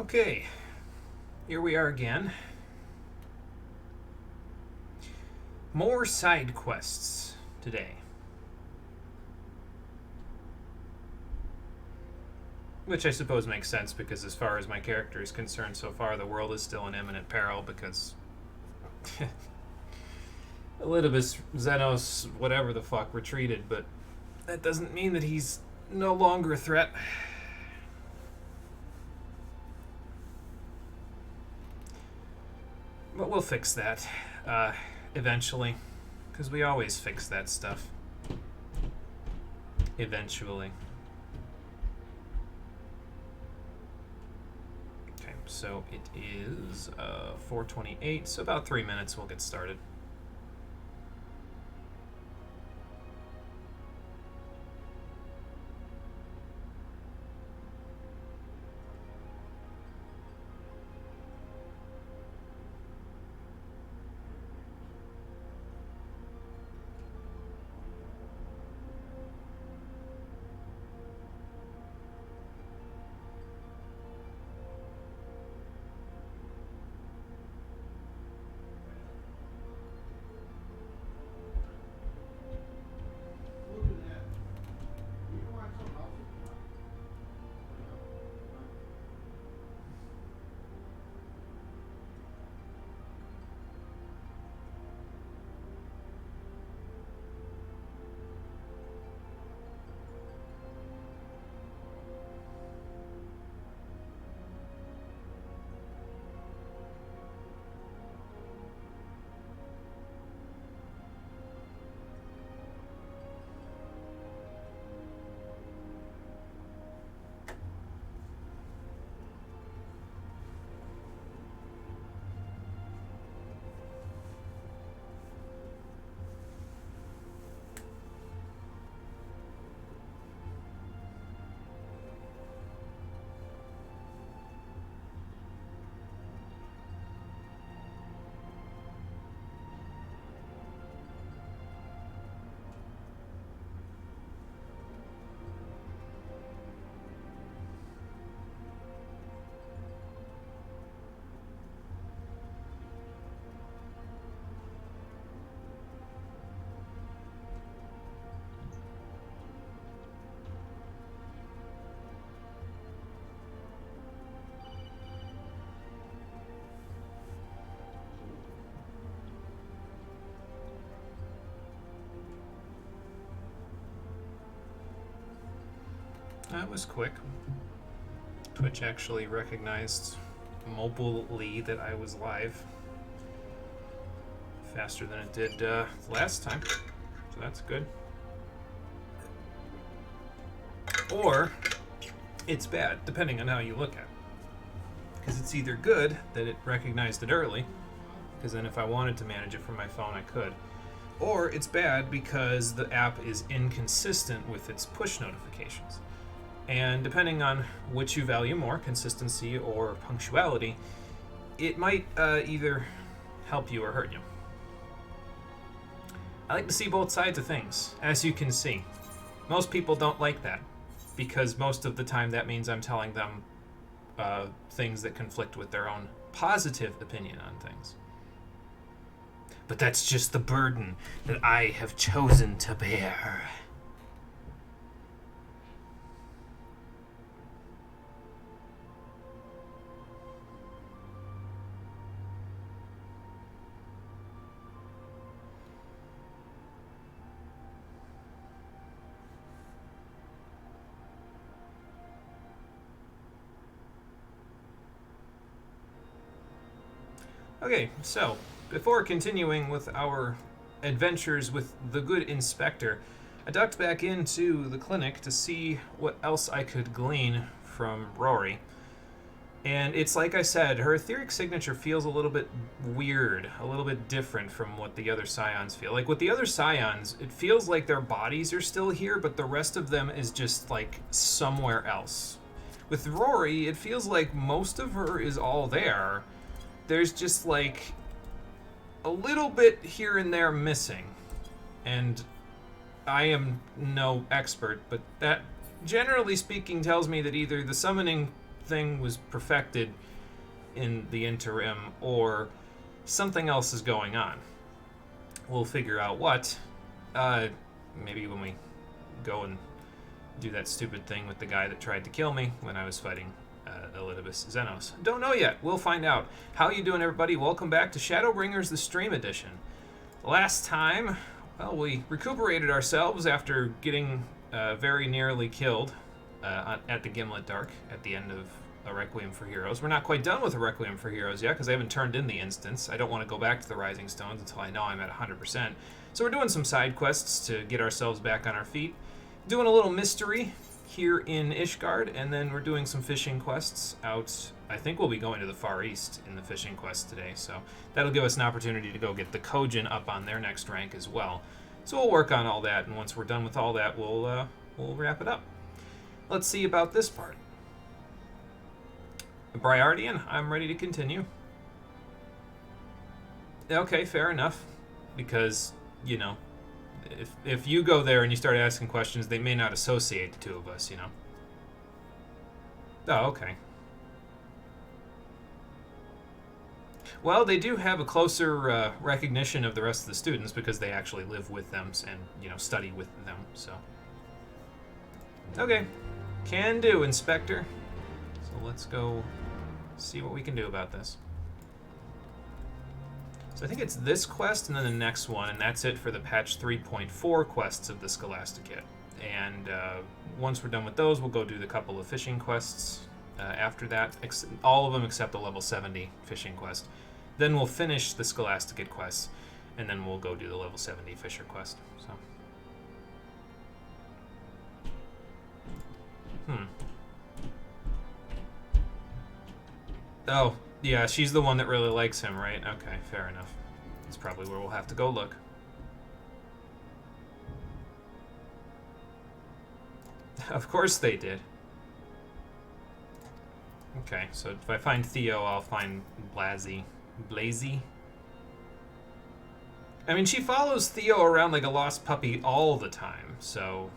Okay, here we are again. More side quests today. Which I suppose makes sense because as far as my character is concerned so far, the world is still in imminent peril because Elidibus, Xenos, whatever the fuck, retreated, but that doesn't mean that he's no longer a threat. But we'll fix that eventually, because we always fix that stuff. Eventually. Okay, so it is 4:28, so about 3 minutes we'll get started. That was quick. Twitch actually recognized mobilely that I was live faster than it did last time, so that's good. Or it's bad, depending on how you look at it. Because it's either good that it recognized it early, because then if I wanted to manage it from my phone, I could. Or it's bad because the app is inconsistent with its push notifications. And depending on which you value more, consistency or punctuality, it might either help you or hurt you. I like to see both sides of things, as you can see. Most people don't like that, because most of the time that means I'm telling them things that conflict with their own positive opinion on things. But that's just the burden that I have chosen to bear. Okay, so before continuing with our adventures with the good inspector, I ducked back into the clinic to see what else I could glean from Rory. And it's like I said, her etheric signature feels a little bit weird, a little bit different from what the other scions feel. Like with the other scions, it feels like their bodies are still here, but the rest of them is just like somewhere else. With Rory, it feels like most of her is all there. There's just like a little bit here and there missing. And I am no expert, but that generally speaking tells me that either the summoning something was perfected in the interim, or something else is going on. We'll figure out what. Maybe when we go and do that stupid thing with the guy that tried to kill me when I was fighting Elidibus Xenos. Don't know yet. We'll find out. How you doing, everybody? Welcome back to Shadowbringers, the Stream Edition. Last time, well, we recuperated ourselves after getting very nearly killed at the Gimlet Dark at the end of A Requiem for Heroes. We're not quite done with A Requiem for Heroes yet because I haven't turned in the instance. I don't want to go back to the Rising Stones until I know I'm at 100%. So we're doing some side quests to get ourselves back on our feet. Doing a little mystery here in Ishgard, and then we're doing some fishing quests out. I think we'll be going to the Far East in the fishing quest today, so that'll give us an opportunity to go get the Kojin up on their next rank as well. So we'll work on all that, and once we're done with all that, we'll wrap it up. Let's see about this part. Briardian, I'm ready to continue. Okay, fair enough, because, you know, if you go there and you start asking questions, they may not associate the two of us, you know. Oh, okay. Well, they do have a closer recognition of the rest of the students because they actually live with them and, you know, study with them, so. Okay. Can do, Inspector. So let's go see what we can do about this. So I think it's this quest and then the next one, and that's it for the patch 3.4 quests of the Scholasticate. And once we're done with those, we'll go do the couple of fishing quests after that. All of them except the level 70 fishing quest. Then we'll finish the Scholasticate quests, and then we'll go do the level 70 Fisher quest. So. Oh, yeah, she's the one that really likes him, right? Okay, fair enough. That's probably where we'll have to go look. Of course they did. Okay, so if I find Theo, I'll find Blazy. Blazy? I mean, she follows Theo around like a lost puppy all the time, so...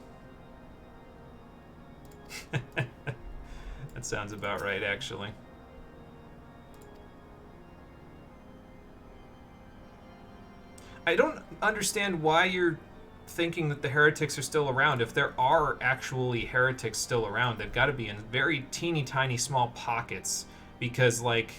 That sounds about right, actually. I don't understand why you're thinking that the heretics are still around. If there are actually heretics still around, they've got to be in very teeny tiny small pockets, because, like,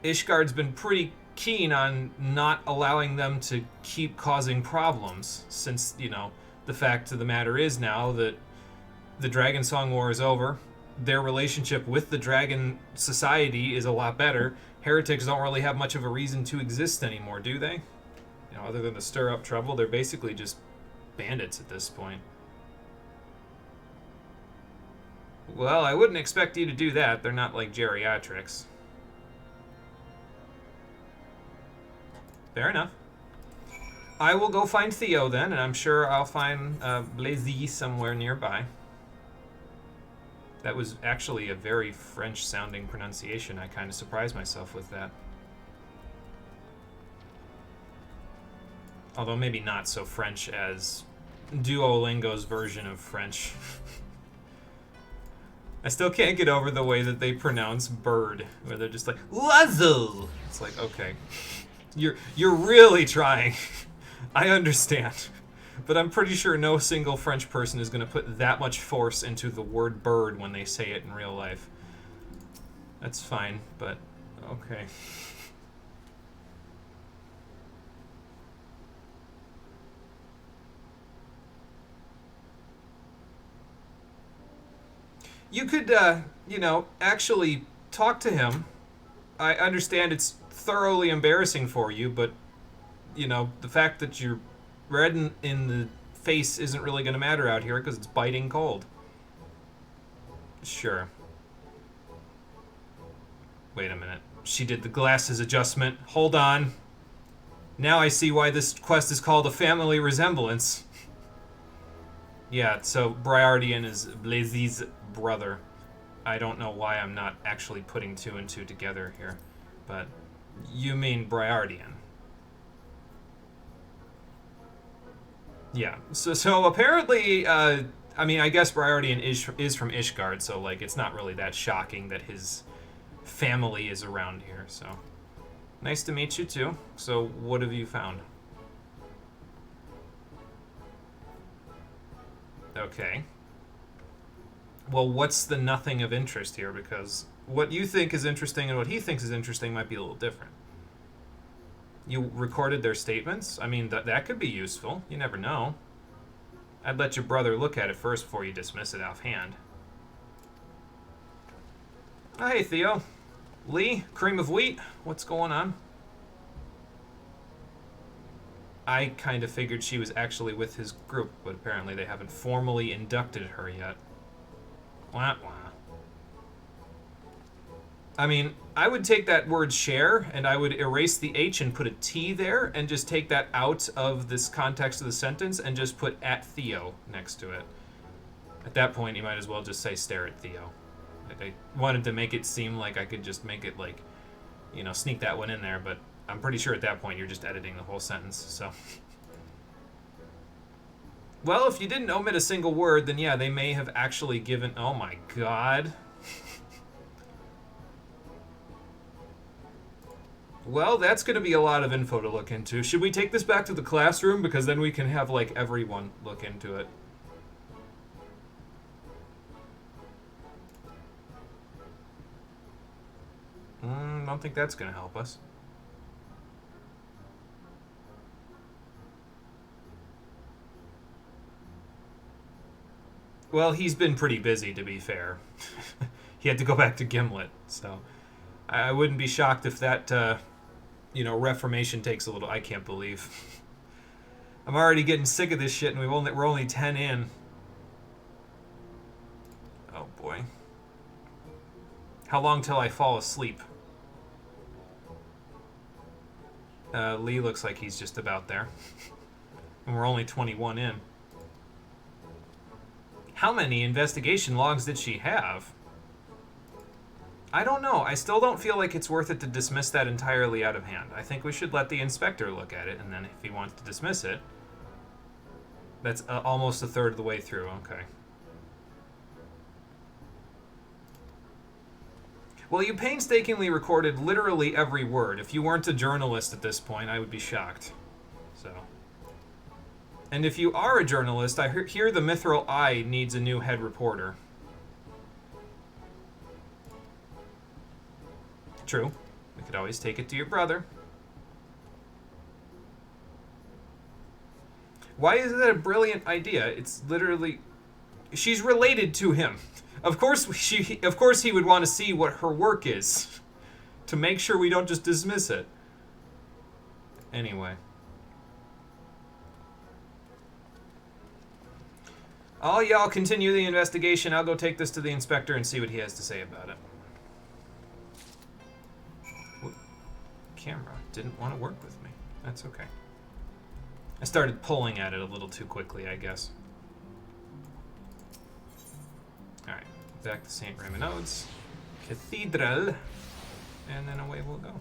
Ishgard's been pretty keen on not allowing them to keep causing problems, since, you know, the fact of the matter is now that the Dragon Song War is over. Their relationship with the Dragon Society is a lot better. Heretics don't really have much of a reason to exist anymore, do they? You know, other than to stir up trouble, they're basically just bandits at this point. Well, I wouldn't expect you to do that. They're not like geriatrics. Fair enough. I will go find Theo then, and I'm sure I'll find Blazy somewhere nearby. That was actually a very French-sounding pronunciation. I kind of surprised myself with that. Although maybe not so French as Duolingo's version of French. I still can't get over the way that they pronounce bird, where they're just like, oiseau! It's like, okay, you're really trying. I understand. But I'm pretty sure no single French person is going to put that much force into the word bird when they say it in real life. That's fine, but okay. You could, you know, actually talk to him. I understand it's thoroughly embarrassing for you, but, you know, the fact that you're red in the face isn't really going to matter out here because it's biting cold. Sure. Wait a minute. She did the glasses adjustment. Hold on. Now I see why this quest is called A Family Resemblance. Yeah, so Briardian is Blazy's brother. I don't know why I'm not actually putting two and two together here, but you mean Briardian. Yeah, so apparently I mean, I guess Briardian is from Ishgard, so like it's not really that shocking that his family is around here. So nice to meet you too. So what have you found? Okay. Well, what's the nothing of interest here? Because what you think is interesting and what he thinks is interesting might be a little different. You recorded their statements? I mean, that could be useful. You never know. I'd let your brother look at it first before you dismiss it offhand. Oh, hey, Theo. Lee, cream of wheat, what's going on? I kind of figured she was actually with his group, but apparently they haven't formally inducted her yet. Wah, wah. I mean, I would take that word share and I would erase the H and put a T there and just take that out of this context of the sentence and just put at Theo next to it. At that point, you might as well just say stare at Theo. I wanted to make it seem like I could just make it like, you know, sneak that one in there, but I'm pretty sure at that point you're just editing the whole sentence, so. Well, if you didn't omit a single word, then yeah, they may have actually given, oh my god. Well, that's going to be a lot of info to look into. Should we take this back to the classroom? Because then we can have, like, everyone look into it. Don't think that's going to help us. Well, he's been pretty busy, to be fair. He had to go back to Gimlet, so I wouldn't be shocked if that, you know, reformation takes a little. I can't believe. I'm already getting sick of this shit, and we're only 10 in. Oh boy. How long till I fall asleep? Lee looks like he's just about there. And we're only 21 in. How many investigation logs did she have? I don't know. I still don't feel like it's worth it to dismiss that entirely out of hand. I think we should let the inspector look at it, and then if he wants to dismiss it... That's almost a third of the way through. Okay. Well, you painstakingly recorded literally every word. If you weren't a journalist at this point, I would be shocked. So... And if you are a journalist, I hear the Mithril Eye needs a new head reporter. True. We could always take it to your brother. Why is that a brilliant idea? It's literally... She's related to him. Of course he would want to see what her work is. To make sure we don't just dismiss it. Anyway. All y'all continue the investigation. I'll go take this to the inspector and see what he has to say about it. Whoop. Camera didn't want to work with me. That's okay. I started pulling at it a little too quickly, I guess. Alright, back to St. Raymond's Cathedral. And then away we'll go.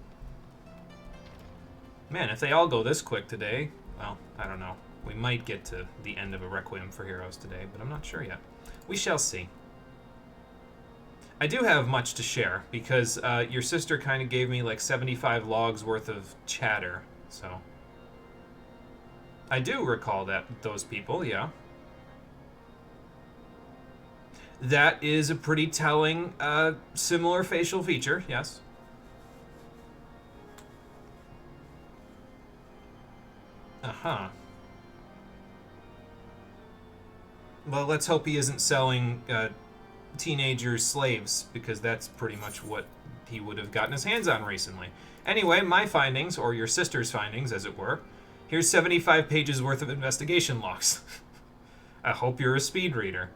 Man, if they all go this quick today, well, I don't know. We might get to the end of a Requiem for Heroes today, but I'm not sure yet. We shall see. I do have much to share, because your sister kind of gave me like 75 logs worth of chatter, so... I do recall those people, yeah. That is a pretty telling, similar facial feature, yes. Uh-huh. Well, let's hope he isn't selling teenager slaves, because that's pretty much what he would have gotten his hands on recently. Anyway, my findings, or your sister's findings, as it were. Here's 75 pages worth of investigation logs. I hope you're a speed reader.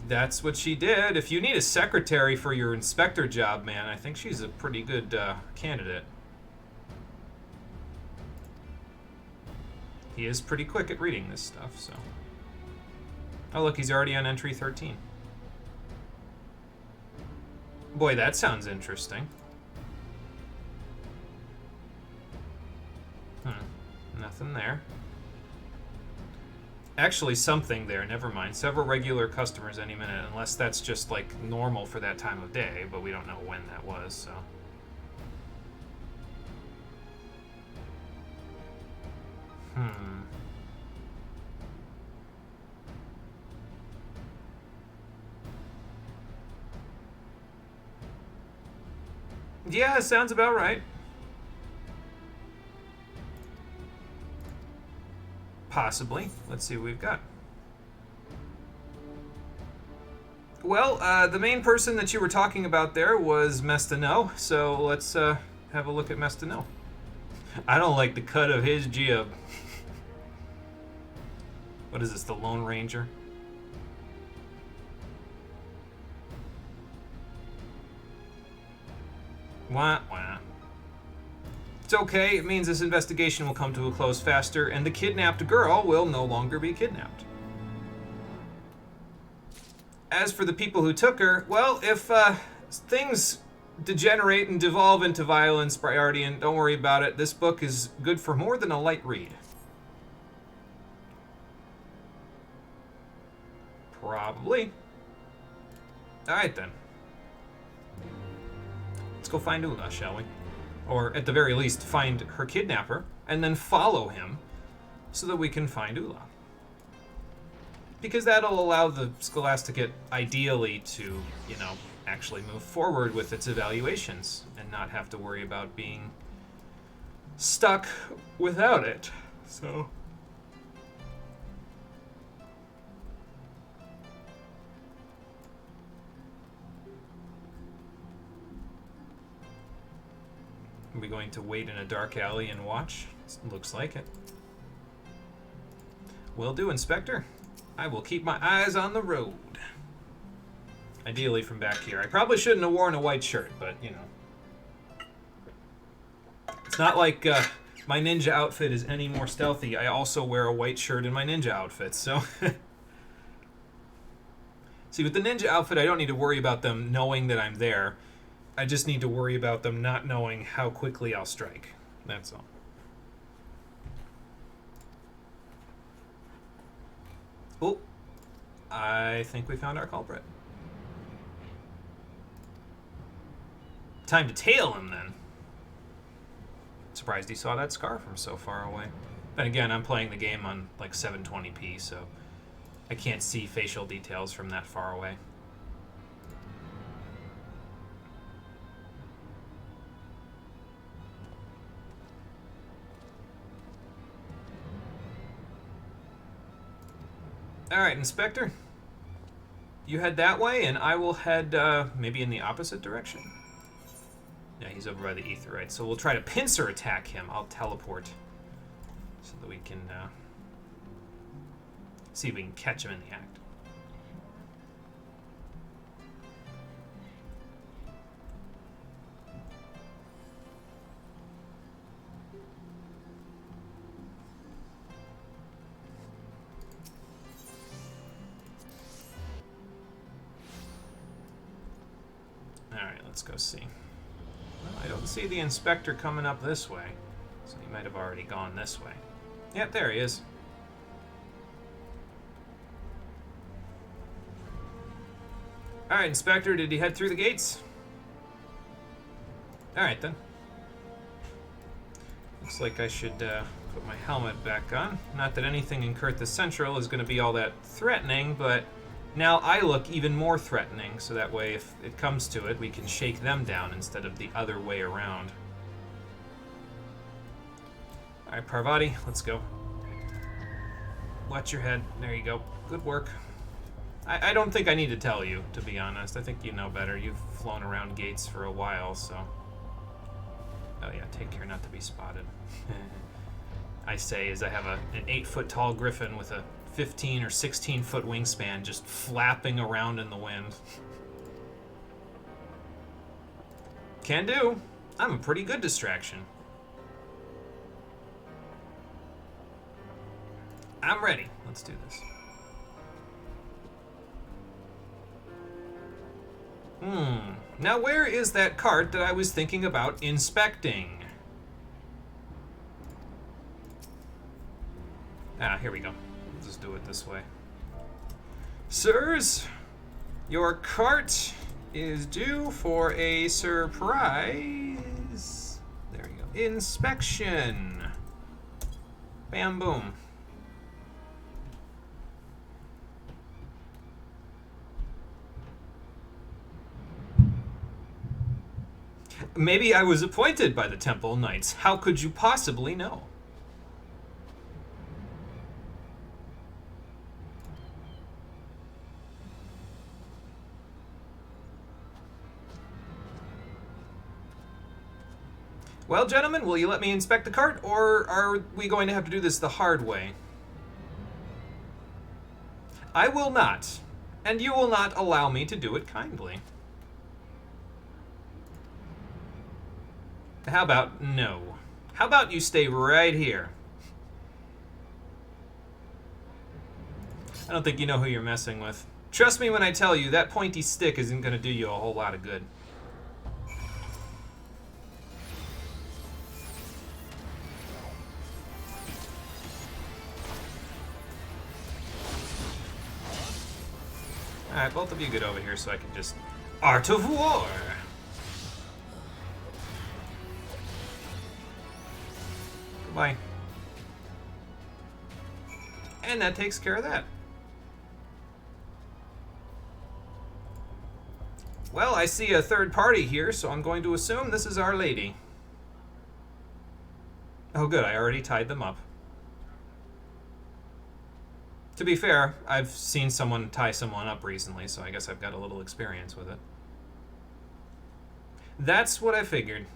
That's what she did. If you need a secretary for your inspector job, man, I think she's a pretty good candidate. He is pretty quick at reading this stuff, so... Oh, look, he's already on entry 13. Boy, that sounds interesting. Nothing there. actually something there. Never mind. Several regular customers any minute, unless that's just like normal for that time of day, but we don't know when that was, so. Yeah, sounds about right. Possibly. Let's see what we've got. Well, the main person that you were talking about there was Mestano, so let's have a look at Mestano. I don't like the cut of his jib. What is this, the Lone Ranger? Wah, wah. It's okay, it means this investigation will come to a close faster, and the kidnapped girl will no longer be kidnapped. As for the people who took her, well, if things degenerate and devolve into violence, Briardian, don't worry about it. This book is good for more than a light read. Probably. Alright then. Let's go find Ula, shall we? Or at the very least, find her kidnapper, and then follow him so that we can find Ula. Because that'll allow the Scholasticate, ideally, to, you know, actually move forward with its evaluations and not have to worry about being stuck without it. So... Are we going to wait in a dark alley and watch? Looks like it. Will do, Inspector. I will keep my eyes on the road. Ideally from back here. I probably shouldn't have worn a white shirt, but, you know. It's not like my ninja outfit is any more stealthy. I also wear a white shirt in my ninja outfit, so... See, with the ninja outfit, I don't need to worry about them knowing that I'm there. I just need to worry about them not knowing how quickly I'll strike. That's all. Oh, I think we found our culprit. Time to tail him, then. Surprised he saw that scar from so far away. Then again, I'm playing the game on like 720p, so I can't see facial details from that far away. Alright, Inspector. You head that way, and I will head maybe in the opposite direction. Yeah, he's over by the Aetheryte, so we'll try to pincer attack him. I'll teleport so that we can see if we can catch him in the act. Let's go see. Well, I don't see the Inspector coming up this way, so he might have already gone this way. Yep, there he is. Alright, Inspector, did he head through the gates? Alright, then. Looks like I should put my helmet back on. Not that anything in Kurthus Central is going to be all that threatening, but now I look even more threatening, so that way if it comes to it, we can shake them down instead of the other way around. Alright, Parvati, let's go. Watch your head. There you go. Good work. I don't think I need to tell you, to be honest. I think you know better. You've flown around gates for a while, so... Oh yeah, take care not to be spotted. I say as I have an 8-foot-tall griffin with a 15 or 16-foot wingspan just flapping around in the wind. Can do. I'm a pretty good distraction. I'm ready. Let's do this. Now where is that cart that I was thinking about inspecting? Ah, here we go. Let's just do it this this way. Sirs, your cart is due for a surprise. There we go. Inspection. Bam, boom. Maybe I was appointed by the Temple Knights. How could you possibly know? Well, gentlemen, will you let me inspect the cart, or are we going to have to do this the hard way? I will not, and you will not allow me to do it kindly. How about no? How about you stay right here? I don't think you know who you're messing with. Trust me when I tell you, that pointy stick isn't going to do you a whole lot of good. Alright, both of you get over here so I can just... Art of War! Goodbye. And that takes care of that. Well, I see a third party here, so I'm going to assume this is Our Lady. Oh good, I already tied them up. To be fair, I've seen someone tie someone up recently, so I guess I've got a little experience with it. That's what I figured.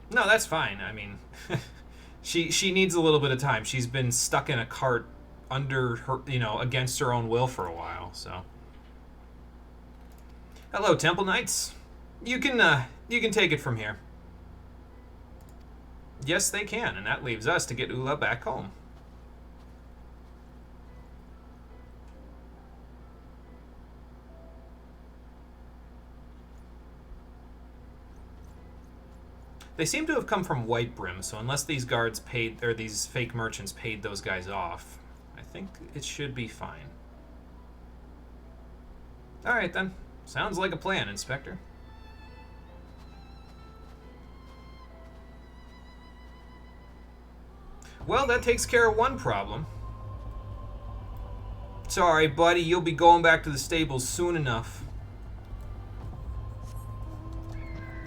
No, that's fine. I mean, she needs a little bit of time. She's been stuck in a cart under her, against her own will for a while, so. Hello, Temple Knights. You can take it from here. Yes, they can, and that leaves us to get Ula back home. They seem to have come from Whitebrim, so unless these guards paid, or these fake merchants paid those guys off, I think it should be fine. Alright then. Sounds like a plan, Inspector. Well, that takes care of one problem. Sorry, buddy, you'll be going back to the stables soon enough.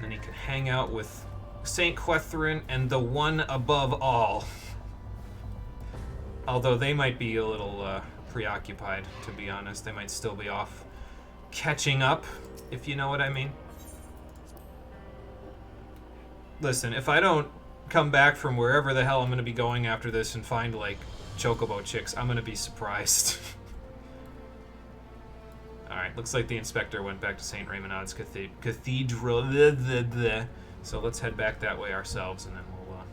Then he can hang out with Saint Quethrin and the One Above All. Although they might be a little preoccupied, to be honest. They might still be off catching up, if you know what I mean. Listen, if I don't come back from wherever the hell I'm going to be going after this and find, like, chocobo chicks, I'm going to be surprised. Alright, looks like the Inspector went back to St. Raymonad's Cathedral. So let's head back that way ourselves, and then we'll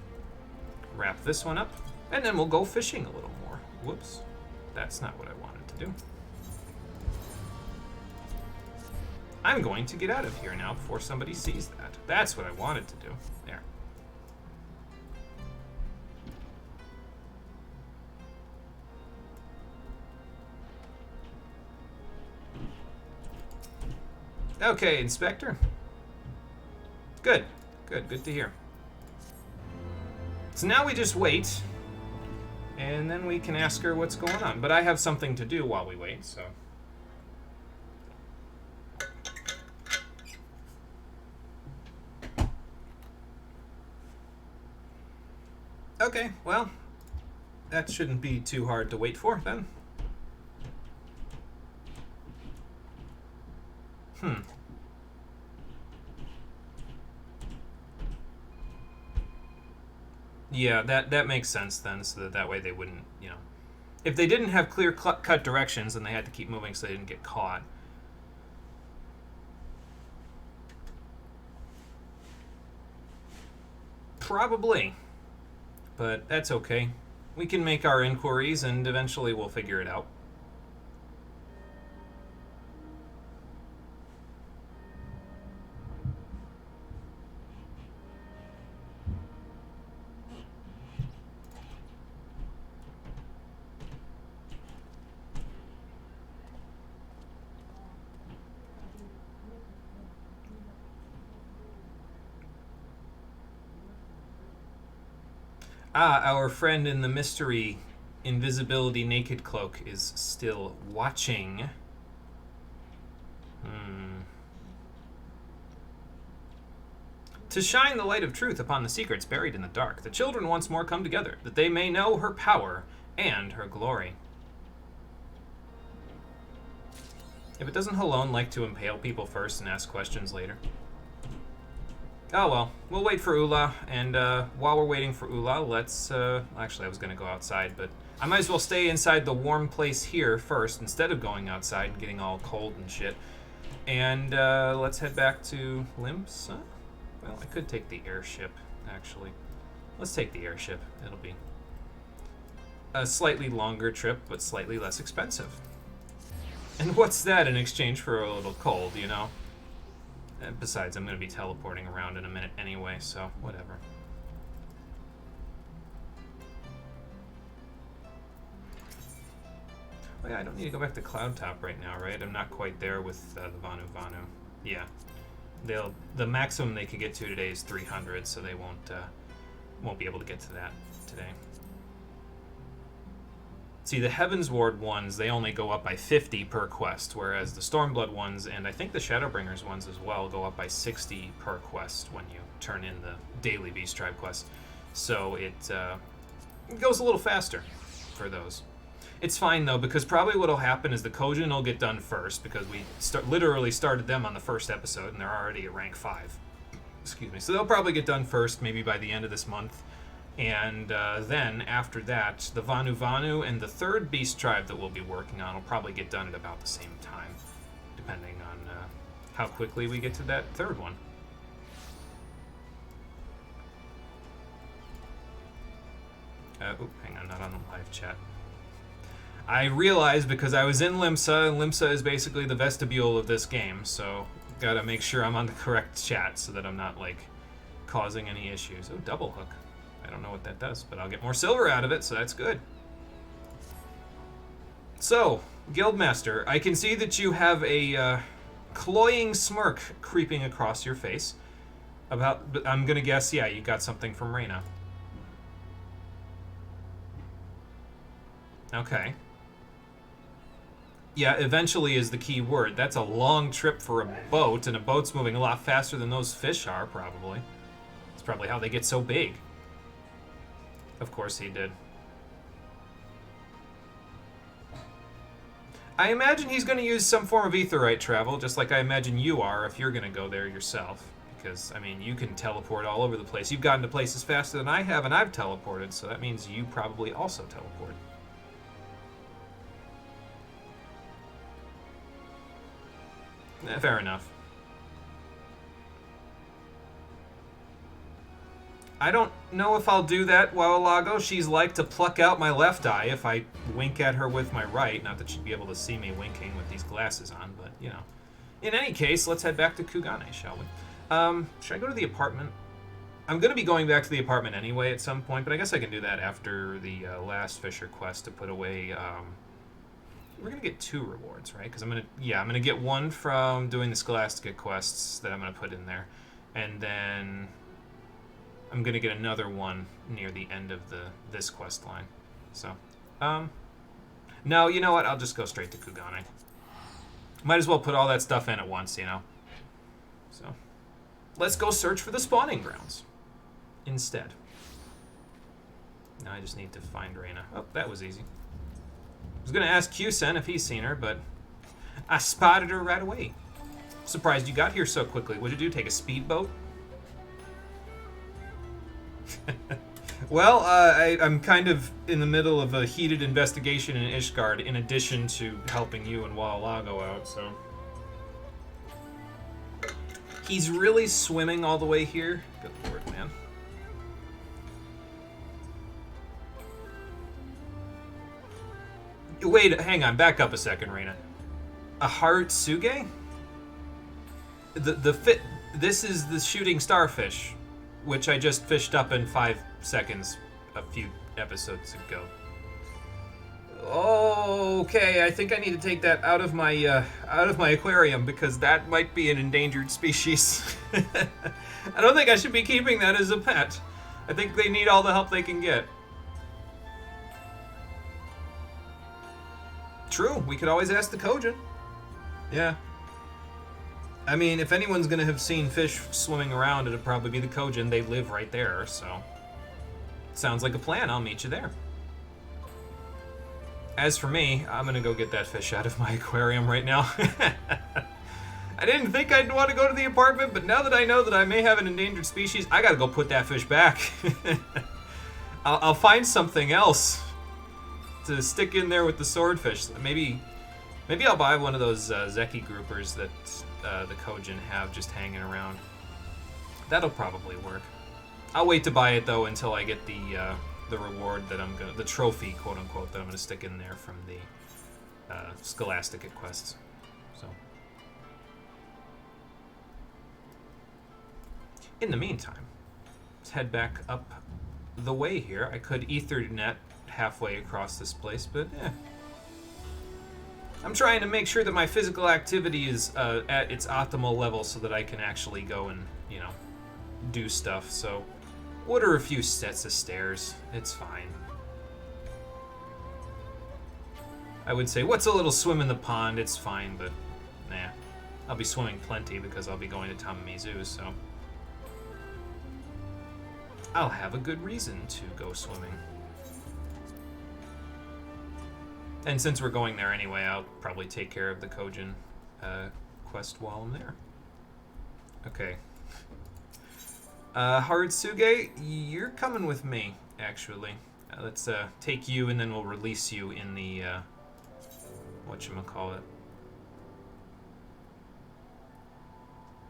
wrap this one up, and then we'll go fishing a little more. Whoops. That's not what I wanted to do. I'm going to get out of here now before somebody sees that. That's what I wanted to do. There. Okay, Inspector. Good. Good to hear. So now we just wait, and then we can ask her what's going on. But I have something to do while we wait, so... Okay, well, that shouldn't be too hard to wait for, then. Yeah, that makes sense then, so that way they wouldn't, If they didn't have clear cut directions, then they had to keep moving so they didn't get caught. Probably. But that's okay. We can make our inquiries, and eventually we'll figure it out. Ah, our friend in the mystery invisibility naked cloak is still watching. To shine the light of truth upon the secrets buried in the dark, the children once more come together, that they may know her power and her glory. If it doesn't Halone like to impale people first and ask questions later? Oh well, we'll wait for Ula, and while we're waiting for Ula, let's, actually I was going to go outside, but I might as well stay inside the warm place here first, instead of going outside and getting all cold and shit. And let's head back to Limsa. Well, I could take the airship, actually. Let's take the airship. It'll be a slightly longer trip, but slightly less expensive. And what's that in exchange for a little cold, you know? And besides, I'm going to be teleporting around in a minute anyway, so whatever. Oh yeah, I don't need to go back to Cloud Top right now, right? I'm not quite there with the Vanu Vanu. Yeah. The maximum they could get to today is 300, so they won't be able to get to that today. See, the Heaven's Ward ones, they only go up by 50 per quest, whereas the Stormblood ones, and I think the Shadowbringers ones as well, go up by 60 per quest when you turn in the daily Beast Tribe quest. So it goes a little faster for those. It's fine, though, because probably what'll happen is the Kojin will get done first, because we literally started them on the first episode, and they're already at rank 5. Excuse me. So they'll probably get done first, maybe by the end of this month. And then, after that, the Vanu Vanu and the third Beast Tribe that we'll be working on will probably get done at about the same time, depending on how quickly we get to that third one. Hang on, not on the live chat. I realized because I was in Limsa, and Limsa is basically the vestibule of this game, so gotta make sure I'm on the correct chat so that I'm not, like, causing any issues. Oh, double hook. I don't know what that does, but I'll get more silver out of it, so that's good. So, Guildmaster, I can see that you have a cloying smirk creeping across your face. But I'm gonna guess, yeah, you got something from Reyna. Okay. Yeah, eventually is the key word. That's a long trip for a boat, and a boat's moving a lot faster than those fish are, probably. That's probably how they get so big. Of course he did. I imagine he's going to use some form of aetheryte travel, just like I imagine you are if you're going to go there yourself. Because, I mean, you can teleport all over the place. You've gotten to places faster than I have, and I've teleported, so that means you probably also teleport. Fair enough. I don't know if I'll do that, Wawalago. She's like to pluck out my left eye if I wink at her with my right. Not that she'd be able to see me winking with these glasses on, but, you know. In any case, let's head back to Kugane, shall we? Should I go to the apartment? I'm going to be going back to the apartment anyway at some point, but I guess I can do that after the last Fisher quest to put away... we're going to get 2 rewards, right? Because I'm going to get one from doing the Scholastica quests that I'm going to put in there. And then I'm going to get another one near the end of this quest line. So, no, you know what? I'll just go straight to Kugane. Might as well put all that stuff in at once, you know? So, let's go search for the spawning grounds instead. Now I just need to find Reyna. Oh, that was easy. I was going to ask Q-Sen if he's seen her, but I spotted her right away. Surprised you got here so quickly. What'd you do, take a speedboat? Well, I'm kind of in the middle of a heated investigation in Ishgard, in addition to helping you and Wawalago out, so... He's really swimming all the way here? Good lord, man. Wait, hang on, back up a second, Reyna. A Harusuge? This is the shooting starfish, which I just fished up in 5 seconds a few episodes ago. Okay, I think I need to take that out of my aquarium because that might be an endangered species. I don't think I should be keeping that as a pet. I think they need all the help they can get. True, we could always ask the Kojin. Yeah. I mean, if anyone's gonna have seen fish swimming around, it'd probably be the Kojin. They live right there, so... Sounds like a plan. I'll meet you there. As for me, I'm gonna go get that fish out of my aquarium right now. I didn't think I'd want to go to the apartment, but now that I know that I may have an endangered species, I gotta go put that fish back. I'll find something else to stick in there with the swordfish. Maybe I'll buy one of those Zeki groupers that the Kojin have just hanging around. That'll probably work. I'll wait to buy it though until I get the reward that the trophy, quote unquote, that I'm gonna stick in there from the Scholastic quests. So, in the meantime, let's head back up the way here. I could Ethernet halfway across this place, but I'm trying to make sure that my physical activity is at its optimal level so that I can actually go and, you know, do stuff. So, order a few sets of stairs. It's fine. I would say, what's a little swim in the pond? It's fine, but nah. I'll be swimming plenty because I'll be going to Tamamizu, so I'll have a good reason to go swimming. And since we're going there anyway, I'll probably take care of the Kojin quest while I'm there. Okay. Haritsuge, you're coming with me, actually. Let's take you and then we'll release you in the, whatchamacallit.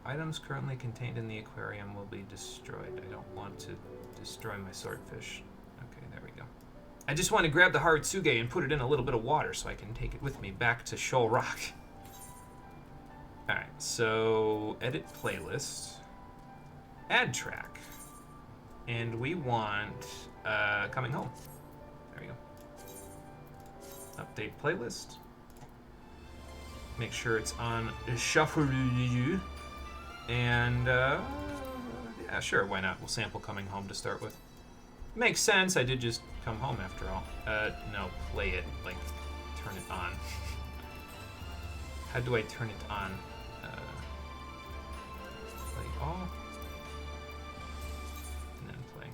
Items currently contained in the aquarium will be destroyed. I don't want to destroy my swordfish. Okay, there we go. I just want to grab the Haritsuge and put it in a little bit of water so I can take it with me back to Shoal Rock. Alright, so edit playlist. Add track. And we want coming home. There we go. Update playlist. Make sure it's on shuffle. And yeah, sure, why not? We'll sample coming home to start with. Makes sense, I did just come home after all. No, play it, like, turn it on. How do I turn it on? Play all. And then play.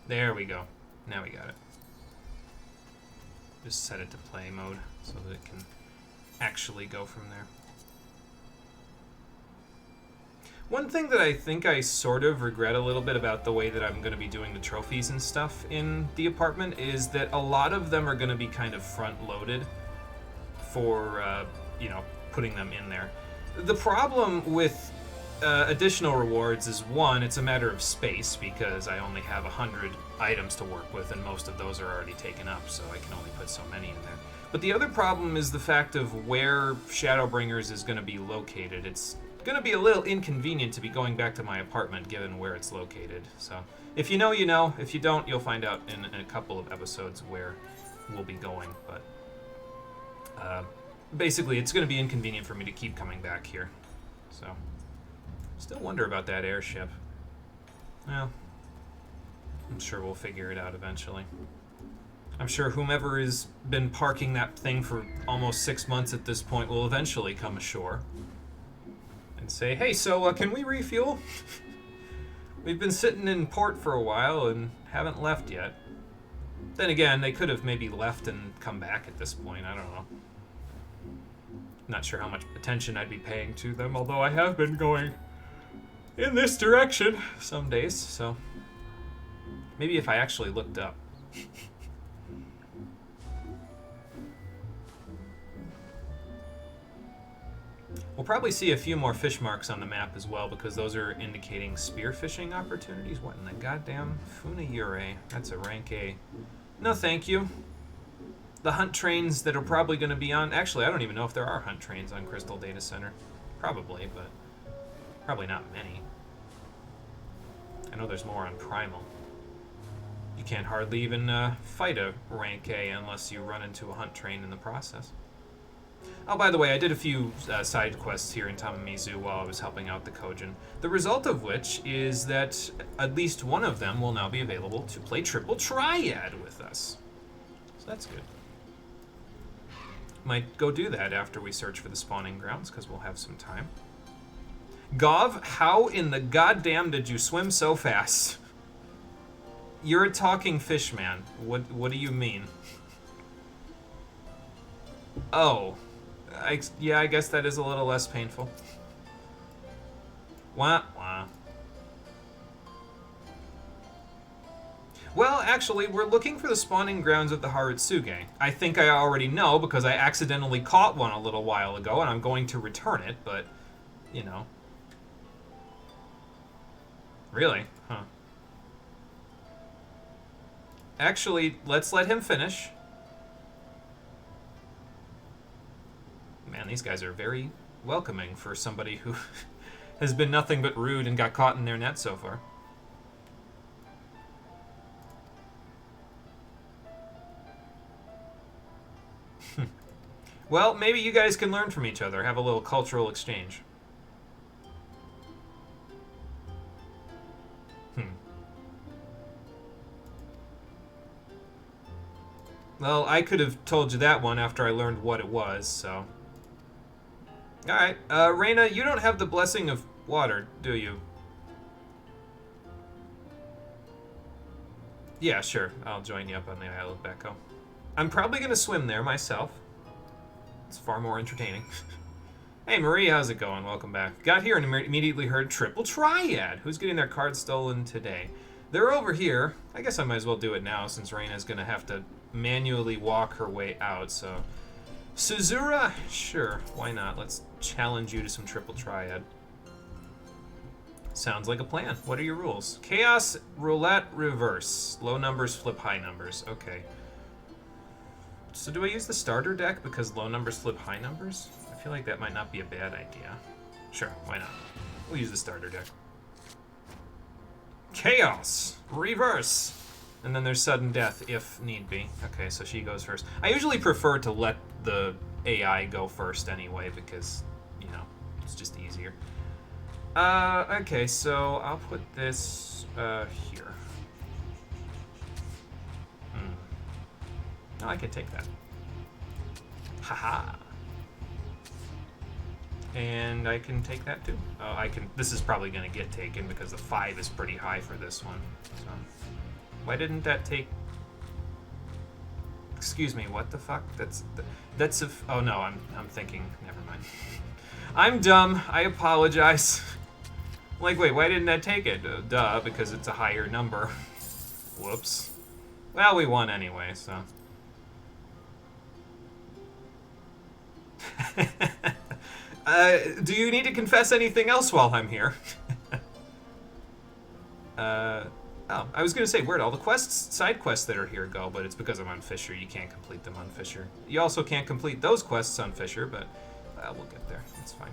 There we go. Now we got it. Just set it to play mode so that it can actually go from there. One thing that I think I sort of regret a little bit about the way that I'm going to be doing the trophies and stuff in the apartment is that a lot of them are going to be kind of front-loaded for, you know, putting them in there. The problem with additional rewards is, one, it's a matter of space because I only have 100 items to work with and most of those are already taken up, so I can only put so many in there. But the other problem is the fact of where Shadowbringers is going to be located. It's going to be a little inconvenient to be going back to my apartment given where it's located. So if you know, you know. If you don't, you'll find out in a couple of episodes where we'll be going. But basically, it's going to be inconvenient for me to keep coming back here. So still wonder about that airship. Well, I'm sure we'll figure it out eventually. I'm sure whomever has been parking that thing for almost 6 months at this point will eventually come ashore and say, hey, so can we refuel? We've been sitting in port for a while and haven't left yet. Then again, they could have maybe left and come back at this point. I don't know. Not sure how much attention I'd be paying to them, although I have been going in this direction some days, so maybe if I actually looked up. We'll probably see a few more fish marks on the map as well because those are indicating spearfishing opportunities. What in the goddamn Funayure? That's a rank A. No, thank you. The hunt trains that are probably going to be on... Actually, I don't even know if there are hunt trains on Crystal Data Center. Probably, but probably not many. I know there's more on Primal. You can't hardly even fight a rank A unless you run into a hunt train in the process. Oh, by the way, I did a few side quests here in Tamamizu while I was helping out the Kojin. The result of which is that at least one of them will now be available to play Triple Triad with us. So that's good. Might go do that after we search for the spawning grounds, because we'll have some time. Gov, how in the goddamn did you swim so fast? You're a talking fish, man. What do you mean? Oh. Yeah, I guess that is a little less painful. Wah, wah. Well, actually, we're looking for the spawning grounds of the Haratsuge. I think I already know because I accidentally caught one a little while ago, and I'm going to return it, but, you know. Really? Huh. Actually, let's let him finish. Man, these guys are very welcoming for somebody who has been nothing but rude and got caught in their net so far. Well, maybe you guys can learn from each other, have a little cultural exchange. Well, I could have told you that one after I learned what it was, so... Alright, Reyna, you don't have the blessing of water, do you? Yeah, sure. I'll join you up on the Isle of Beko. I'm probably gonna swim there myself. It's far more entertaining. Hey, Marie, how's it going? Welcome back. Got here and immediately heard Triple Triad. Who's getting their card stolen today? They're over here. I guess I might as well do it now since Reyna's gonna have to manually walk her way out, so... Suzura? Sure, why not? Let's challenge you to some Triple Triad. Sounds like a plan. What are your rules? Chaos, Roulette, Reverse. Low numbers flip high numbers. Okay. So do I use the starter deck because low numbers flip high numbers? I feel like that might not be a bad idea. Sure, why not? We'll use the starter deck. Chaos, Reverse. And then there's sudden death if need be. Okay, so she goes first. I usually prefer to let the AI go first anyway because, you know, it's just easier. Okay, so I'll put this here. Oh, I can take that. Haha. And I can take that too. Oh, I can. This is probably gonna get taken because the 5 is pretty high for this one. So, why didn't that take? Excuse me. What the fuck? That's a. Oh no, I'm thinking. Never mind. I'm dumb. I apologize. Like, wait, why didn't that take it? Duh, because it's a higher number. Whoops. Well, we won anyway, so. Do you need to confess anything else while I'm here? Oh, I was gonna say, where'd all the quests, side quests that are here go, but it's because I'm on Fisher. You can't complete them on Fisher. You also can't complete those quests on Fisher, but we'll get there. It's fine.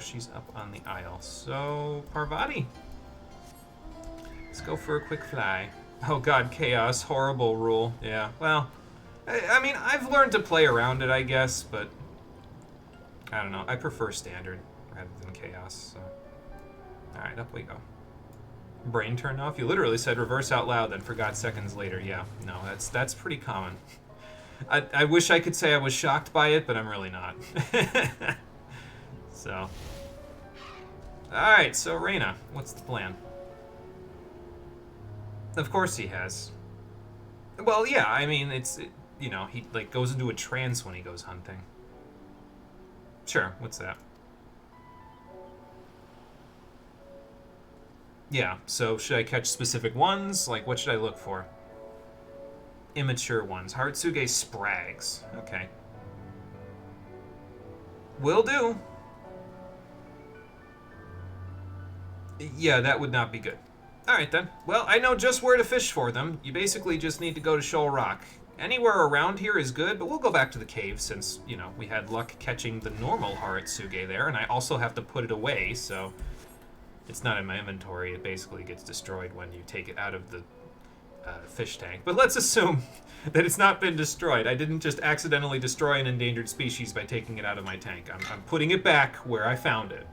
She's up on the Isle. So, Parvati. Let's go for a quick fly. Oh god, Chaos. Horrible rule. Yeah, well, I mean, I've learned to play around it, I guess, but I don't know. I prefer Standard rather than Chaos, so. Alright, up we go. Brain turned off? You literally said reverse out loud, then forgot seconds later. Yeah, no, that's pretty common. I wish I could say I was shocked by it, but I'm really not. So. Alright, so Reyna, what's the plan? Of course he has. Well, yeah, I mean, you know, he, like, goes into a trance when he goes hunting. Sure, what's that? Yeah, so should I catch specific ones? Like, what should I look for? Immature ones. Haratsuge Sprags. Okay. Will do. Yeah, that would not be good. Alright then. Well, I know just where to fish for them. You basically just need to go to Shoal Rock. Anywhere around here is good, but we'll go back to the cave since, you know, we had luck catching the normal Haratsuge there, and I also have to put it away, so it's not in my inventory. It basically gets destroyed when you take it out of the fish tank. But let's assume that it's not been destroyed. I didn't just accidentally destroy an endangered species by taking it out of my tank. I'm putting it back where I found it.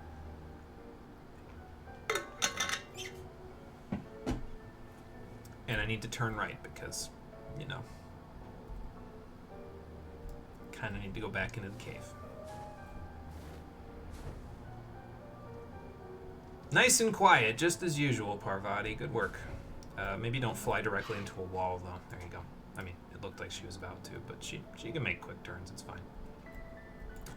And I need to turn right because, you know, kind of need to go back into the cave. Nice and quiet, just as usual, Parvati. Good work. Maybe don't fly directly into a wall, though. There you go. I mean, it looked like she was about to, but she can make quick turns. It's fine.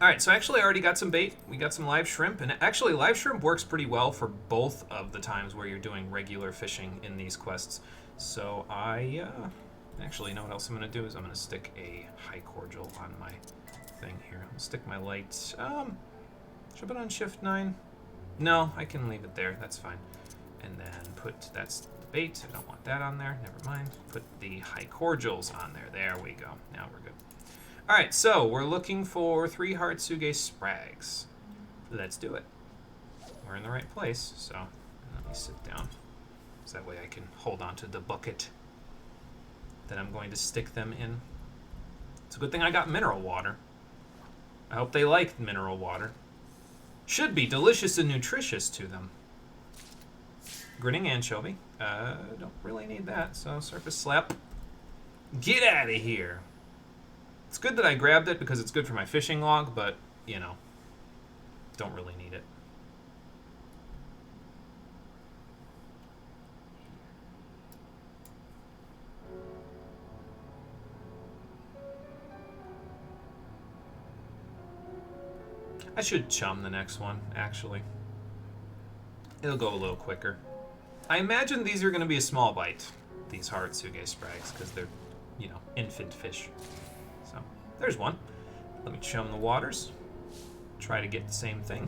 All right, so actually I already got some bait. We got some live shrimp, and actually live shrimp works pretty well for both of the times where you're doing regular fishing in these quests. So I actually, you know what else I'm going to do is I'm going to stick a high cordial on my thing here. I'll stick my light. Should I put on shift 9? No, I can leave it there. That's fine. And then that's the bait. I don't want that on there. Never mind. Put the high cordials on there. There we go. Now we're good. All right, so we're looking for 3 Hartsuge Sprags. Let's do it. We're in the right place, so let me sit down. So that way I can hold on to the bucket that I'm going to stick them in. It's a good thing I got mineral water. I hope they like mineral water. Should be delicious and nutritious to them. Grinning anchovy. Don't really need that, so surface slap. Get out of here! It's good that I grabbed it because it's good for my fishing log, but, you know, don't really need it. I should chum the next one, actually. It'll go a little quicker. I imagine these are going to be a small bite, these Hartsuge Sprags, because they're, you know, infant fish. So, there's one. Let me chum the waters. Try to get the same thing.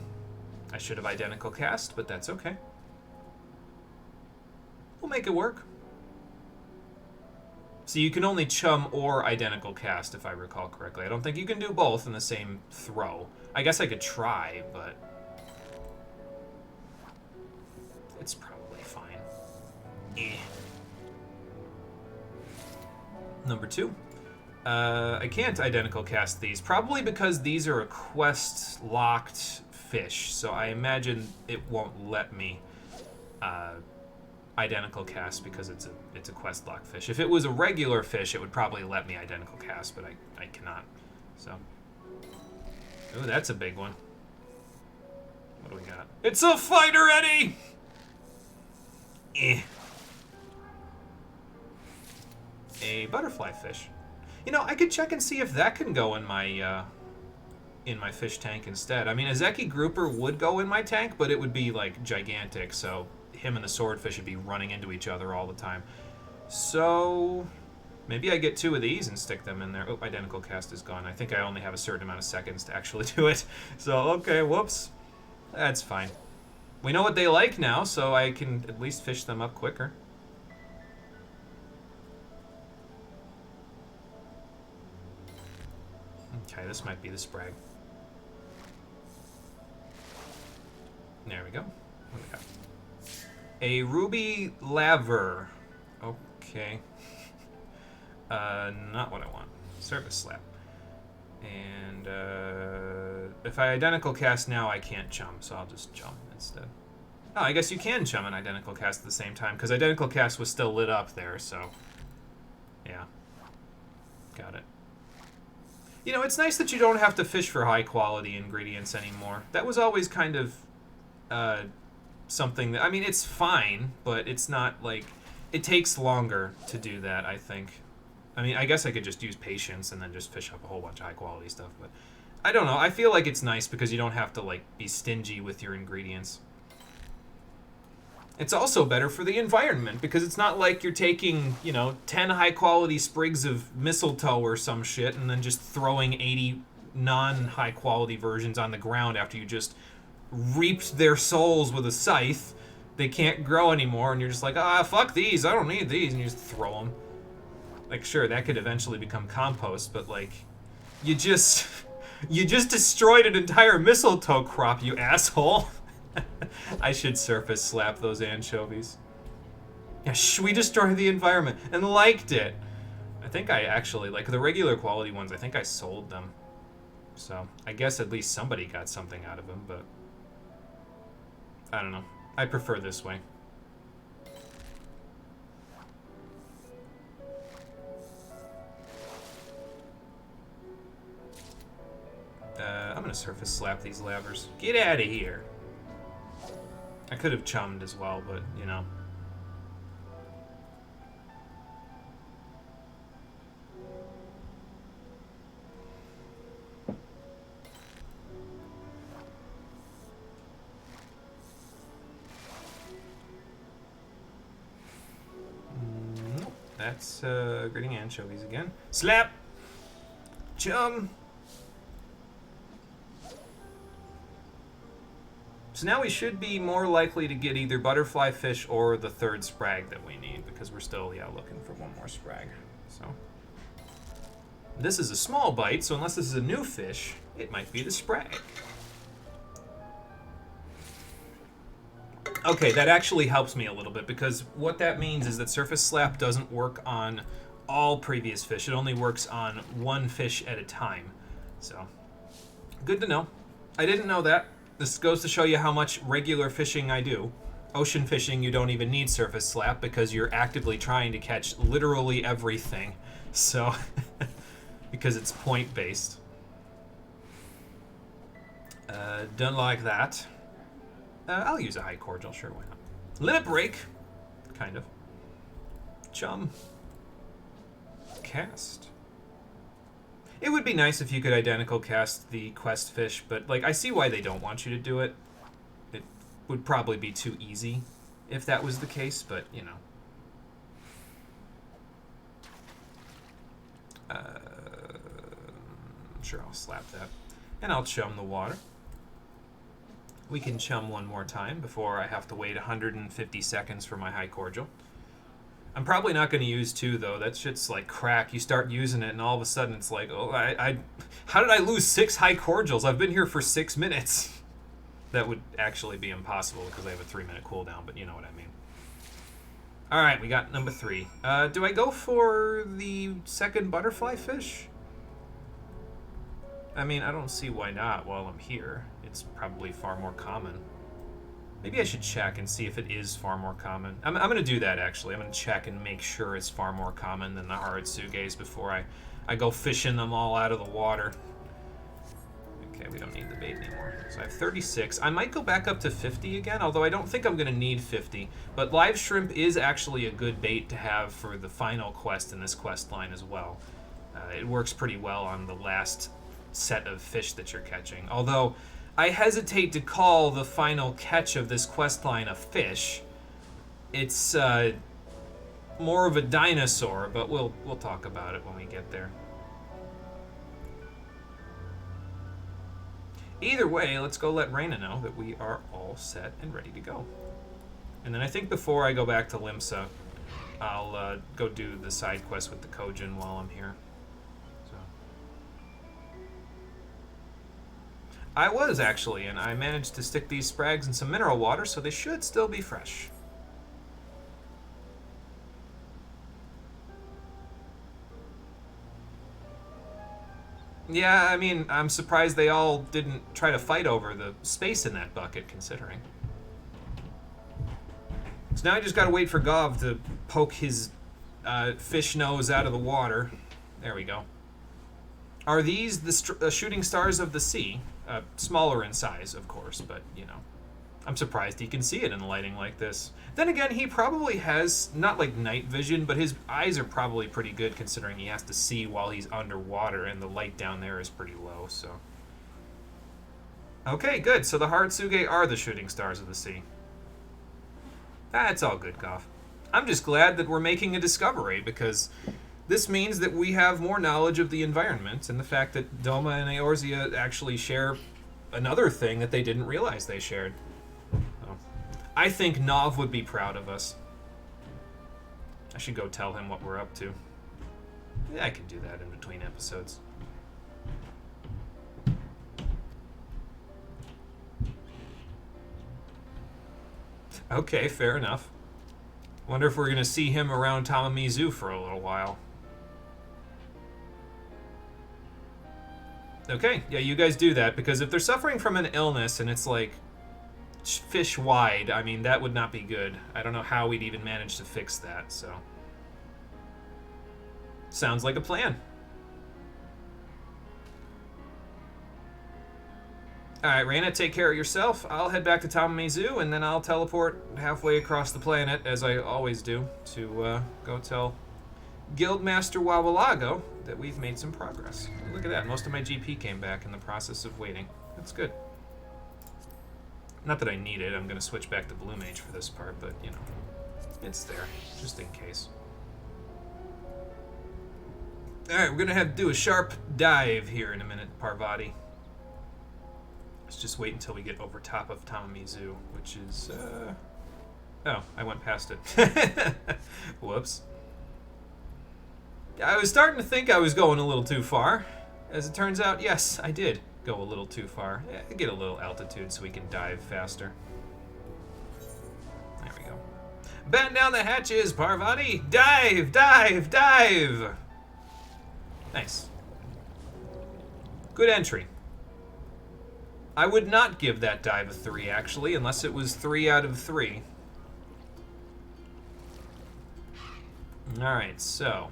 I should have identical cast, but that's okay. We'll make it work. So you can only chum or identical cast, if I recall correctly. I don't think you can do both in the same throw. I guess I could try, but it's probably fine. Number 2. I can't identical cast these, probably because these are a quest-locked fish, so I imagine it won't let me identical cast because it's a quest lock fish. If it was a regular fish, it would probably let me identical cast, but I cannot. So, ooh, that's a big one. What do we got? It's a fighter, Eddie. A butterfly fish. You know, I could check and see if that can go in my fish tank instead. I mean, a Zeki grouper would go in my tank, but it would be like gigantic, so him and the swordfish would be running into each other all the time. So maybe I get 2 of these and stick them in there. Oh, identical cast is gone. I think I only have a certain amount of seconds to actually do it. So, okay, whoops. That's fine. We know what they like now, so I can at least fish them up quicker. Okay, this might be the sprag. There we go. What do we got? A ruby laver. Okay. Not what I want. Surface slap. And if I identical cast now, I can't chum, so I'll just chum instead. Oh, I guess you can chum and identical cast at the same time, because identical cast was still lit up there, so yeah. Got it. You know, it's nice that you don't have to fish for high quality ingredients anymore. That was always kind of something that, I mean, it's fine, but it's not like, it takes longer to do that, I think. I mean, I guess I could just use patience and then just fish up a whole bunch of high quality stuff, but I don't know. I feel like it's nice because you don't have to, like, be stingy with your ingredients. It's also better for the environment because it's not like you're taking, you know, 10 high quality sprigs of mistletoe or some shit and then just throwing 80 non-high quality versions on the ground after you just reaped their souls with a scythe. They can't grow anymore, and you're just like, ah, fuck these, I don't need these, and you just throw them. Like, sure, that could eventually become compost, but, like, you just destroyed an entire mistletoe crop, you asshole. I should surface slap those anchovies. Yeah, we destroyed the environment and liked it. I think I actually, like the regular quality ones, I think I sold them. So, I guess at least somebody got something out of them, but I don't know. I prefer this way. I'm gonna surface slap these lavers. Get out of here. I could have chummed as well, but, you know. Nope. That's gritting anchovies again. Slap! Chum! So now we should be more likely to get either butterfly fish or the third sprag that we need, because we're still, yeah, looking for one more sprag. So this is a small bite, so unless this is a new fish, it might be the sprag. Okay, that actually helps me a little bit, because what that means is that surface slap doesn't work on all previous fish. It only works on one fish at a time. So, good to know. I didn't know that. This goes to show you how much regular fishing I do. Ocean fishing, you don't even need surface slap because you're actively trying to catch literally everything. So, because it's point based. Don't like that. I'll use a high cordial, sure, why not? Limit break, kind of. Chum. Cast. It would be nice if you could identical cast the quest fish, but like I see why they don't want you to do it. It would probably be too easy if that was the case, but you know. Sure, I'll slap that. And I'll chum the water. We can chum one more time before I have to wait 150 seconds for my high cordial. I'm probably not going to use two, though. That shit's like crack. You start using it, and all of a sudden it's like, oh, how did I lose 6 high cordials? I've been here for 6 minutes. That would actually be impossible because I have a 3-minute cooldown, but you know what I mean. All right, we got number 3. Do I go for the second butterfly fish? I mean, I don't see why not while I'm here. It's probably far more common. Maybe I should check and see if it is far more common. I'm going to do that, actually. I'm going to check and make sure it's far more common than the Haratsuges before I go fishing them all out of the water. Okay, we don't need the bait anymore. So I have 36. I might go back up to 50 again, although I don't think I'm going to need 50. But live shrimp is actually a good bait to have for the final quest in this quest line as well. It works pretty well on the last set of fish that you're catching. Although I hesitate to call the final catch of this questline a fish. It's more of a dinosaur, but we'll talk about it when we get there. Either way, let's go let Reyna know that we are all set and ready to go. And then I think before I go back to Limsa, I'll go do the side quest with the Kojin while I'm here. I was, actually, and I managed to stick these sprags in some mineral water, so they should still be fresh. Yeah, I mean, I'm surprised they all didn't try to fight over the space in that bucket, considering. So now I just gotta wait for Gov to poke his fish nose out of the water. There we go. Are these the shooting stars of the sea? Smaller in size, of course, but, you know. I'm surprised he can see it in lighting like this. Then again, he probably has, not like night vision, but his eyes are probably pretty good considering he has to see while he's underwater, and the light down there is pretty low, so. Okay, good. So the Haratsuge are the shooting stars of the sea. That's all good, Goff. I'm just glad that we're making a discovery, because this means that we have more knowledge of the environment and the fact that Doma and Eorzea actually share another thing that they didn't realize they shared. So, I think Nov would be proud of us. I should go tell him what we're up to. Yeah, I can do that in between episodes. Okay, fair enough. Wonder if we're gonna see him around Tamamizu for a little while. Okay, yeah, you guys do that, because if they're suffering from an illness and it's like fish wide, I mean, that would not be good. I don't know how we'd even manage to fix that, so. Sounds like a plan. Alright, Raina, take care of yourself. I'll head back to Tamamizu, and then I'll teleport halfway across the planet, as I always do, to go tell Guildmaster Wawalago that we've made some progress. Look at that, most of my GP came back in the process of waiting. That's good. Not that I need it, I'm going to switch back to Blue Mage for this part, but, you know, it's there, just in case. Alright, we're going to have to do a sharp dive here in a minute, Parvati. Let's just wait until we get over top of Tamamizu, which is, oh, I went past it. Whoops. I was starting to think I was going a little too far. As it turns out, yes, I did go a little too far. Yeah, get a little altitude so we can dive faster. There we go. Batten down the hatches, Parvati! Dive, dive, dive! Nice. Good entry. I would not give that dive a 3, actually, unless it was 3 out of 3. Alright, so...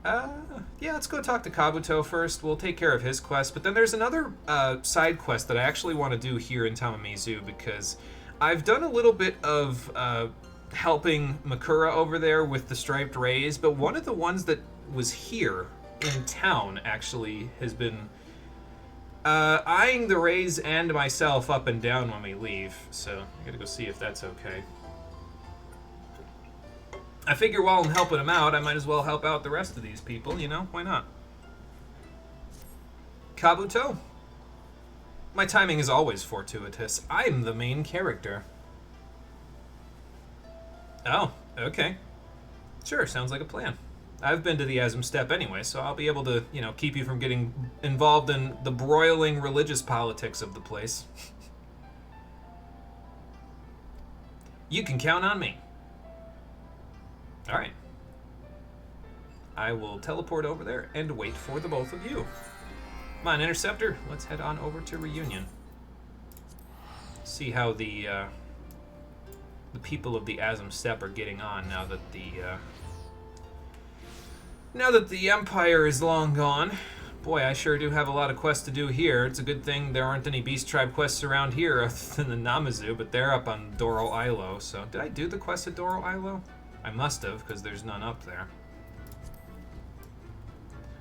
yeah, let's go talk to Kabuto first. We'll take care of his quest, but then there's another side quest that I actually want to do here in Tamamizu, because I've done a little bit of helping Makura over there with the striped rays, but one of the ones that was here in town actually has been eyeing the rays and myself up and down when we leave, so I gotta go see if that's okay. I figure while I'm helping him out, I might as well help out the rest of these people, you know? Why not? Kabuto? My timing is always fortuitous. I'm the main character. Oh, okay. Sure, sounds like a plan. I've been to the Asm Steppe anyway, so I'll be able to, you know, keep you from getting involved in the broiling religious politics of the place. You can count on me. Alright. I will teleport over there and wait for the both of you. Come on, Interceptor, let's head on over to Reunion. See how the people of the Asm Steppe are getting on now that the Empire is long gone. Boy, I sure do have a lot of quests to do here. It's a good thing there aren't any Beast Tribe quests around here other than the Namazu, but they're up on Doro Ilo, so... Did I do the quest at Doro Ilo? I must have, because there's none up there.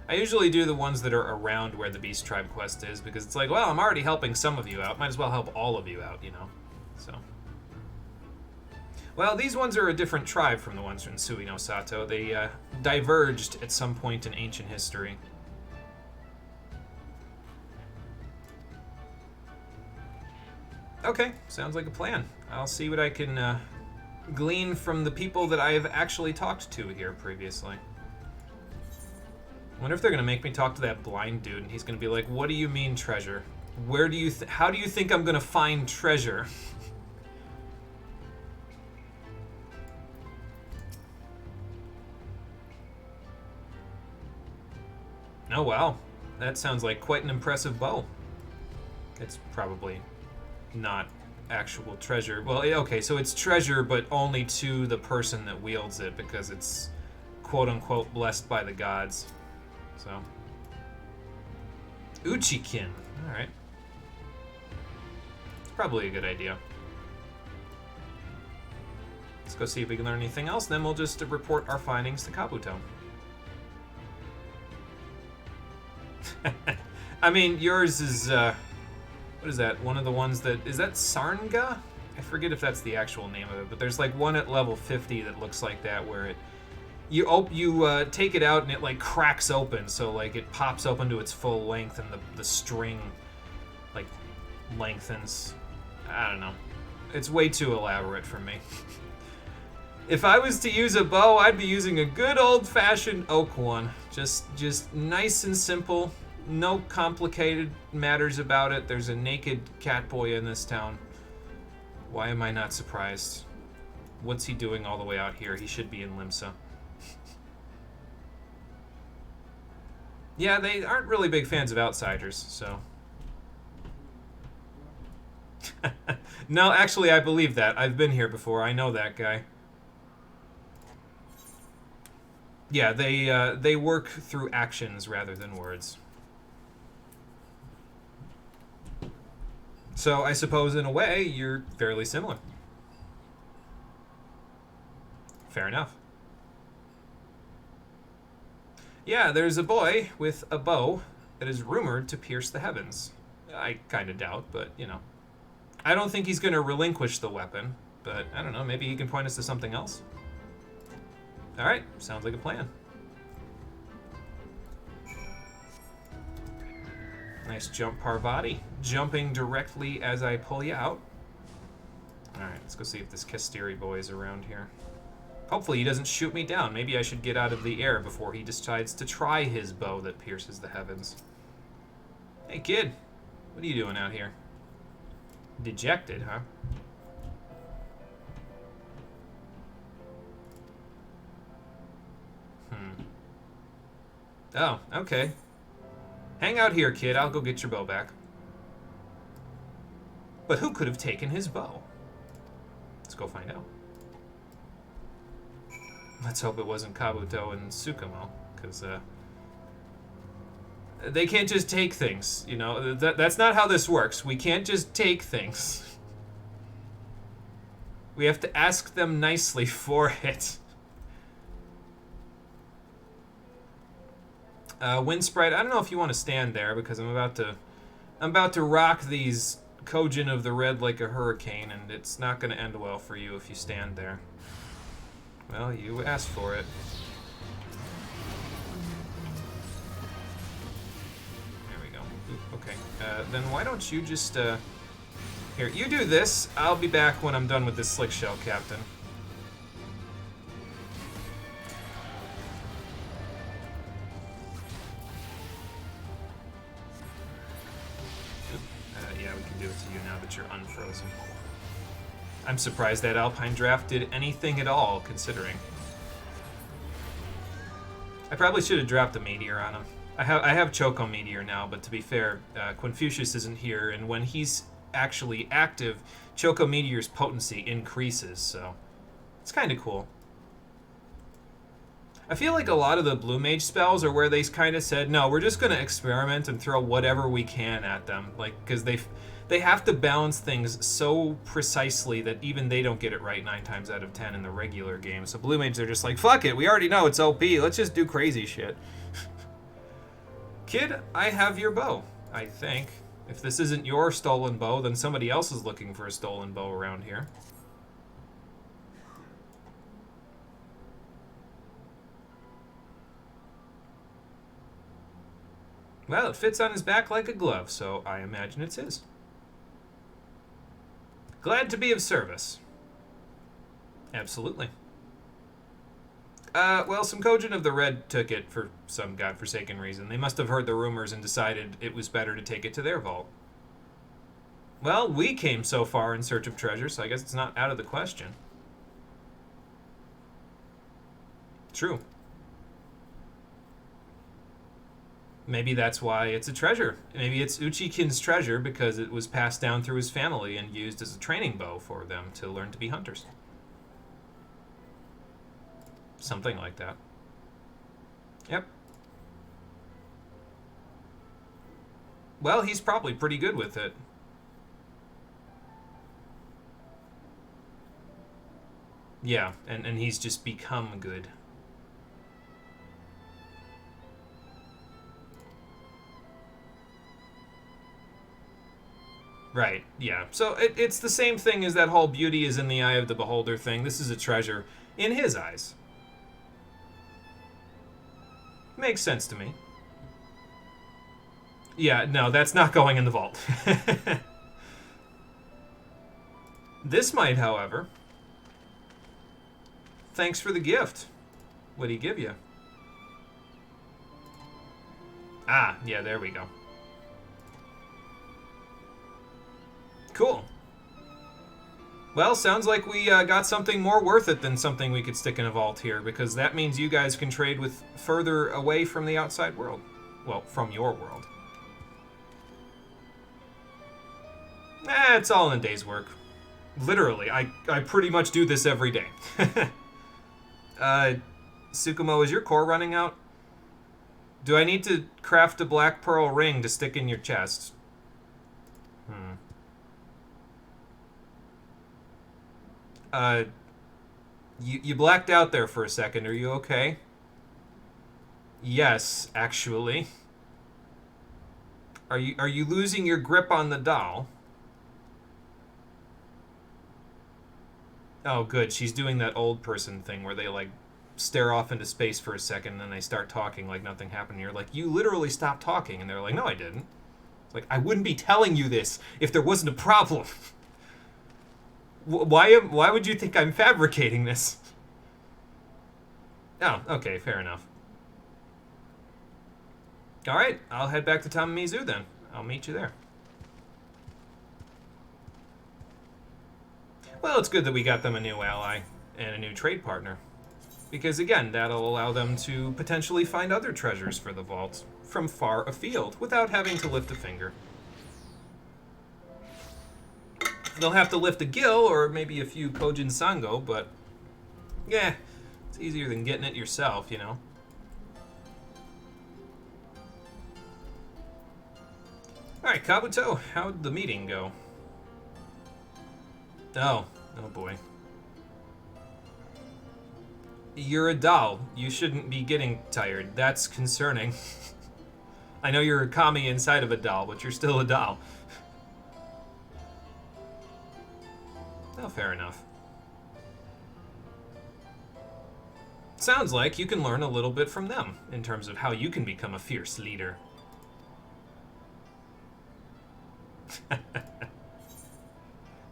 I usually do the ones that are around where the Beast Tribe quest is, because it's like, well, I'm already helping some of you out. Might as well help all of you out, you know? So... Well, these ones are a different tribe from the ones from Sui no Sato. They diverged at some point in ancient history. Okay, sounds like a plan. I'll see what I can glean from the people that I have actually talked to here previously. I wonder if they're gonna make me talk to that blind dude, and he's gonna be like, "What do you mean treasure? Where do you? How do you think I'm gonna find treasure?" Oh wow, that sounds like quite an impressive bow. It's probably not actual treasure. Well, okay, so it's treasure, but only to the person that wields it, because it's quote-unquote blessed by the gods. So, Uchikin. Alright. It's probably a good idea. Let's go see if we can learn anything else, then we'll just report our findings to Kabuto. I mean, yours is, what is that? One of the ones that... Is that Sarnga? I forget if that's the actual name of it, but there's like one at level 50 that looks like that, where it... You take it out and it like cracks open, so like it pops open to its full length and the string like lengthens. I don't know. It's way too elaborate for me. If I was to use a bow, I'd be using a good old-fashioned oak one. Just nice and simple. No complicated matters about it. There's a naked cat boy in this town. Why am I not surprised? What's he doing all the way out here? He should be in Limsa. Yeah, they aren't really big fans of outsiders, so... No, actually, I believe that. I've been here before. I know that guy. Yeah, they work through actions rather than words. So I suppose, in a way, you're fairly similar. Fair enough. Yeah, there's a boy with a bow that is rumored to pierce the heavens. I kind of doubt, but, you know. I don't think he's going to relinquish the weapon, but I don't know, maybe he can point us to something else? Alright, sounds like a plan. Nice jump, Parvati. Jumping directly as I pull you out. Alright, let's go see if this Kastiri boy is around here. Hopefully he doesn't shoot me down. Maybe I should get out of the air before he decides to try his bow that pierces the heavens. Hey, kid. What are you doing out here? Dejected, huh? Oh, okay. Hang out here, kid. I'll go get your bow back. But who could have taken his bow? Let's go find out. Let's hope it wasn't Kabuto and Tsukumo, because they can't just take things, you know? That's not how this works. We can't just take things. We have to ask them nicely for it. Wind Sprite, I don't know if you want to stand there, because I'm about to rock these Kojin of the Red like a hurricane, and it's not going to end well for you if you stand there. Well, you asked for it. There we go. Ooh, okay. Then why don't you just, Here, you do this. I'll be back when I'm done with this Slick Shell, Captain. Yeah, we can do it to you now that you're unfrozen. I'm surprised that Alpine Draft did anything at all, considering. I probably should have dropped a Meteor on him. I have Choco Meteor now, but to be fair, Quinfucius isn't here, and when he's actually active, Choco Meteor's potency increases, so it's kind of cool. I feel like a lot of the Blue Mage spells are where they kind of said, no, we're just going to experiment and throw whatever we can at them, like, because they have to balance things so precisely that even they don't get it right 9 times out of 10 in the regular game. So Blue Mage are just like, fuck it, we already know it's OP, let's just do crazy shit. Kid, I have your bow, I think. If this isn't your stolen bow, then somebody else is looking for a stolen bow around here. Well, it fits on his back like a glove, so I imagine it's his. Glad to be of service. Absolutely. Well, some Kojin of the Red took it for some godforsaken reason. They must have heard the rumors and decided it was better to take it to their vault. Well, we came so far in search of treasure, so I guess it's not out of the question. True. Maybe that's why it's a treasure. Maybe it's Uchikin's treasure because it was passed down through his family and used as a training bow for them to learn to be hunters. Something like that. Yep. Well, he's probably pretty good with it. Yeah, and he's just become good. Right, yeah. So it's the same thing as that whole beauty is in the eye of the beholder thing. This is a treasure in his eyes. Makes sense to me. Yeah, no, that's not going in the vault. This might, however. Thanks for the gift. What'd he give you? Ah, yeah, there we go. Cool. Well, sounds like we got something more worth it than something we could stick in a vault here, because that means you guys can trade with further away from the outside world. Well, from your world. It's all in a day's work. Literally, I pretty much do this every day. Tsukumo, is your core running out? Do I need to craft a black pearl ring to stick in your chest? You blacked out there for a second. Are you okay? Yes, actually. Are you losing your grip on the doll? Oh, good. She's doing that old person thing where they, like, stare off into space for a second and then they start talking like nothing happened. And you're like, you literally stopped talking. And they're like, no, I didn't. It's like, I wouldn't be telling you this if there wasn't a problem. Why would you think I'm fabricating this? Oh, okay, fair enough. Alright, I'll head back to Tamamizu then. I'll meet you there. Well, it's good that we got them a new ally and a new trade partner. Because again, that'll allow them to potentially find other treasures for the vault from far afield without having to lift a finger. They'll have to lift a gill or maybe a few Kojin Sango, but yeah, it's easier than getting it yourself, you know. Alright, Kabuto, how'd the meeting go? Oh boy. You're a doll. You shouldn't be getting tired. That's concerning. I know you're a kami inside of a doll, but you're still a doll. Oh, fair enough. Sounds like you can learn a little bit from them in terms of how you can become a fierce leader.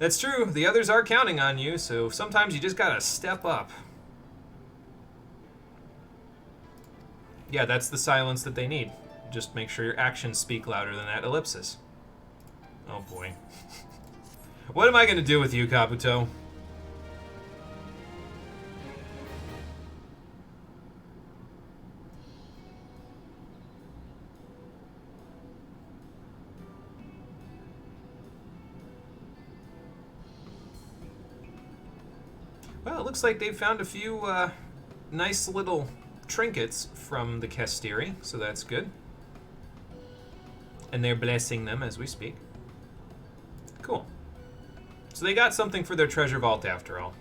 That's true. The others are counting on you, so sometimes you just gotta step up. Yeah, that's the silence that they need. Just make sure your actions speak louder than that ellipsis. Oh boy. What am I gonna do with you, Kabuto? Well, it looks like they've found a few nice little trinkets from the Kestiri, so that's good. And they're blessing them as we speak. Cool. So they got something for their treasure vault after all.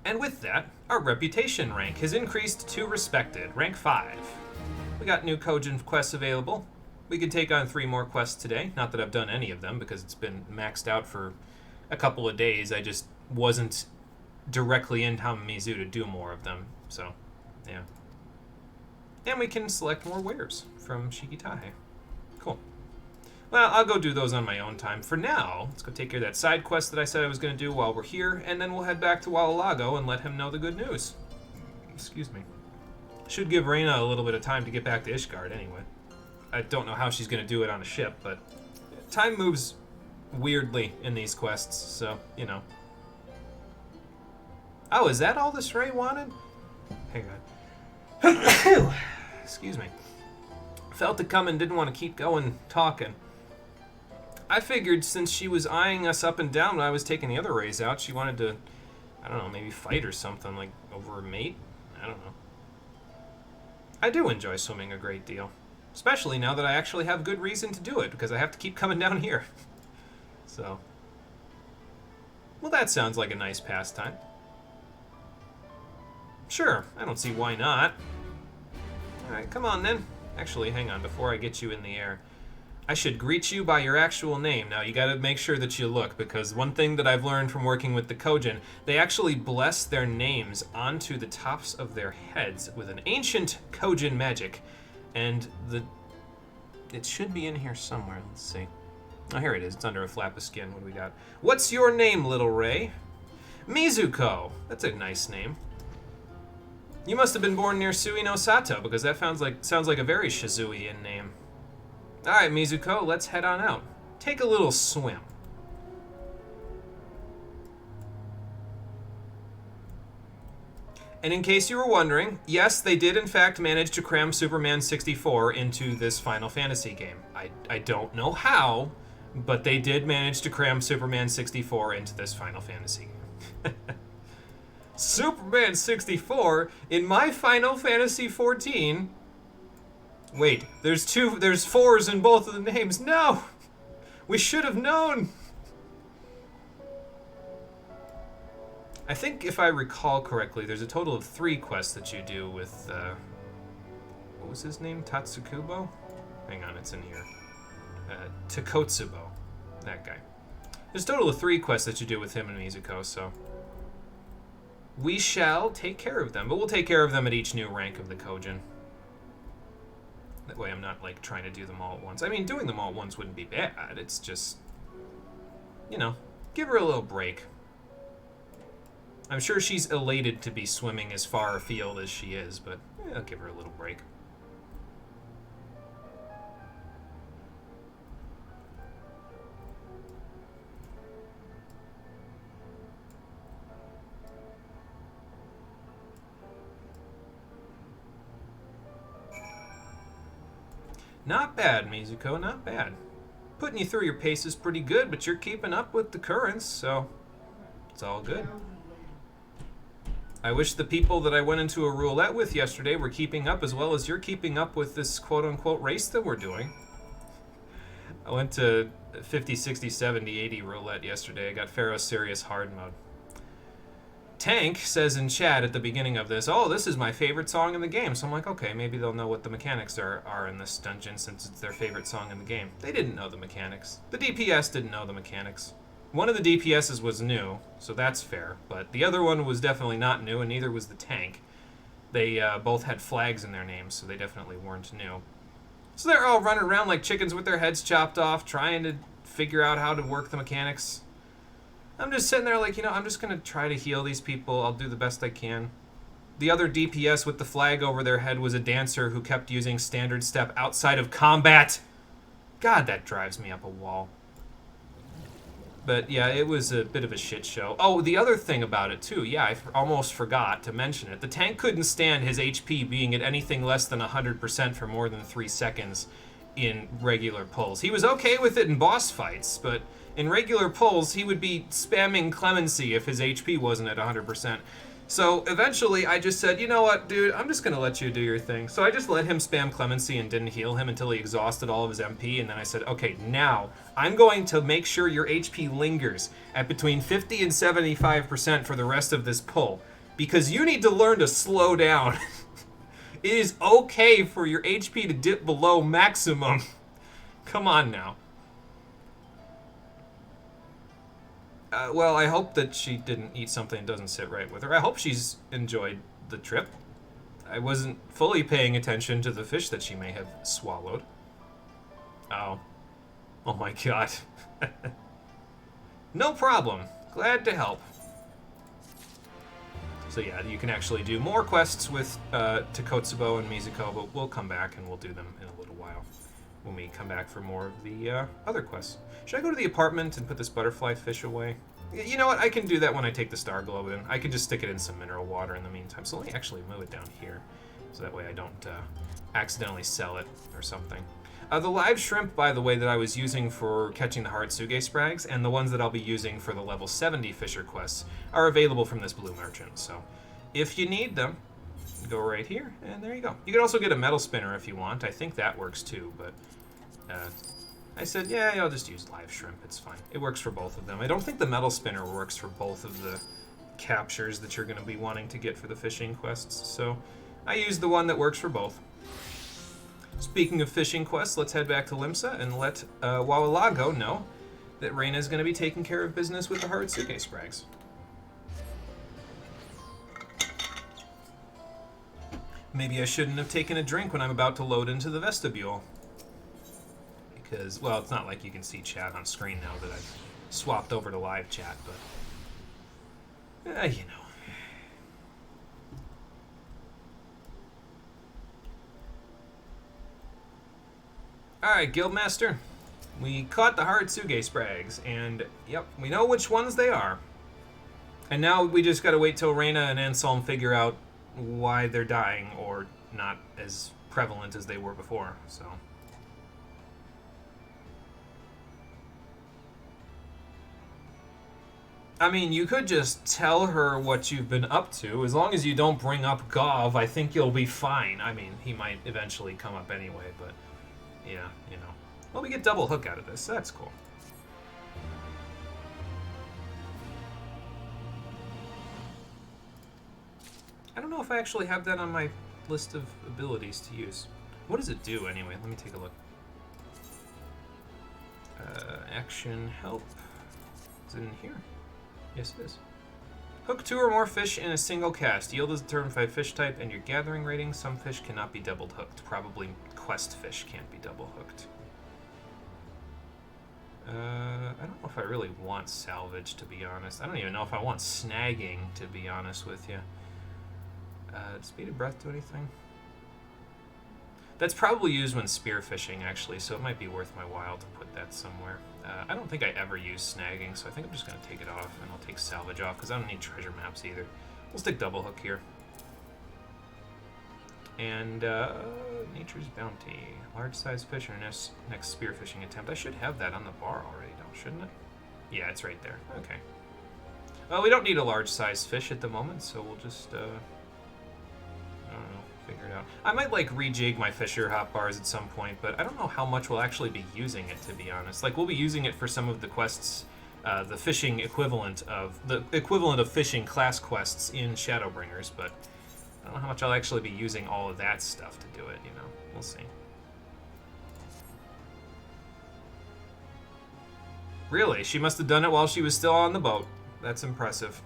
And with that, our reputation rank has increased to respected, rank 5. We got new Kojin quests available. We could take on 3 more quests today. Not that I've done any of them because it's been maxed out for a couple of days. I just wasn't directly in Tamamizu to do more of them. So, yeah. And we can select more wares from Shikitahe. Cool. Well, I'll go do those on my own time. For now, let's go take care of that side quest that I said I was going to do while we're here, and then we'll head back to Wallalago and let him know the good news. Excuse me. Should give Reina a little bit of time to get back to Ishgard anyway. I don't know how she's going to do it on a ship, but time moves weirdly in these quests, so, you know. Oh, is that all the Stray wanted? Hang on. Excuse me. Felt it coming, didn't want to keep going talking. I figured since she was eyeing us up and down when I was taking the other rays out, she wanted to, I don't know, maybe fight or something, like over a mate? I don't know. I do enjoy swimming a great deal. Especially now that I actually have good reason to do it, because I have to keep coming down here. So. Well, that sounds like a nice pastime. Sure, I don't see why not. Alright, come on then. Actually, hang on, before I get you in the air. I should greet you by your actual name. Now, you gotta make sure that you look, because one thing that I've learned from working with the Kojin, they actually bless their names onto the tops of their heads with an ancient Kojin magic. And it should be in here somewhere. Let's see. Oh, here it is. It's under a flap of skin. What do we got? What's your name, little Ray? Mizuko. That's a nice name. You must have been born near Sui no Sato, because that sounds like a very Shizuian name. Alright, Mizuko, let's head on out. take a little swim. And in case you were wondering, yes, they did in fact manage to cram Superman 64 into this Final Fantasy game. I don't know how, but they did manage to cram Superman 64 into this Final Fantasy game. Superman 64 in my Final Fantasy 14. Wait, there's fours in both of the names. No! We should have known! I think if I recall correctly, there's a total of 3 quests that you do with, what was his name? Tatsukubo? Hang on, it's in here. Takotsubo. That guy. There's a total of 3 quests that you do with him and Mizuko, so... we shall take care of them, but we'll take care of them at each new rank of the Kojin. That way I'm not, like, trying to do them all at once. I mean, doing them all at once wouldn't be bad, it's just... you know, give her a little break. I'm sure she's elated to be swimming as far afield as she is, but I'll give her a little break. Not bad, Mizuko, not bad. Putting you through your paces pretty good, but you're keeping up with the currents, so it's all good. I wish the people that I went into a roulette with yesterday were keeping up as well as you're keeping up with this quote-unquote race that we're doing. I went to 50, 60, 70, 80 roulette yesterday. I got Pharaoh's Serious Hard Mode. Tank says in chat at the beginning of this, oh, this is my favorite song in the game. So I'm like, okay, maybe they'll know what the mechanics are in this dungeon since it's their favorite song in the game. They didn't know the mechanics. The DPS didn't know the mechanics. One of the DPSs was new, so that's fair, but the other one was definitely not new, and neither was the tank. They both had flags in their names, so they definitely weren't new. So they're all running around like chickens with their heads chopped off, trying to figure out how to work the mechanics. I'm just sitting there like, you know, I'm just going to try to heal these people. I'll do the best I can. The other DPS with the flag over their head was a dancer who kept using standard step outside of combat. God, that drives me up a wall. But yeah, it was a bit of a shit show. Oh, the other thing about it too, yeah, I almost forgot to mention it. The tank couldn't stand his HP being at anything less than 100% for more than 3 seconds in regular pulls. He was okay with it in boss fights, but in regular pulls, he would be spamming clemency if his HP wasn't at 100%. So eventually I just said, you know what, dude, I'm just gonna let you do your thing. So I just let him spam clemency and didn't heal him until he exhausted all of his MP, and then I said, okay, now I'm going to make sure your HP lingers at between 50 and 75% for the rest of this pull, because you need to learn to slow down. It is okay for your HP to dip below maximum. Come on now. Well, I hope that she didn't eat something that doesn't sit right with her. I hope she's enjoyed the trip. I wasn't fully paying attention to the fish that she may have swallowed. Oh. Oh my god. No problem. Glad to help. So yeah, you can actually do more quests with Takotsubo and Mizuko, but we'll come back and we'll do them in a little while when we come back for more of the other quests. Should I go to the apartment and put this butterfly fish away? You know what? I can do that when I take the star globe in. I can just stick it in some mineral water in the meantime. So let me actually move it down here, so that way I don't accidentally sell it or something. The live shrimp, by the way, that I was using for catching the Haratsuge Sprags, and the ones that I'll be using for the level 70 Fisher quests, are available from this blue merchant. So if you need them, go right here, and there you go. You can also get a metal spinner if you want. I think that works too, but I said, yeah, I'll just use live shrimp. It's fine. It works for both of them. I don't think the metal spinner works for both of the captures that you're going to be wanting to get for the fishing quests. So I used the one that works for both. Speaking of fishing quests, let's head back to Limsa and let Wawalago know that Reina is going to be taking care of business with the Haratsuge Sprags. Maybe I shouldn't have taken a drink when I'm about to load into the vestibule. Because, well, it's not like you can see chat on screen now that I've swapped over to live chat, but, you know. Alright, Guildmaster. We caught the Haratsuge Sprags, and yep, we know which ones they are. And now we just gotta wait till Reyna and Anselm figure out why they're dying, or not as prevalent as they were before, so. I mean, you could just tell her what you've been up to. As long as you don't bring up Gov, I think you'll be fine. I mean, he might eventually come up anyway, but yeah, you know. Well, we get double hook out of this, so that's cool. I don't know if I actually have that on my list of abilities to use. What does it do anyway? Let me take a look. Action help. Is it in here? Yes, it is. Hook 2 or more fish in a single cast. Yield is determined by fish type and your gathering rating. Some fish cannot be double hooked. Probably quest fish can't be double hooked. I don't know if I really want salvage, to be honest. I don't even know if I want snagging, to be honest with you. Does speed of breath do anything? That's probably used when spearfishing, actually, so it might be worth my while to put that somewhere. I don't think I ever use snagging, so I think I'm just going to take it off, and I'll take salvage off, because I don't need treasure maps either. We'll stick double hook here. And, Nature's Bounty. Large-sized fish in our next spearfishing attempt. I should have that on the bar already, shouldn't I? Yeah, it's right there. Okay. Well, we don't need a large-sized fish at the moment, so we'll just, I don't know, figure it out. I might, like, rejig my Fisher hotbars at some point, but I don't know how much we'll actually be using it, to be honest. Like, we'll be using it for some of the quests, the fishing equivalent of fishing class quests in Shadowbringers, but I don't know how much I'll actually be using all of that stuff to do it, you know. We'll see. Really? She must have done it while she was still on the boat. That's impressive.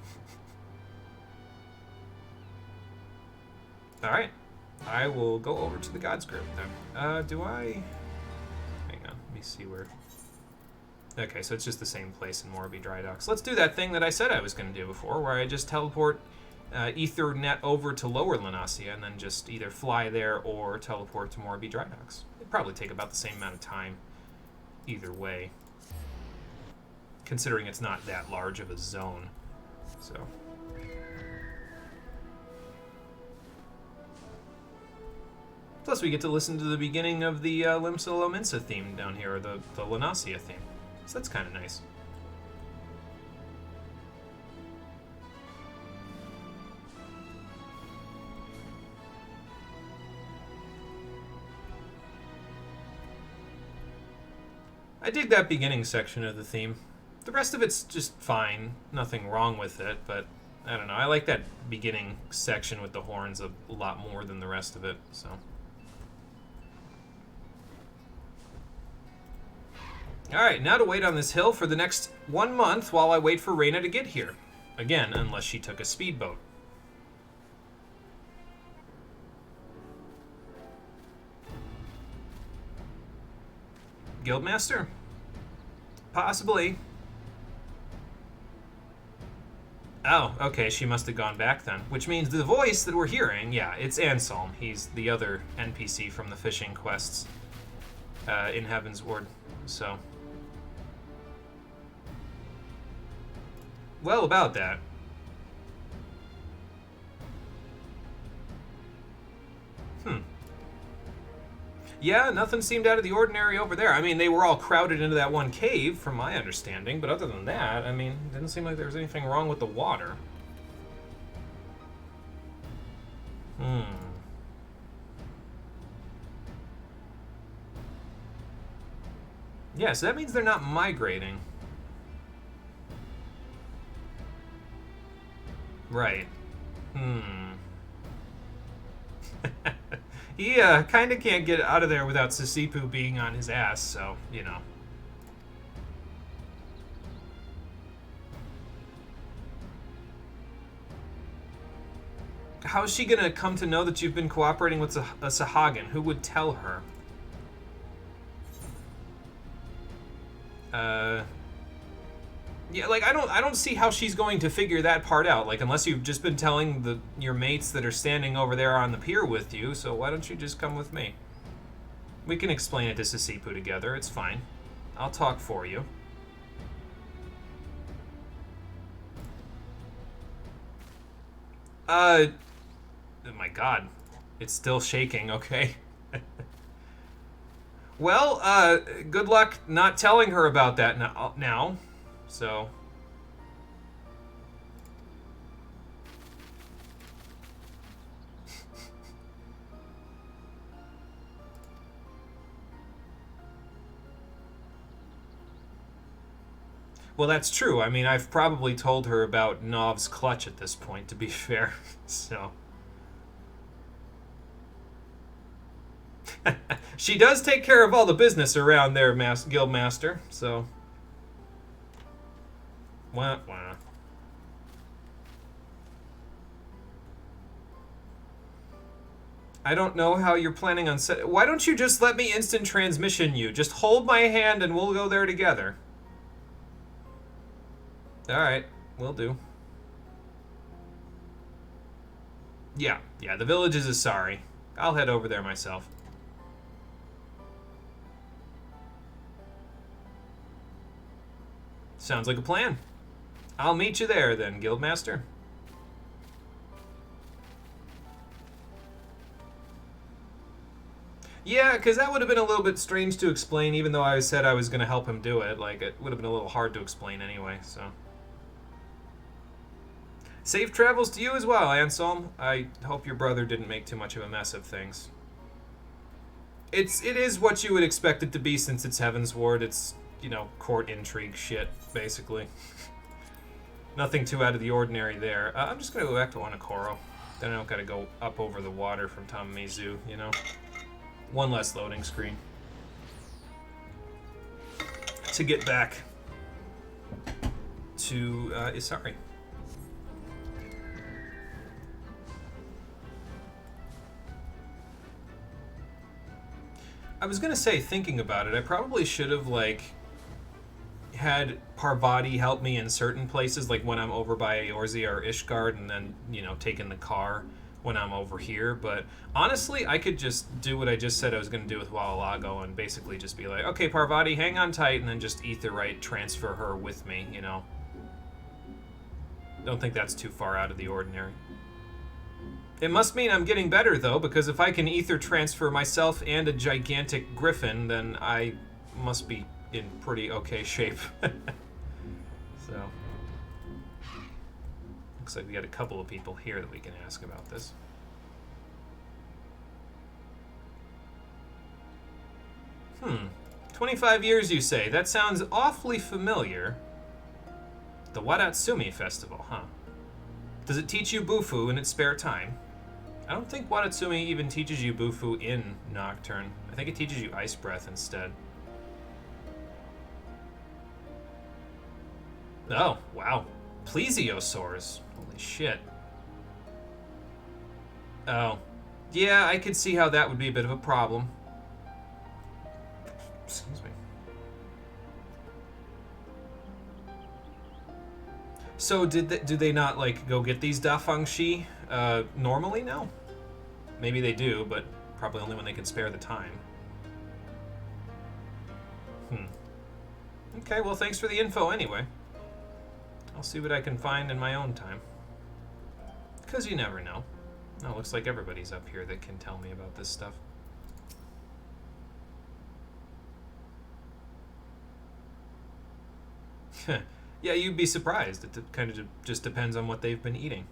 Alright. I will go over to the Gods Group then. Do I... Hang on, let me see where... Okay, so it's just the same place in Morbi Dry Docks. Let's do that thing that I said I was going to do before, where I just teleport Ethernet over to Lower Lenasia and then just either fly there or teleport to Morbi Dry Docks. It'd probably take about the same amount of time either way, considering it's not that large of a zone. So. Plus, we get to listen to the beginning of the Limsa Lominsa theme down here, or the Lenasia theme. So that's kind of nice. I dig that beginning section of the theme. The rest of it's just fine. Nothing wrong with it, but I don't know. I like that beginning section with the horns a lot more than the rest of it, so. Alright, now to wait on this hill for the next 1 month while I wait for Reyna to get here. Again, unless she took a speedboat. Guildmaster? Possibly. Oh, okay, she must have gone back then. Which means the voice that we're hearing, yeah, it's Anselm. He's the other NPC from the fishing quests in Heaven's Ward, so. Well, about that. Yeah, nothing seemed out of the ordinary over there. I mean, they were all crowded into that one cave, from my understanding, but other than that, I mean, it didn't seem like there was anything wrong with the water. Yeah, so that means they're not migrating. Right. He kind of can't get out of there without Sisipu being on his ass, so, you know. How's she gonna come to know that you've been cooperating with a Sahagin? Who would tell her? Yeah, like, I don't see how she's going to figure that part out. Like, unless you've just been telling your mates that are standing over there on the pier with you, so why don't you just come with me? We can explain it to Sisipu together, it's fine. I'll talk for you. Oh my god. It's still shaking, okay. Well, good luck not telling her about that now. So... Well, that's true. I mean, I've probably told her about Nov's clutch at this point, to be fair. So... She does take care of all the business around there, Guildmaster, so... Wah, wah. I don't know how you're planning on Why don't you just let me instant transmission you? Just hold my hand and we'll go there together. Alright, will do. Yeah, the Villages is sorry. I'll head over there myself. Sounds like a plan. I'll meet you there then, Guildmaster. Yeah, because that would have been a little bit strange to explain, even though I said I was going to help him do it. Like, it would have been a little hard to explain anyway, so... Safe travels to you as well, Anselm. I hope your brother didn't make too much of a mess of things. It is what you would expect it to be since it's Heavensward. It's, you know, court intrigue shit, basically. Nothing too out of the ordinary there. I'm just going to go back to Onokoro. Then I don't got to go up over the water from Tamamezu, you know? One less loading screen. To get back to Isari. I was gonna say, thinking about it, I probably should have, like, had Parvati help me in certain places, like when I'm over by Eorzea or Ishgard, and then, you know, taking the car when I'm over here. But honestly, I could just do what I just said I was gonna do with Wallalago and basically just be like, okay, Parvati, hang on tight, and then just Aetheryte transfer her with me, you know. Don't think that's too far out of the ordinary. It must mean I'm getting better, though, because if I can ether transfer myself and a gigantic griffin, then I must be in pretty okay shape. So, looks like we got a couple of people here that we can ask about this. 25 years, you say? That sounds awfully familiar. The Wadatsumi Festival, huh? Does it teach you Bufu in its spare time? I don't think Wadatsumi even teaches you Bufu in Nocturne. I think it teaches you Ice Breath instead. Oh, wow. Plesiosaurs. Holy shit. Oh. Yeah, I could see how that would be a bit of a problem. Excuse me. So do they not, like, go get these Dafangshi normally? No. Maybe they do, but probably only when they can spare the time. Okay, well, thanks for the info anyway. I'll see what I can find in my own time. Because you never know. Oh, looks like everybody's up here that can tell me about this stuff. Yeah, you'd be surprised. It kind of just depends on what they've been eating.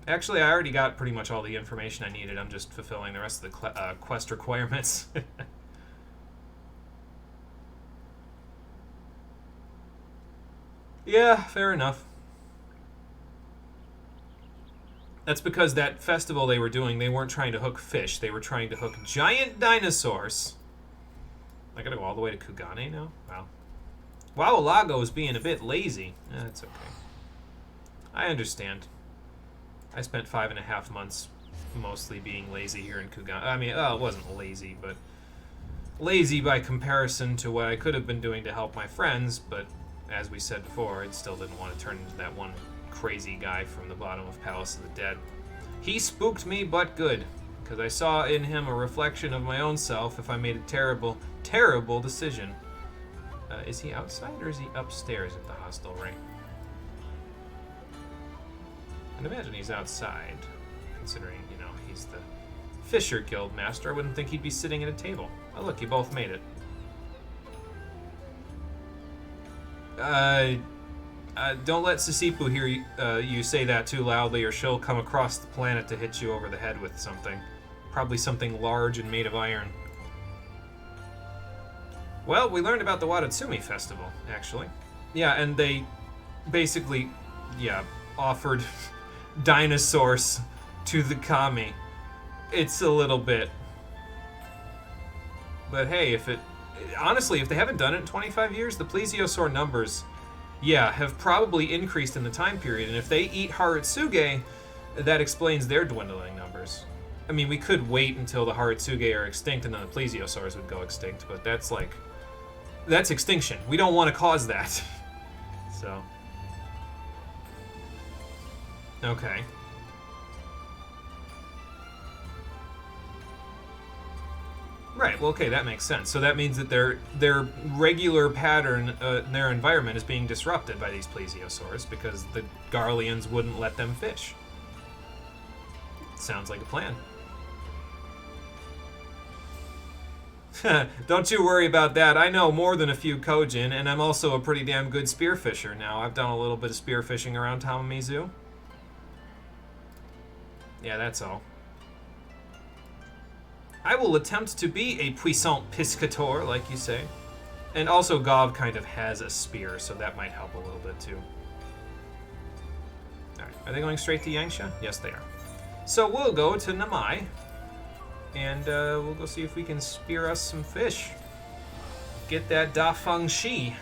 Actually, I already got pretty much all the information I needed. I'm just fulfilling the rest of the quest requirements. Yeah, fair enough. That's because that festival they were doing, they weren't trying to hook fish. They were trying to hook giant dinosaurs. I gotta go all the way to Kugane now? Wow. Wallalago is being a bit lazy. That's okay. I understand. I spent 5.5 months mostly being lazy here in Kugane. I mean, it wasn't lazy, but lazy by comparison to what I could have been doing to help my friends, but as we said before, I still didn't want to turn into that one crazy guy from the bottom of Palace of the Dead. He spooked me, but good, because I saw in him a reflection of my own self if I made a terrible, terrible decision. Is he outside or is he upstairs at the hostel ring? I'd imagine he's outside, considering, you know, he's the Fisher Guild Master. I wouldn't think he'd be sitting at a table. Oh, look, you both made it. Don't let Sisipu hear you say that too loudly, or she'll come across the planet to hit you over the head with something. Probably something large and made of iron. Well, we learned about the Watatsumi Festival, actually. Yeah, and they basically, offered dinosaurs to the kami. It's a little bit. But hey, honestly, if they haven't done it in 25 years, the plesiosaur numbers, have probably increased in the time period. And if they eat Haratsuge, that explains their dwindling numbers. I mean, we could wait until the Haratsuge are extinct and then the plesiosaurs would go extinct, but that's extinction. We don't want to cause that. So. Okay. Right, well, okay, that makes sense. So that means that their regular pattern, their environment is being disrupted by these plesiosaurs because the Garleans wouldn't let them fish. Sounds like a plan. Don't you worry about that. I know more than a few Kojin, and I'm also a pretty damn good spearfisher now. I've done a little bit of spearfishing around Tamamizu. Yeah, that's all. I will attempt to be a puissant piscator, like you say. And also Gov kind of has a spear, so that might help a little bit too. Alright, are they going straight to Yangsha? Yes, they are. So we'll go to Namai, and we'll go see if we can spear us some fish. Get that Da Feng Shi.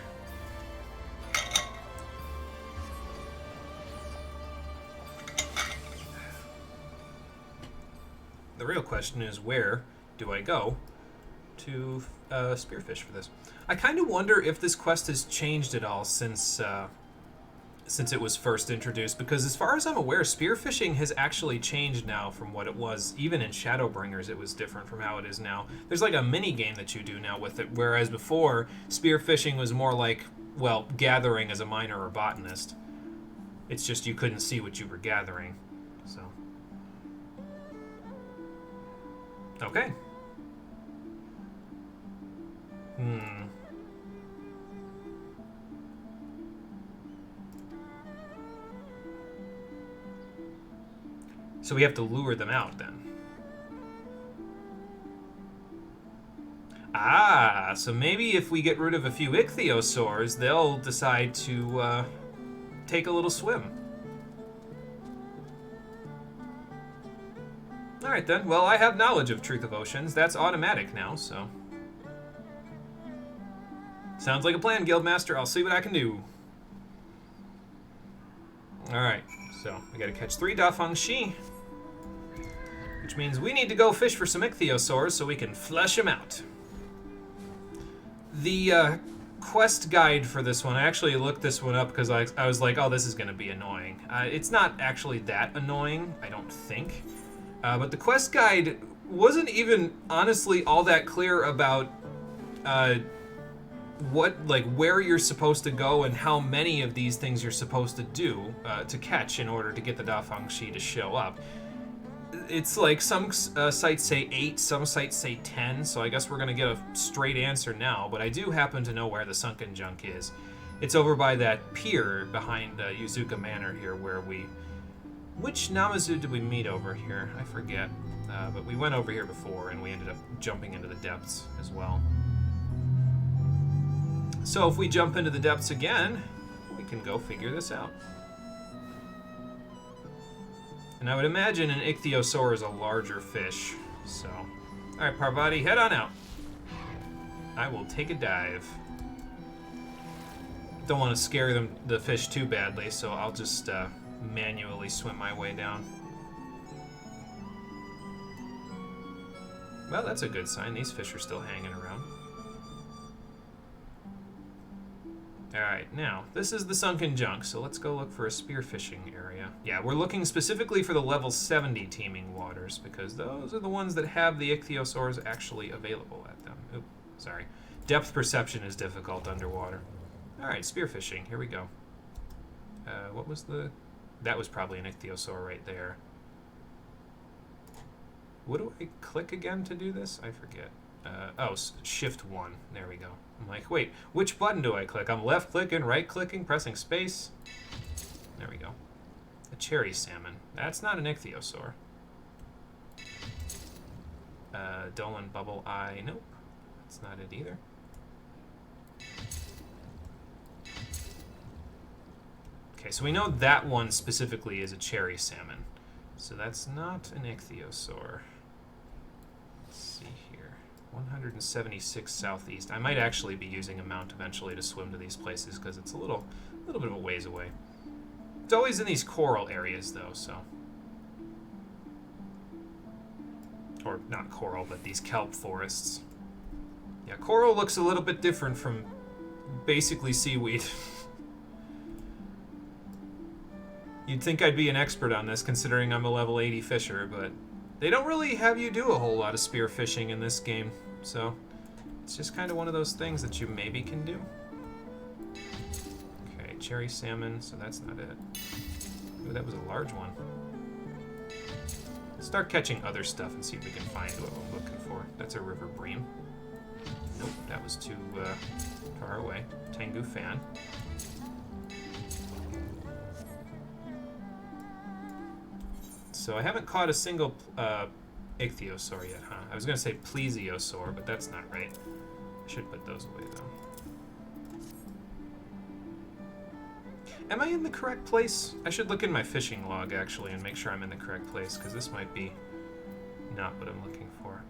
The real question is, where do I go to spearfish for this? I kind of wonder if this quest has changed at all since it was first introduced, because as far as I'm aware, spearfishing has actually changed now from what it was. Even in Shadowbringers, it was different from how it is now. There's like a mini game that you do now with it, whereas before, spearfishing was more like, well, gathering as a miner or botanist. It's just you couldn't see what you were gathering, so... Okay. So we have to lure them out then. Ah, so maybe if we get rid of a few ichthyosaurs, they'll decide to take a little swim. Alright then, well, I have knowledge of Truth of Oceans. That's automatic now, so... Sounds like a plan, Guildmaster. I'll see what I can do. Alright, so we gotta catch 3 Da Feng Shi, which means we need to go fish for some ichthyosaurs so we can flesh them out. The quest guide for this one, I actually looked this one up because I was like, oh, this is gonna be annoying. It's not actually that annoying, I don't think. But the quest guide wasn't even honestly all that clear about where you're supposed to go and how many of these things you're supposed to do to catch in order to get the Da Feng Shi to show up. It's like some sites say 8, some sites say 10, so I guess we're gonna get a straight answer now, but I do happen to know where the sunken junk is. It's over by that pier behind Yuzuka Manor here where we... Which Namazu did we meet over here? I forget. But we went over here before, and we ended up jumping into the depths as well. So if we jump into the depths again, we can go figure this out. And I would imagine an ichthyosaur is a larger fish, so... Alright, Parvati, head on out. I will take a dive. Don't want to scare the fish too badly, so I'll just... manually swim my way down. Well, that's a good sign. These fish are still hanging around. Alright, now, this is the sunken junk, so let's go look for a spearfishing area. Yeah, we're looking specifically for the level 70 teeming waters, because those are the ones that have the ichthyosaurs actually available at them. Oop, Sorry. Depth perception is difficult underwater. Alright, spearfishing. Here we go. What was the... That was probably an ichthyosaur right there. What do I click again to do this? I forget. Shift 1. There we go. I'm like, wait, which button do I click? I'm left-clicking, right-clicking, pressing space. There we go. A cherry salmon. That's not an ichthyosaur. Dolan bubble eye. Nope. That's not it either. Okay, so we know that one specifically is a cherry salmon. So that's not an ichthyosaur. Let's see here. 176 southeast. I might actually be using a mount eventually to swim to these places because it's a little bit of a ways away. It's always in these coral areas though, so. Or not coral, but these kelp forests. Yeah, coral looks a little bit different from basically seaweed. You'd think I'd be an expert on this considering I'm a level 80 fisher, but they don't really have you do a whole lot of spear fishing in this game, so it's just kind of one of those things that you maybe can do. Okay, cherry salmon, so that's not it. Ooh, that was a large one. Let's start catching other stuff and see if we can find what we're looking for. That's a river bream. Nope, that was too far away. Tengu fan. So I haven't caught a single ichthyosaur yet, huh? I was going to say plesiosaur, but that's not right. I should put those away, though. Am I in the correct place? I should look in my fishing log, actually, and make sure I'm in the correct place, because this might be not what I'm looking for.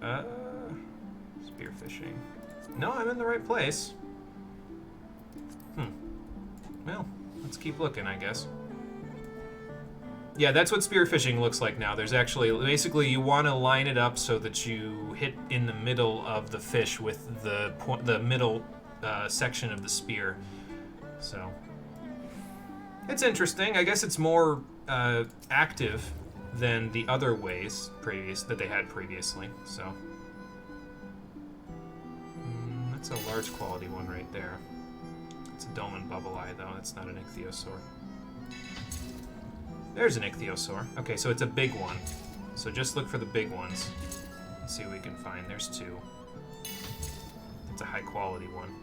Spearfishing. No, I'm in the right place. Well, let's keep looking, I guess. Yeah, that's what spearfishing looks like now. There's actually, basically, you want to line it up so that you hit in the middle of the fish with the middle section of the spear. So, it's interesting. I guess it's more active than the other ways that they had previously. So, that's a large quality one right there. It's a dolmen bubble eye, though. It's not an ichthyosaur. There's an ichthyosaur. Okay, so it's a big one. So just look for the big ones. Let's see what we can find. There's two. It's a high quality one.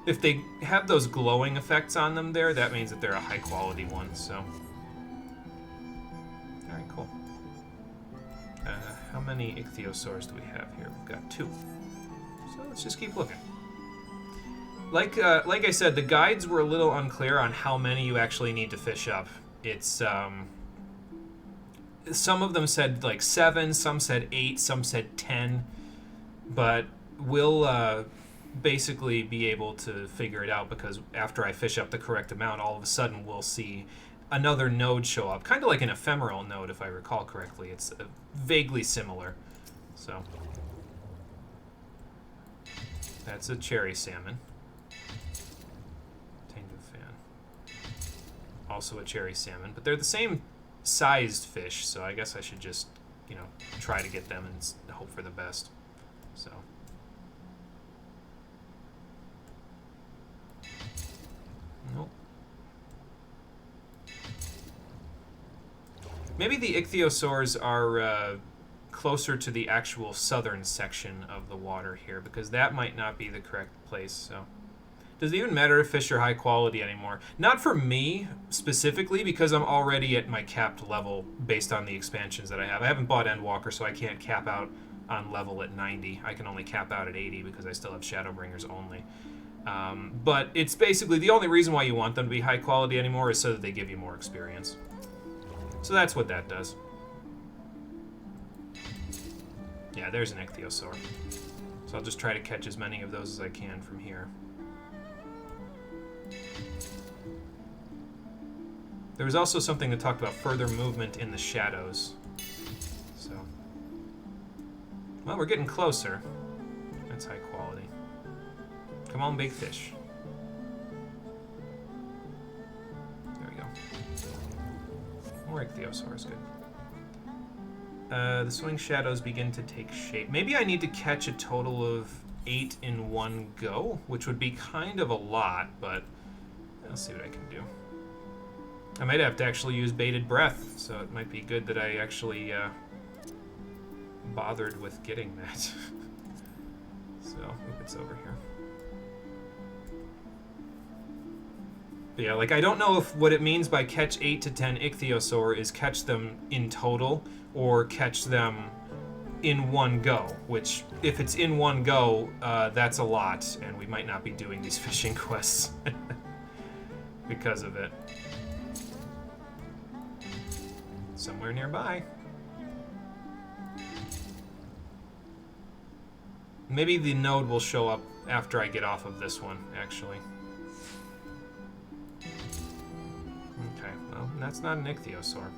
If they have those glowing effects on them there, that means that they're a high quality one, so. Alright, cool. How many ichthyosaurs do we have here? We've got 2. So let's just keep looking. Like I said, the guides were a little unclear on how many you actually need to fish up. It's, some of them said like 7, some said 8, some said 10, but we'll basically be able to figure it out because after I fish up the correct amount, all of a sudden we'll see another node show up, kind of like an ephemeral node if I recall correctly. It's vaguely similar, so. That's a cherry salmon. Also a cherry salmon, but they're the same sized fish, so I guess I should just, try to get them and hope for the best. So. Nope. Maybe the ichthyosaurs are closer to the actual southern section of the water here, because that might not be the correct place, so. Does it even matter if fish are high quality anymore? Not for me, specifically, because I'm already at my capped level based on the expansions that I have. I haven't bought Endwalker, so I can't cap out on level at 90. I can only cap out at 80 because I still have Shadowbringers only. But it's basically, the only reason why you want them to be high quality anymore is so that they give you more experience. So that's what that does. Yeah, there's an ichthyosaur. So I'll just try to catch as many of those as I can from here. There was also something that talked about further movement in the shadows. So, well, we're getting closer. That's high quality. Come on, big fish. There we go. More ichthyosaurs, good. The swing shadows begin to take shape. Maybe I need to catch a total of 8 in one go, which would be kind of a lot, but I'll see what I can do. I might have to actually use bated breath, so it might be good that I actually bothered with getting that. So, it's over here. But yeah, like, I don't know if what it means by catch 8 to 10 ichthyosaur is catch them in total, or catch them in one go, which, if it's in one go, that's a lot, and we might not be doing these fishing quests because of it. Somewhere nearby. Maybe the node will show up after I get off of this one, actually. Okay, well, that's not an ichthyosaur.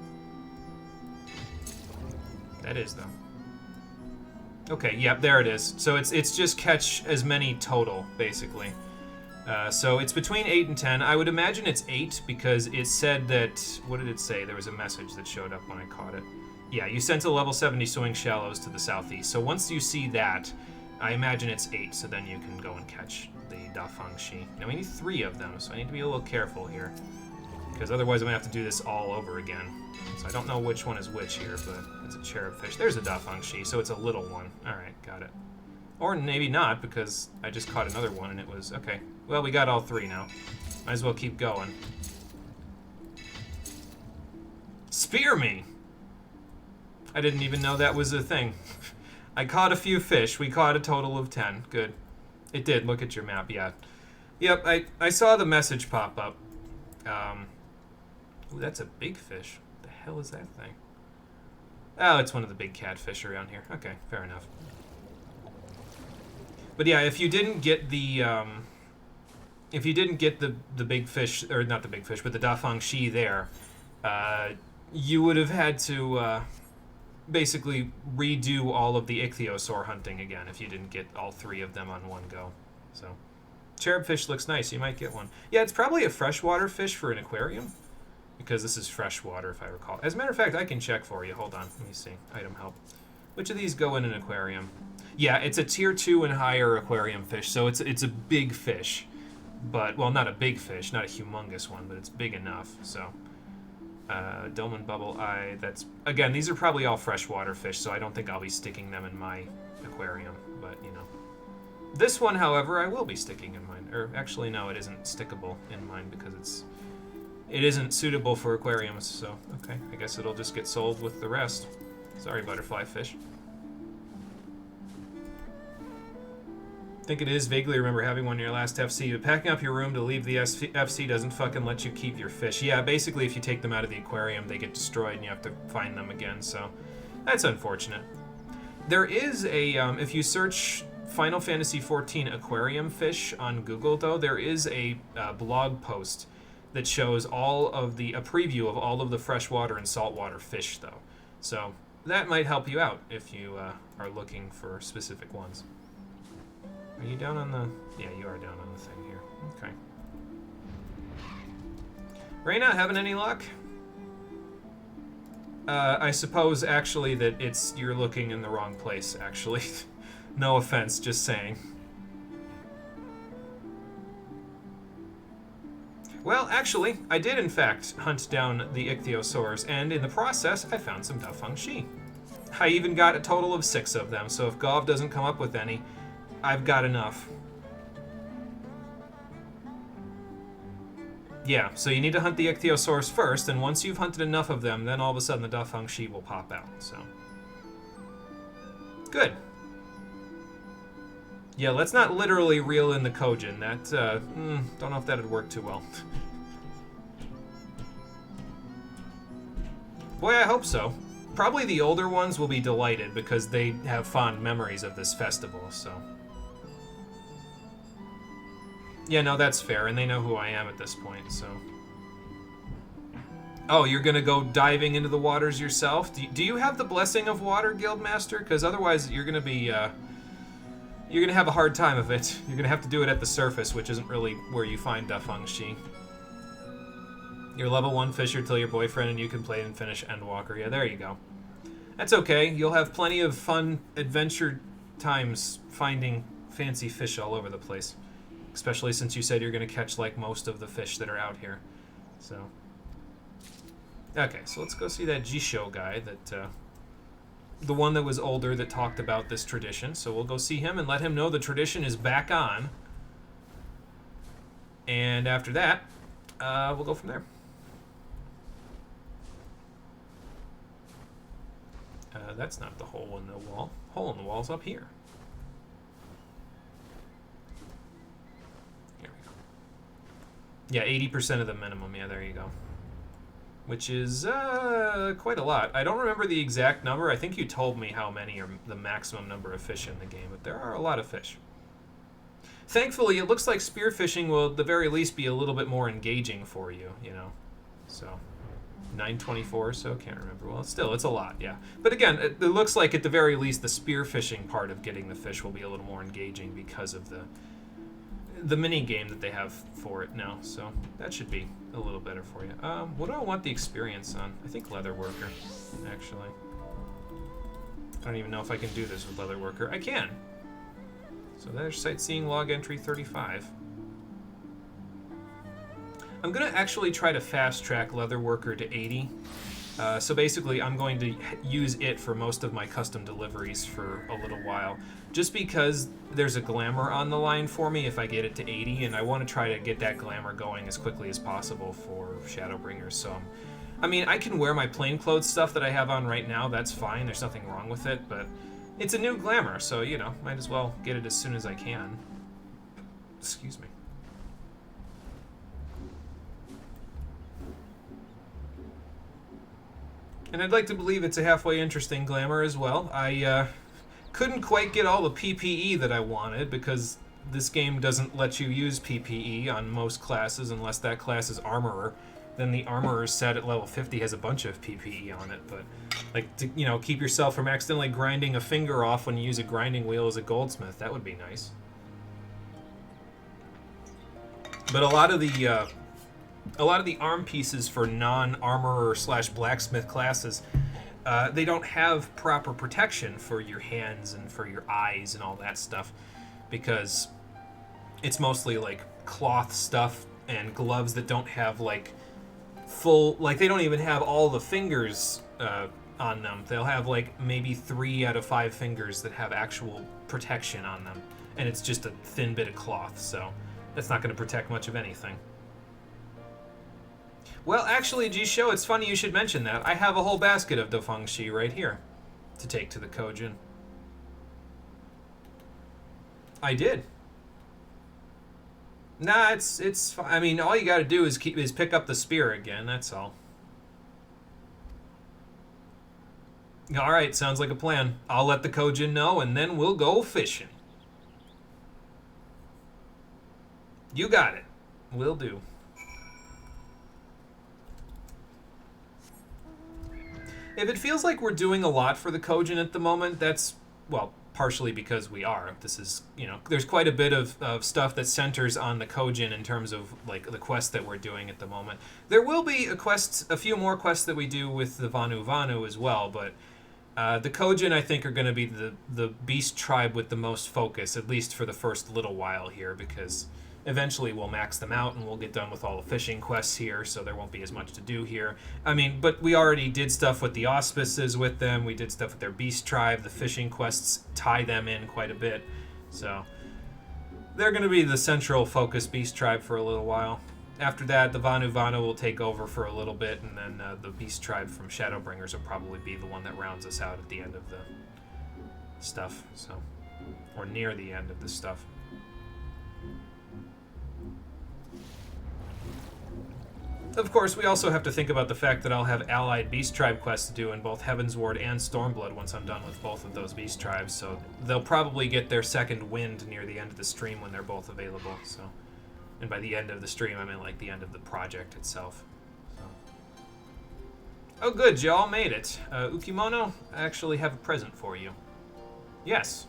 That is, though. Okay, yep, there it is. So it's just catch as many total, basically. So it's between 8 and 10. I would imagine it's 8 because it said that... What did it say? There was a message that showed up when I caught it. Yeah, you sent a level 70 swimming shallows to the southeast. So once you see that, I imagine it's 8, so then you can go and catch the Dafeng Shi. Now we need 3 of them, so I need to be a little careful here, because otherwise I'm going to have to do this all over again. So I don't know which one is which here, but it's a cherub fish. There's a Dafeng Shi, so it's a little one. Alright, got it. Or maybe not, because I just caught another one and it was... Okay, well, we got all 3 now. Might as well keep going. Spear me! I didn't even know that was a thing. I caught a few fish. We caught a total of 10. Good. It did. Look at your map. Yeah. Yep, I saw the message pop up. Ooh, that's a big fish. What the hell is that thing? Oh, it's one of the big catfish around here. Okay, fair enough. But yeah, if you didn't get the the big fish, or not the big fish, but the Dafeng Shi there, you would have had to basically redo all of the ichthyosaur hunting again if you didn't get all 3 of them on one go. So, cherub fish looks nice. You might get one. Yeah, it's probably a freshwater fish for an aquarium, because this is freshwater, if I recall. As a matter of fact, I can check for you. Hold on. Let me see. Item help. Which of these go in an aquarium? Yeah, it's a tier 2 and higher aquarium fish, so it's a big fish. But, well, not a big fish, not a humongous one, but it's big enough, so... Dolmen Bubble Eye, that's... Again, these are probably all freshwater fish, so I don't think I'll be sticking them in my aquarium, but, you know. This one, however, I will be sticking in mine. Or, actually, no, it isn't stickable in mine, because it isn't suitable for aquariums, so, okay. I guess it'll just get sold with the rest. Sorry, butterfly fish. I think it is. Vaguely remember having one in your last FC, but packing up your room to leave the FC doesn't fucking let you keep your fish. Yeah, basically if you take them out of the aquarium, they get destroyed and you have to find them again, so that's unfortunate. There is a, if you search Final Fantasy XIV aquarium fish on Google, though, there is a blog post that shows a preview of all of the freshwater and saltwater fish, though. So that might help you out if you are looking for specific ones. Are you down on the... Yeah, you are down on the thing here. Okay. Reyna, having any luck? I suppose, actually, that you're looking in the wrong place, actually. No offense, just saying. Well, actually, I did, in fact, hunt down the ichthyosaurs, and in the process, I found some Dafeng Shi. I even got a total of 6 of them, so if Gov doesn't come up with any, I've got enough. Yeah, so you need to hunt the ichthyosaurs first, and once you've hunted enough of them, then all of a sudden the Dafeng Shi will pop out, so. Good. Yeah, let's not literally reel in the Kojin. That, don't know if that'd work too well. Boy, I hope so. Probably the older ones will be delighted because they have fond memories of this festival, so. Yeah, no, that's fair, and they know who I am at this point, so. Oh, you're gonna go diving into the waters yourself? Do you have the Blessing of Water, Guildmaster? Because otherwise you're gonna be, you're gonna have a hard time of it. You're gonna have to do it at the surface, which isn't really where you find Dafeng Shi. You're level 1 fisher till your boyfriend and you can play and finish Endwalker. Yeah, there you go. That's okay. You'll have plenty of fun adventure times finding fancy fish all over the place. Especially since you said you're going to catch, like, most of the fish that are out here. So. Okay, so let's go see that Jisho guy that, the one that was older that talked about this tradition. So we'll go see him and let him know the tradition is back on. And after that, we'll go from there. That's not the hole in the wall. Hole in the wall's up here. Here we go. Yeah, 80% of the minimum. Yeah, there you go. Which is quite a lot. I don't remember the exact number. I think you told me how many are the maximum number of fish in the game, but there are a lot of fish. Thankfully, it looks like spearfishing will at the very least be a little bit more engaging for you, you know. So, 924 or so, can't remember. Well, still, it's a lot, yeah. But again, it looks like at the very least the spearfishing part of getting the fish will be a little more engaging because of the mini game that they have for it now. So that should be a little better for you. What do I want the experience on? I think Leatherworker, actually. I don't even know if I can do this with Leatherworker. I can. So there's sightseeing log entry 35. I'm going to actually try to fast track Leatherworker to 80. So basically, I'm going to use it for most of my custom deliveries for a little while. Just because there's a glamour on the line for me if I get it to 80, and I want to try to get that glamour going as quickly as possible for Shadowbringers. So, I mean, I can wear my plainclothes stuff that I have on right now. That's fine. There's nothing wrong with it, but it's a new glamour, so, you know, might as well get it as soon as I can. Excuse me. And I'd like to believe it's a halfway interesting glamour as well. I couldn't quite get all the PPE that I wanted because this game doesn't let you use PPE on most classes unless that class is Armorer. Then the Armorer's set at level 50 has a bunch of PPE on it, but like to, you know, keep yourself from accidentally grinding a finger off when you use a grinding wheel as a goldsmith, that would be nice. But a lot of the arm pieces for non-armorer / blacksmith classes, they don't have proper protection for your hands and for your eyes and all that stuff, because it's mostly like cloth stuff and gloves that don't have like full, like they don't even have all the fingers on them. They'll have like maybe 3 out of 5 fingers that have actual protection on them, and it's just a thin bit of cloth, so that's not going to protect much of anything. Well, actually, Jisho, it's funny you should mention that. I have a whole basket of Dofengshi right here to take to the Kojin. I did. Nah, it's. I mean, all you got to do is pick up the spear again. That's all. All right, sounds like a plan. I'll let the Kojin know, and then we'll go fishing. You got it. Will do. If it feels like we're doing a lot for the Kojin at the moment, that's, well, partially because we are. This is, you know, there's quite a bit of stuff that centers on the Kojin in terms of, like, the quests that we're doing at the moment. There will be a few more quests that we do with the Vanu Vanu as well, but the Kojin, I think, are going to be the beast tribe with the most focus, at least for the first little while here, because eventually we'll max them out and we'll get done with all the fishing quests here, so there won't be as much to do here. I mean, but we already did stuff with the auspices with them, we did stuff with their beast tribe, the fishing quests tie them in quite a bit, so they're going to be the central focus beast tribe for a little while. After that, the Vanu Vanu will take over for a little bit, and then the beast tribe from Shadowbringers will probably be the one that rounds us out at the end of the stuff, so, or near the end of the stuff. Of course, we also have to think about the fact that I'll have allied beast tribe quests to do in both Heavensward and Stormblood once I'm done with both of those beast tribes, so they'll probably get their second wind near the end of the stream when they're both available, so. And by the end of the stream, I mean like the end of the project itself. So. Oh good, y'all made it. Ukimono, I actually have a present for you. Yes.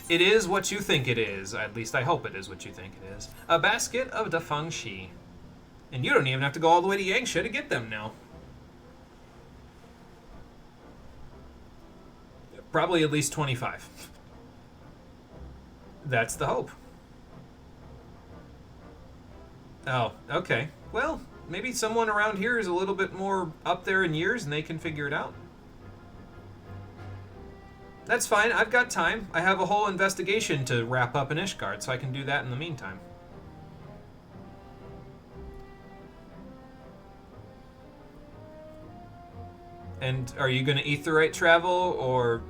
It is what you think it is, at least I hope it is what you think it is. A basket of Dofengshi. And you don't even have to go all the way to Yangsha to get them now. Probably at least 25. That's the hope. Oh, okay. Well, maybe someone around here is a little bit more up there in years and they can figure it out. That's fine. I've got time. I have a whole investigation to wrap up in Ishgard, so I can do that in the meantime. And are you going to aetherite travel, or...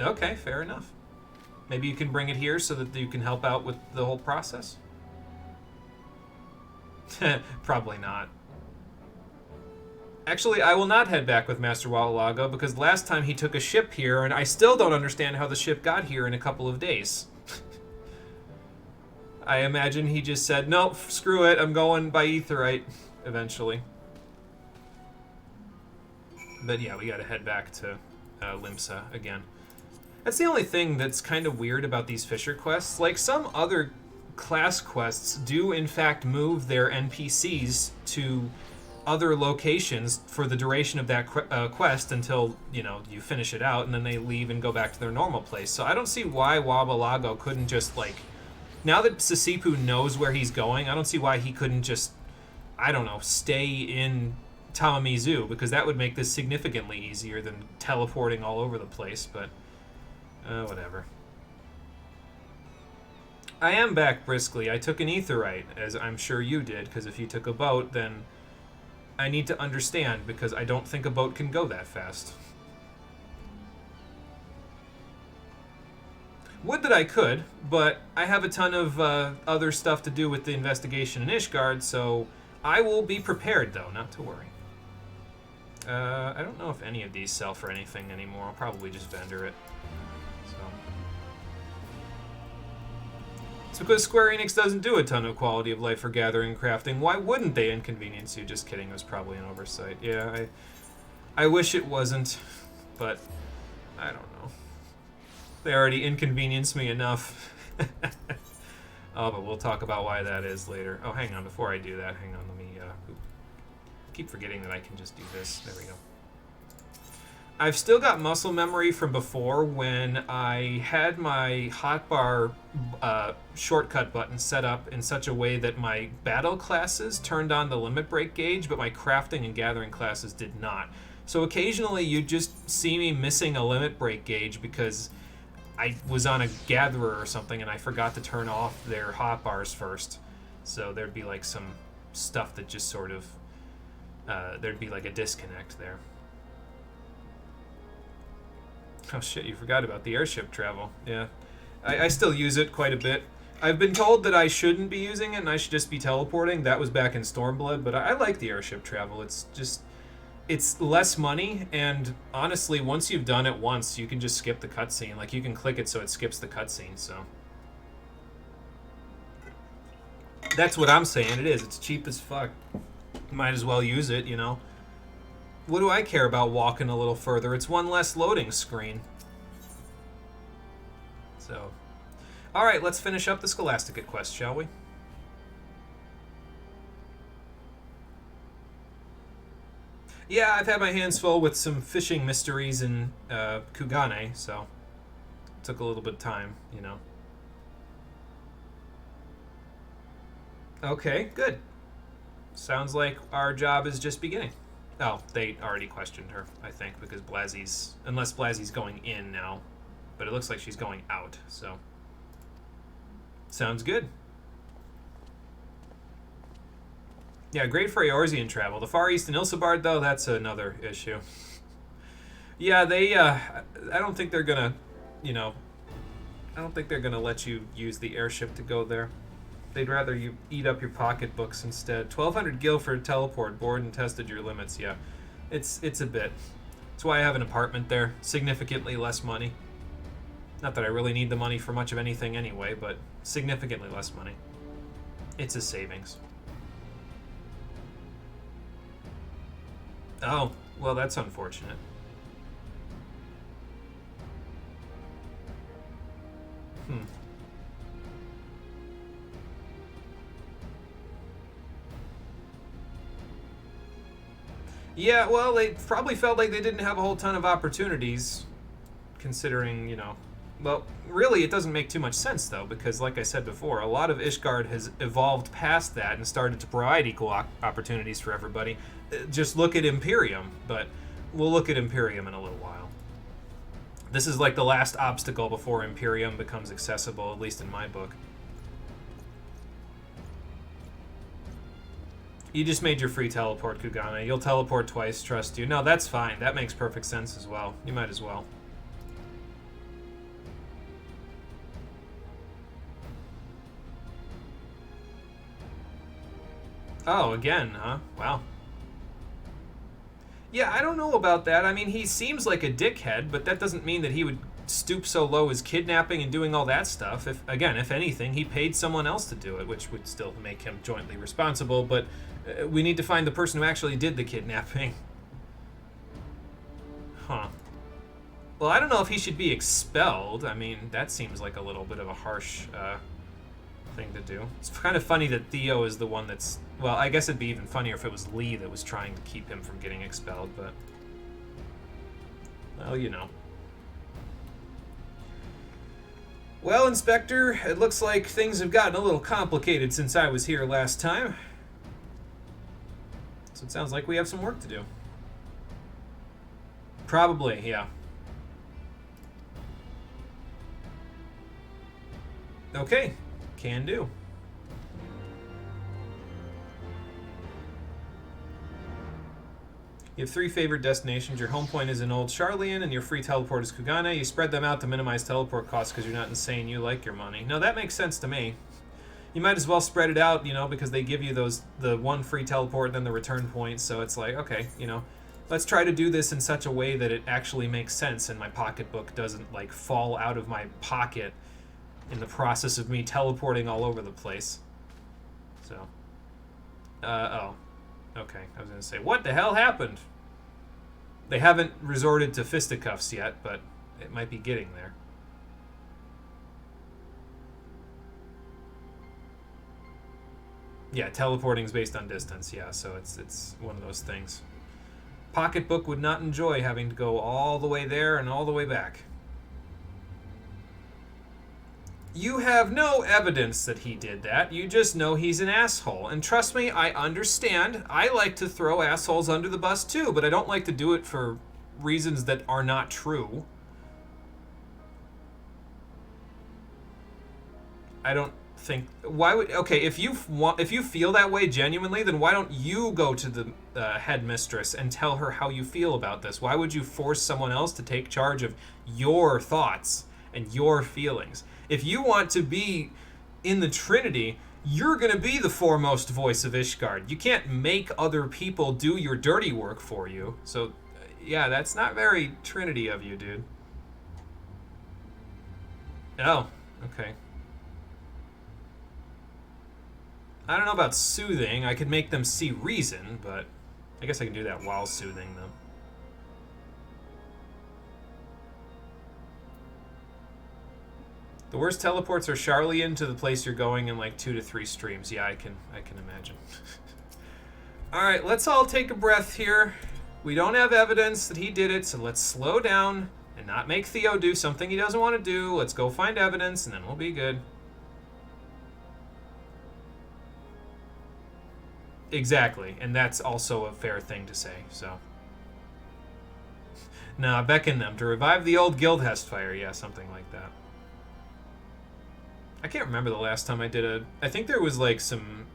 Okay, fair enough. Maybe you can bring it here so that you can help out with the whole process? Probably not. Actually, I will not head back with Master Wallalago because last time he took a ship here and I still don't understand how the ship got here in a couple of days. I imagine he just said, nope, screw it, I'm going by aetherite eventually. But yeah, we gotta head back to Limsa again. That's the only thing that's kind of weird about these Fisher quests. Like, some other class quests do in fact move their NPCs to other locations for the duration of that quest until, you know, you finish it out, and then they leave and go back to their normal place. So I don't see why Wabalago couldn't just, like... Now that Sisipu knows where he's going, I don't see why he couldn't just, I don't know, stay in Tamamizu, because that would make this significantly easier than teleporting all over the place, but whatever. I am back briskly. I took an aetherite, as I'm sure you did, because if you took a boat, then I need to understand, because I don't think a boat can go that fast. Would that I could, but I have a ton of other stuff to do with the investigation in Ishgard, so I will be prepared, though, not to worry. I don't know if any of these sell for anything anymore. I'll probably just vendor it. So because Square Enix doesn't do a ton of quality of life for gathering and crafting, why wouldn't they inconvenience you? Just kidding, it was probably an oversight. Yeah, I wish it wasn't, but I don't know. They already inconvenienced me enough. Oh, but we'll talk about why that is later. Oh, hang on, before I do that, hang on, let me, keep forgetting that I can just do this. There we go. I've still got muscle memory from before when I had my hotbar shortcut button set up in such a way that my battle classes turned on the limit break gauge, but my crafting and gathering classes did not. So occasionally you just see me missing a limit break gauge because I was on a gatherer or something and I forgot to turn off their hotbars first. So there'd be like some stuff that just sort of, there'd be like a disconnect there. Oh shit, you forgot about the airship travel. Yeah. I still use it quite a bit. I've been told that I shouldn't be using it and I should just be teleporting. That was back in Stormblood, but I like the airship travel. It's just... It's less money, and honestly, once you've done it once, you can just skip the cutscene. Like, you can click it so it skips the cutscene, so... That's what I'm saying. It is. It's cheap as fuck. Might as well use it, you know? What do I care about walking a little further? It's one less loading screen. So... Alright, let's finish up the Scholastica quest, shall we? Yeah, I've had my hands full with some fishing mysteries in Kugane, so it took a little bit of time, you know. Okay, good. Sounds like our job is just beginning. Oh, they already questioned her, I think, because Blazzy's... Unless Blazzy's going in now, but it looks like she's going out, so... Sounds good. Yeah, great for Eorzean travel. The Far East and Ilsabard, though, that's another issue. Yeah, they, I don't think they're gonna, you know, I don't think they're gonna let you use the airship to go there. They'd rather you eat up your pocketbooks instead. 1,200 gil for a teleport, bored and tested your limits, yeah. It's a bit. That's why I have an apartment there. Significantly less money. Not that I really need the money for much of anything anyway, but significantly less money. It's a savings. Oh, well, that's unfortunate. Yeah, well, they probably felt like they didn't have a whole ton of opportunities, considering, you know, Well, really, it doesn't make too much sense, though, because, like I said before, a lot of Ishgard has evolved past that and started to provide equal opportunities for everybody. Just look at Imperium, but we'll look at Imperium in a little while. This is like the last obstacle before Imperium becomes accessible, at least in my book. You just made your free teleport, Kugana. You'll teleport twice, trust you. No, that's fine. That makes perfect sense as well. You might as well. Oh, again, huh? Wow. Yeah, I don't know about that. I mean, he seems like a dickhead, but that doesn't mean that he would stoop so low as kidnapping and doing all that stuff. If anything, he paid someone else to do it, which would still make him jointly responsible, but we need to find the person who actually did the kidnapping. Huh. Well, I don't know if he should be expelled. I mean, that seems like a little bit of a harsh thing to do. It's kind of funny that Theo is the one that's... Well, I guess it'd be even funnier if it was Lee that was trying to keep him from getting expelled, but... Well, you know. Well, Inspector, it looks like things have gotten a little complicated since I was here last time. So it sounds like we have some work to do. Probably, yeah. Okay, can do. You have 3 favorite destinations. Your home point is in Old Charlian, and your free teleport is Kugana. You spread them out to minimize teleport costs because you're not insane. You like your money. No, that makes sense to me. You might as well spread it out, you know, because they give you the one free teleport, then the return point. So it's like, okay, you know, let's try to do this in such a way that it actually makes sense and my pocketbook doesn't, like, fall out of my pocket in the process of me teleporting all over the place. So, oh. Okay, I was going to say, what the hell happened? They haven't resorted to fisticuffs yet, but it might be getting there. Yeah, teleporting is based on distance, yeah, so it's one of those things. Pocketbook would not enjoy having to go all the way there and all the way back. You have no evidence that he did that. You just know he's an asshole. And trust me, I understand. I like to throw assholes under the bus too, but I don't like to do it for reasons that are not true. I don't think... Why would... Okay, if you feel that way genuinely, then why don't you go to the headmistress and tell her how you feel about this? Why would you force someone else to take charge of your thoughts and your feelings? If you want to be in the Trinity, you're going to be the foremost voice of Ishgard. You can't make other people do your dirty work for you. So, yeah, that's not very Trinity of you, dude. Oh, okay. I don't know about soothing. I could make them see reason, but I guess I can do that while soothing them. The worst teleports are Charlian to the place you're going in like 2 to 3 streams. Yeah, I can imagine. Alright, let's all take a breath here. We don't have evidence that he did it, so let's slow down and not make Theo do something he doesn't want to do. Let's go find evidence, and then we'll be good. Exactly, and that's also a fair thing to say, so... Nah, beckon them to revive the old Guildhest fire. Yeah, something like that. I can't remember the last time I did a... I think there was like some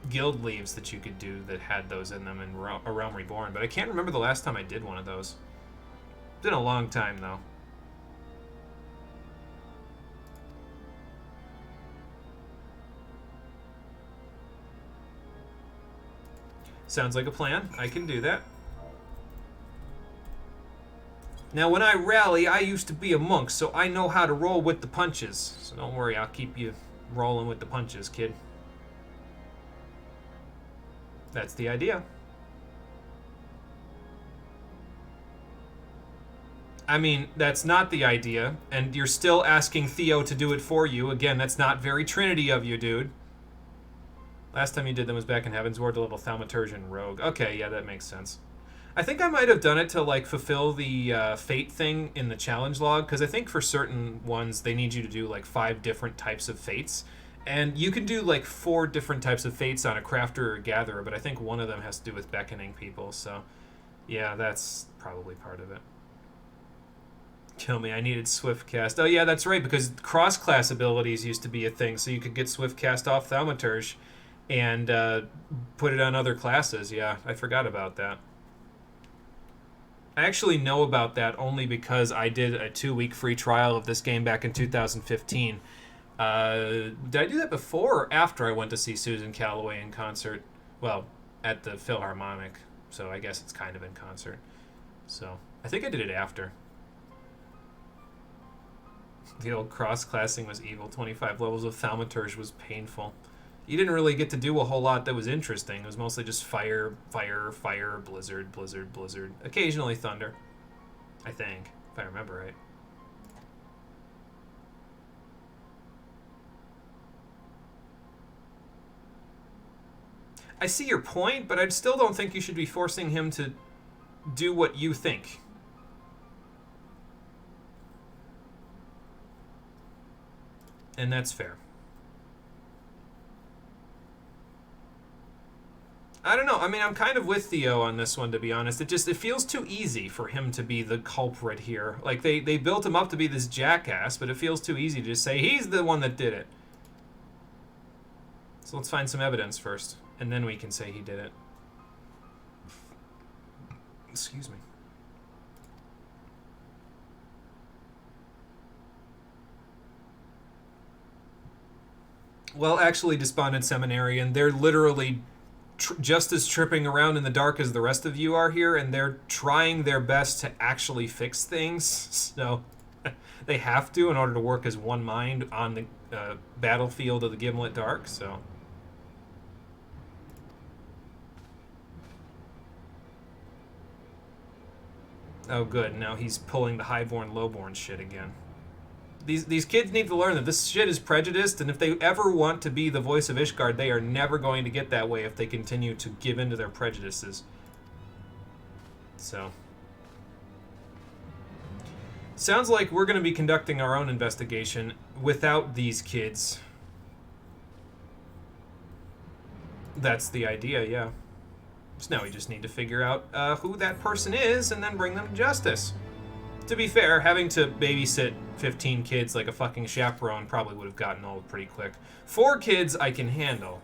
guild leaves that you could do that had those in them in A Realm Reborn, but I can't remember the last time I did one of those. It's been a long time, though. Sounds like a plan. I can do that. Now, when I rally, I used to be a monk, so I know how to roll with the punches. So don't worry, I'll keep you rolling with the punches, kid. That's the idea. I mean, that's not the idea, and you're still asking Theo to do it for you. Again, that's not very Trinity of you, dude. Last time you did them was back in Heaven's Ward, the little Thaumaturgian rogue. Okay, yeah, that makes sense. I think I might have done it to like fulfill the fate thing in the challenge log, because I think for certain ones they need you to do like 5 different types of fates, and you can do like 4 different types of fates on a crafter or gatherer, but I think one of them has to do with beckoning people. So yeah, that's probably part of it. Kill me, I needed swift cast. Oh yeah, that's right, because cross class abilities used to be a thing, so you could get swift cast off Thaumaturge and put it on other classes. Yeah, I forgot about that. I actually know about that only because I did a 2-week free trial of this game back in 2015. Did I do that before or after I went to see Susan Calloway in concert? Well, at the Philharmonic, so I guess it's kind of in concert. So I think I did it after. The old cross-classing was evil. 25 levels of Thaumaturge was painful. You didn't really get to do a whole lot that was interesting. It was mostly just fire, fire, fire, blizzard, blizzard, blizzard. Occasionally thunder, I think, if I remember right. I see your point, but I still don't think you should be forcing him to do what you think. And that's fair. I don't know. I mean, I'm kind of with Theo on this one, to be honest. It feels too easy for him to be the culprit here. Like, they built him up to be this jackass, but it feels too easy to just say, he's the one that did it. So let's find some evidence first, and then we can say he did it. Excuse me. Well, actually, Despondent Seminarian, they're literally just as tripping around in the dark as the rest of you are here, and they're trying their best to actually fix things. So they have to in order to work as one mind on the battlefield of the Gimlet Dark. So oh, good. Now he's pulling the highborn, lowborn shit again. These kids need to learn that this shit is prejudiced, and if they ever want to be the voice of Ishgard, they are never going to get that way if they continue to give in to their prejudices. So sounds like we're going to be conducting our own investigation without these kids. That's the idea, yeah. So now we just need to figure out who that person is and then bring them to justice. To be fair, having to babysit 15 kids like a fucking chaperone probably would have gotten old pretty quick. 4 kids I can handle.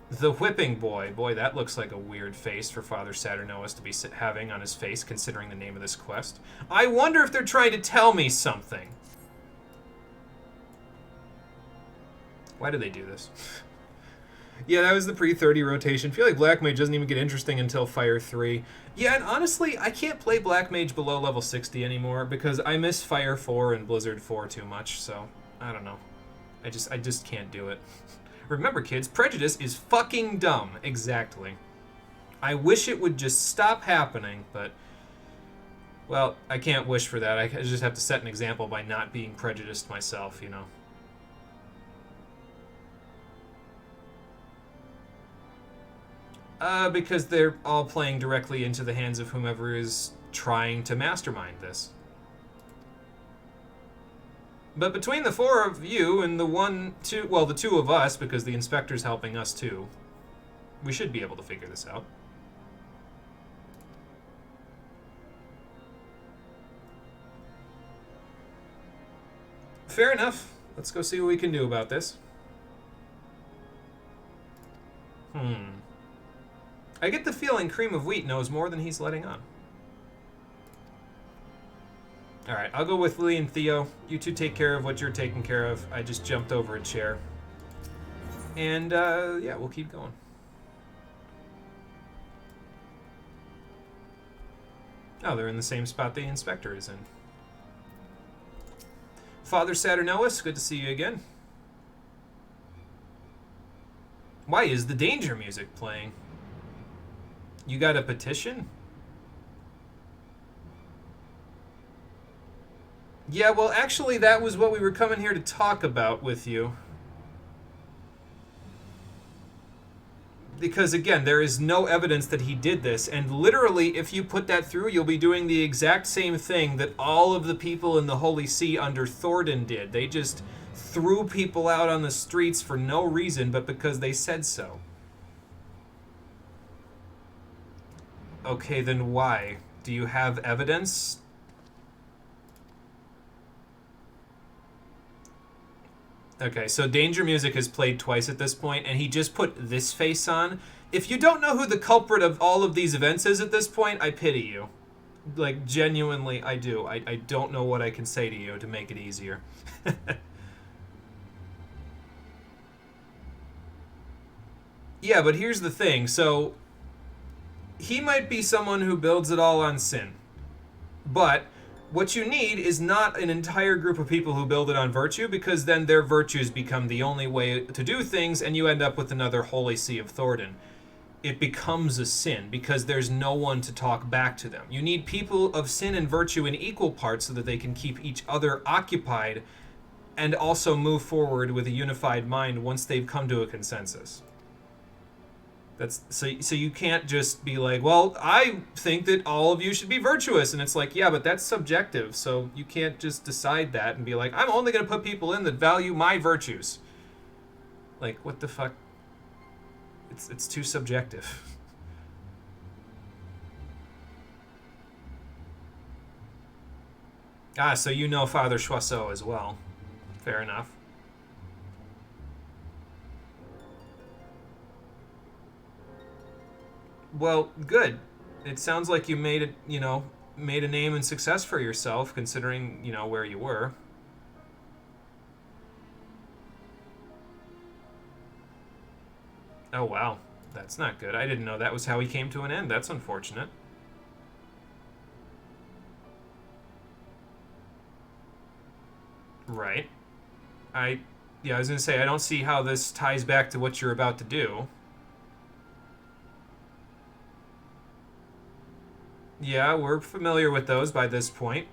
The whipping boy. Boy, that looks like a weird face for Father Saturnois to be having on his face, considering the name of this quest. I wonder if they're trying to tell me something. Why do they do this? Yeah, that was the pre-30 rotation. I feel like Black Mage doesn't even get interesting until Fire 3. Yeah, and honestly, I can't play Black Mage below level 60 anymore because I miss Fire 4 and Blizzard 4 too much, so I don't know. I just can't do it. Remember, kids, prejudice is fucking dumb. Exactly. I wish it would just stop happening, but well, I can't wish for that. I just have to set an example by not being prejudiced myself, you know. Because they're all playing directly into the hands of whomever is trying to mastermind this. But between the 4 of you and the 2 of us, because the inspector's helping us too, we should be able to figure this out. Fair enough. Let's go see what we can do about this. I get the feeling Cream of Wheat knows more than he's letting on. Alright, I'll go with Lee and Theo. You two take care of what you're taking care of. I just jumped over a chair. And, yeah, we'll keep going. Oh, they're in the same spot the inspector is in. Father Saturnois, good to see you again. Why is the danger music playing? You got a petition? Yeah, well, actually, that was what we were coming here to talk about with you. because again, there is no evidence that he did this, and literally, if you put that through, you'll be doing the exact same thing that all of the people in the Holy See under Thordan did. They just threw people out on the streets for no reason, but because they said so. Okay, then why? Do you have evidence? Okay, so Danger Music has played twice at this point, and he just put this face on. If you don't know who the culprit of all of these events is at this point, I pity you. Like, genuinely, I do. I don't know what I can say to you to make it easier. Yeah, but here's the thing. So, he might be someone who builds it all on sin. But what you need is not an entire group of people who build it on virtue, because then their virtues become the only way to do things, and you end up with another Holy See of Thordan. It becomes a sin, because there's no one to talk back to them. You need people of sin and virtue in equal parts so that they can keep each other occupied and also move forward with a unified mind once they've come to a consensus. That's so you can't just be like, well, I think that all of you should be virtuous, and it's like, yeah, but that's subjective, so you can't just decide that and be like, I'm only going to put people in that value my virtues. Like, what the fuck? It's too subjective. Ah, so you know Father Choiseau as well. Fair enough. Well, good. It sounds like you made it, made a name and success for yourself, considering, where you were. Oh, wow. That's not good. I didn't know that was how he came to an end. That's unfortunate. Right. Yeah, I was going to say, I don't see how this ties back to what you're about to do. Yeah, we're familiar with those by this point.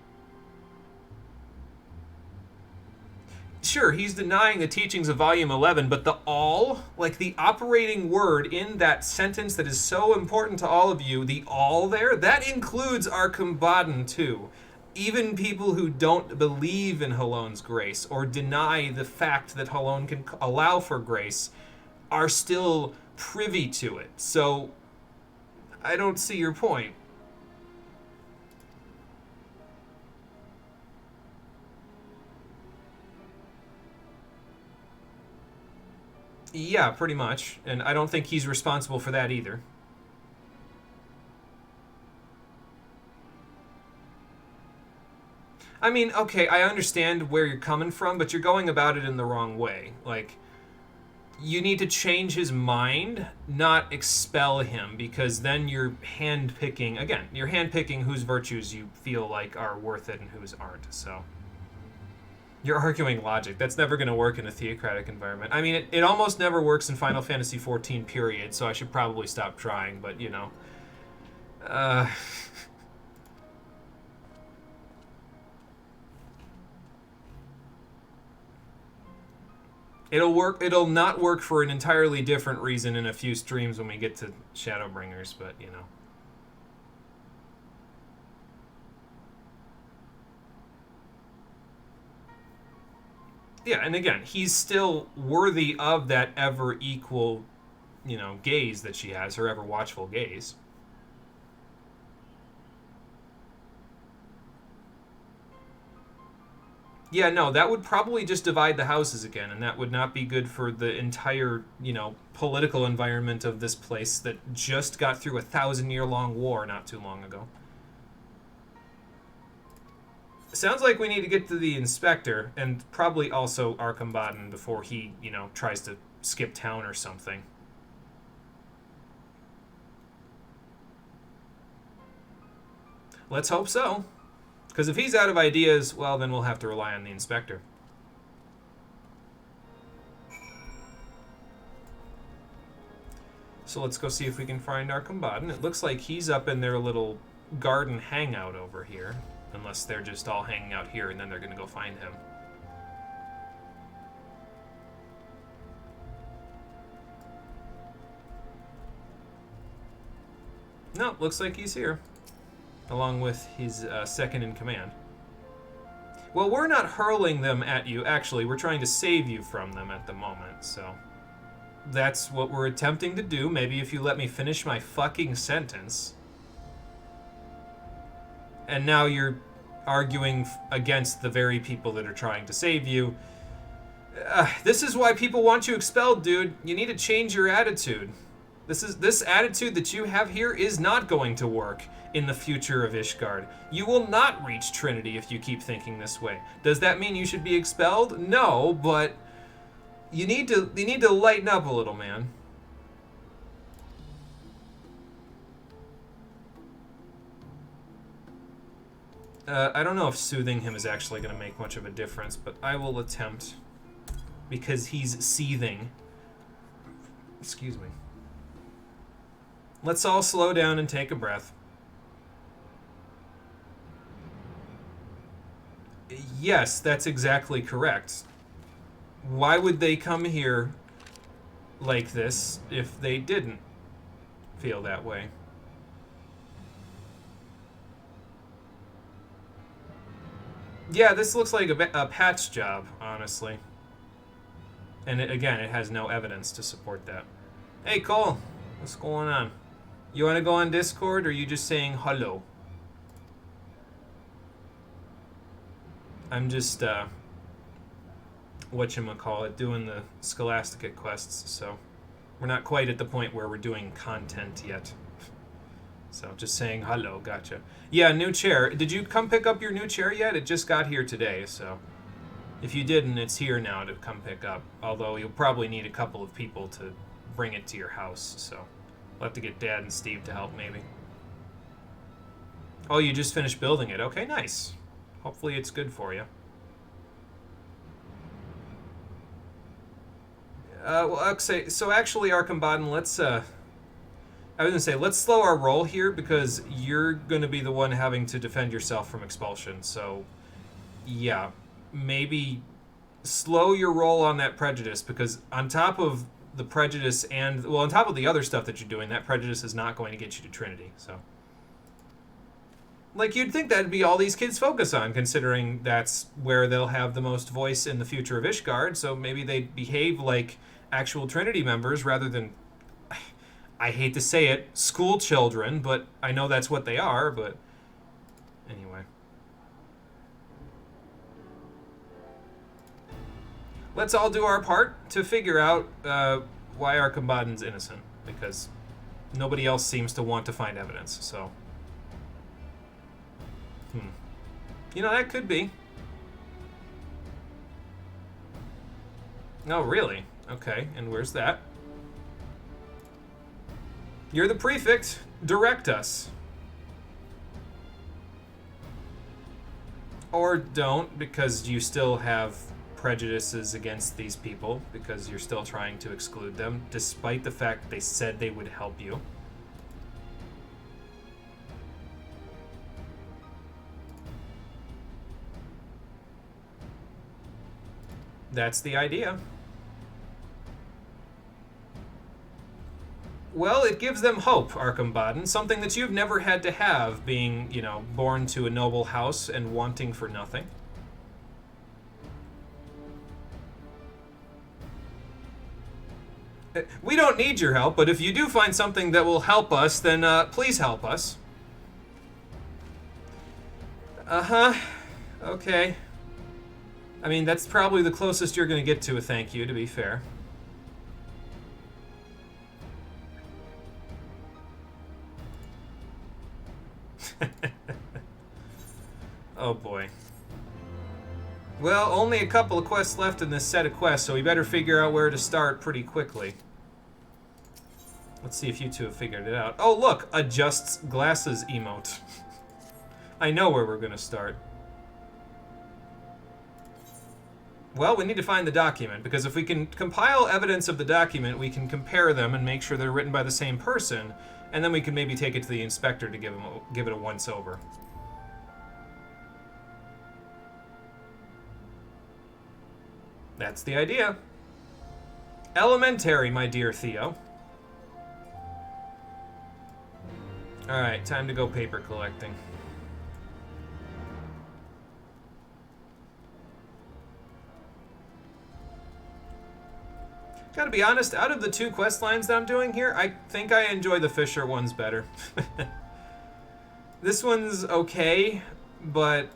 Sure, he's denying the teachings of Volume 11, but the all, like the operating word in that sentence that is so important to all of you, the all there, that includes our combatant too. Even people who don't believe in Halon's grace or deny the fact that Halon can allow for grace are still privy to it. So, I don't see your point. Yeah, pretty much. And I don't think he's responsible for that either. I mean, okay, I understand where you're coming from, but you're going about it in the wrong way. Like, you need to change his mind, not expel him, because then you're handpicking, again, you're handpicking whose virtues you feel like are worth it and whose aren't, so. You're arguing logic. That's never going to work in a theocratic environment. I mean, it almost never works in Final Fantasy XIV, period, so I should probably stop trying, but, Uh... It'll not work for an entirely different reason in a few streams when we get to Shadowbringers, but, Yeah, and again, he's still worthy of that ever equal, gaze that she has, her ever watchful gaze. Yeah, no, that would probably just divide the houses again, and that would not be good for the entire, political environment of this place that just got through a 1,000-year-long war not too long ago. Sounds like we need to get to the inspector, and probably also our combatant before he, tries to skip town or something. Let's hope so. Because if he's out of ideas, well, then we'll have to rely on the inspector. So let's go see if we can find our combatant. It looks like he's up in their little garden hangout over here. Unless they're just all hanging out here and then they're going to go find him. No, looks like he's here. Along with his second in command. Well, we're not hurling them at you, actually. We're trying to save you from them at the moment, so... That's what we're attempting to do. Maybe if you let me finish my fucking sentence. And now you're arguing against the very people that are trying to save you. This is why people want you expelled, dude. You need to change your attitude. This attitude that you have here is not going to work in the future of Ishgard. You will not reach Trinity if you keep thinking this way. Does that mean you should be expelled? No, but you need to lighten up a little, man. I don't know if soothing him is actually going to make much of a difference, but I will attempt. Because he's seething. Excuse me. Let's all slow down and take a breath. Yes, that's exactly correct. Why would they come here like this if they didn't feel that way? Yeah, this looks like a patch job, honestly. And again, it has no evidence to support that. Hey, Cole, what's going on? You want to go on Discord, or are you just saying hello? I'm just, whatchamacallit, doing the Scholastica quests, so we're not quite at the point where we're doing content yet. So, just saying hello, gotcha. Yeah, new chair. Did you come pick up your new chair yet? It just got here today, so... If you didn't, it's here now to come pick up. Although you'll probably need a couple of people to bring it to your house, so... We'll have to get Dad and Steve to help, maybe. Oh, you just finished building it. Okay, nice. Hopefully it's good for you. Well, okay, so actually, Arkambadan, let's, I was gonna say, let's slow our roll here, because you're gonna be the one having to defend yourself from expulsion, so... Yeah. Maybe slow your roll on that prejudice, because on top of the prejudice and, well, on top of the other stuff that you're doing, that prejudice is not going to get you to Trinity, so. Like, you'd think that'd be all these kids focus on, considering that's where they'll have the most voice in the future of Ishgard, so maybe they'd behave like actual Trinity members rather than, I hate to say it, school children, but I know that's what they are, but anyway. Let's all do our part to figure out why our combatant's innocent, because nobody else seems to want to find evidence, so... You know, that could be. Oh, really? Okay, and where's that? You're the prefect. Direct us. Or don't, because you still have prejudices against these people, because you're still trying to exclude them, despite the fact that they said they would help you. That's the idea. Well, it gives them hope, Arkambadan, something that you've never had to have, being, you know, born to a noble house and wanting for nothing. We don't need your help, but if you do find something that will help us, then please help us. Uh-huh. Okay. I mean, that's probably the closest you're going to get to a thank you, to be fair. Oh boy. Well, only a couple of quests left in this set of quests, so we better figure out where to start pretty quickly. Let's see if you two have figured it out. Oh, look! Adjusts glasses emote. I know where we're going to start. Well, we need to find the document, because if we can compile evidence of the document, we can compare them and make sure they're written by the same person, and then we can maybe take it to the inspector to give it a once-over. That's the idea. Elementary, my dear Theo. Alright, time to go paper collecting. Gotta be honest, out of the 2 quest lines that I'm doing here, I think I enjoy the Fisher ones better. This one's okay, but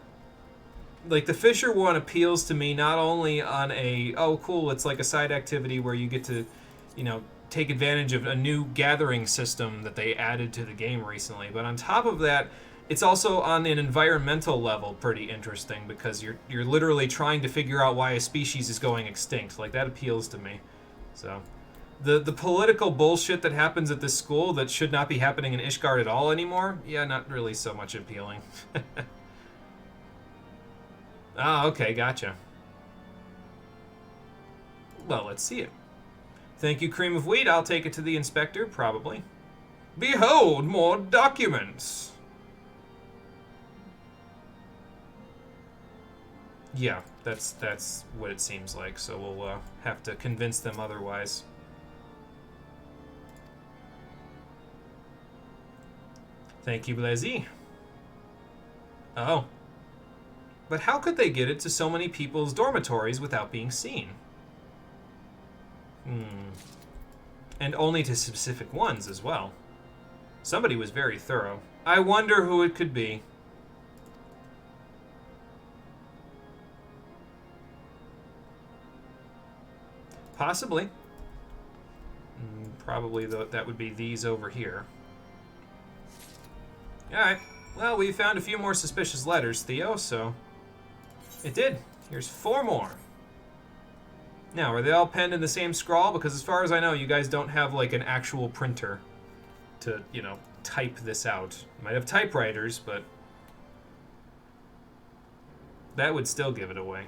like the Fisher one appeals to me not only on a, oh cool, it's like a side activity where you get to, you know, take advantage of a new gathering system that they added to the game recently, but on top of that, it's also on an environmental level pretty interesting because you're literally trying to figure out why a species is going extinct. Like that appeals to me. So the political bullshit that happens at this school that should not be happening in Ishgard at all anymore, yeah, not really so much appealing. Ah, okay, gotcha. Well, let's see it. Thank you, Cream of Wheat. I'll take it to the inspector, probably. Behold, more documents! Yeah, that's what it seems like, so we'll have to convince them otherwise. Thank you, Blazy. Oh. But how could they get it to so many people's dormitories without being seen? And only to specific ones as well. Somebody was very thorough. I wonder who it could be. Possibly. Probably that would be these over here. Alright. Well, we found a few more suspicious letters, Theo, so... It did. Here's 4 more. Now, are they all penned in the same scrawl? Because as far as I know, you guys don't have, like, an actual printer to, you know, type this out. You might have typewriters, but... that would still give it away.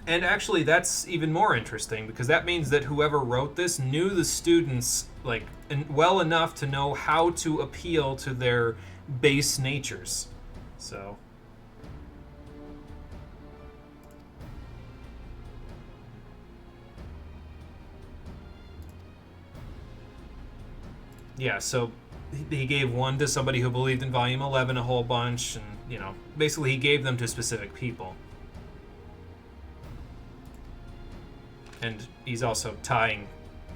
And actually, that's even more interesting, because that means that whoever wrote this knew the students, like, well enough to know how to appeal to their base natures. So... yeah, so he gave one to somebody who believed in Volume 11 a whole bunch, and, you know, basically he gave them to specific people. And he's also tying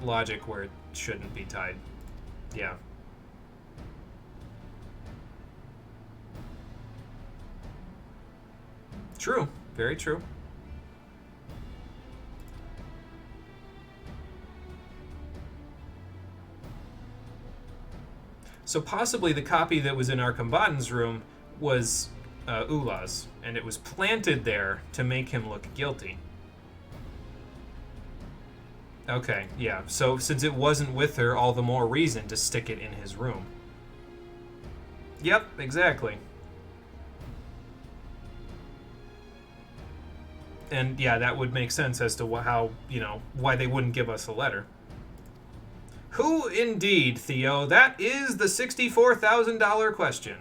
logic where it shouldn't be tied. Yeah. True. Very true. So possibly the copy that was in our combatant's room was Ula's, and it was planted there to make him look guilty. Okay, yeah. So since it wasn't with her, all the more reason to stick it in his room. Yep, exactly. And yeah, that would make sense as to how, you know, why they wouldn't give us a letter. Who indeed, Theo? That is the $64,000 question.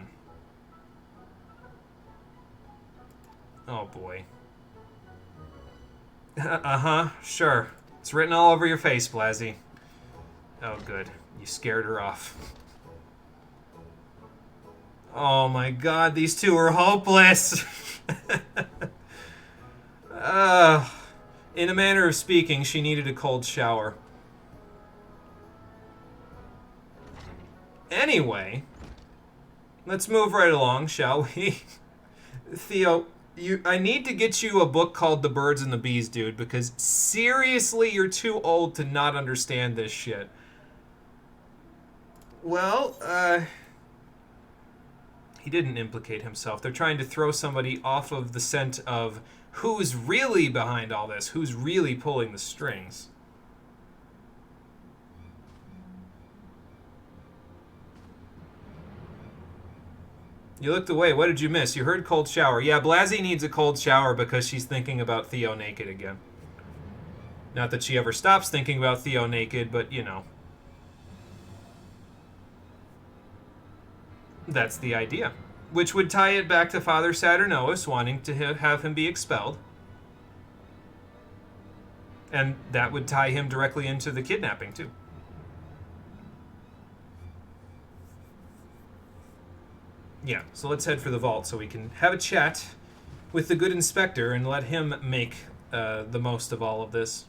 Oh boy. Uh-huh, sure. It's written all over your face, Blasey. Oh, good. You scared her off. Oh my god, these two are hopeless! In a manner of speaking, she needed a cold shower. Anyway, let's move right along, shall we? Theo, I need to get you a book called The Birds and the Bees, dude, because seriously, you're too old to not understand this shit. Well, he didn't implicate himself. They're trying to throw somebody off of the scent of who's really behind all this, who's really pulling the strings. You looked away. What did you miss? You heard cold shower. Yeah, Blasey needs a cold shower because she's thinking about Theo naked again. Not that she ever stops thinking about Theo naked, but, you know. That's the idea. Which would tie it back to Father Saturnois wanting to have him be expelled. And that would tie him directly into the kidnapping, too. Yeah, so let's head for the vault so we can have a chat with the good inspector and let him make the most of all of this.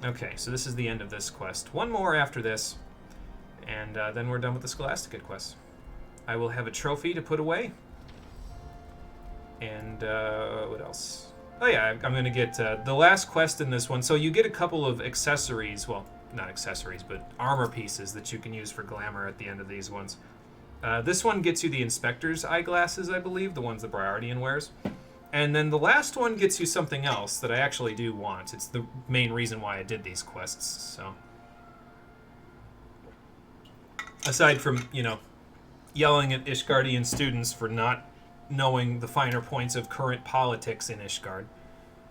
Okay, so this is the end of this quest. One more after this, and then we're done with the Scholastica quest. I will have a trophy to put away. And what else? Oh yeah, I'm going to get the last quest in this one. So you get a couple of accessories. Well, not accessories, but armor pieces that you can use for glamour at the end of these ones. This one gets you the inspector's eyeglasses, I believe, the ones that Briardian wears. And then the last one gets you something else that I actually do want. It's the main reason why I did these quests, so. Aside from, you know, yelling at Ishgardian students for not knowing the finer points of current politics in Ishgard.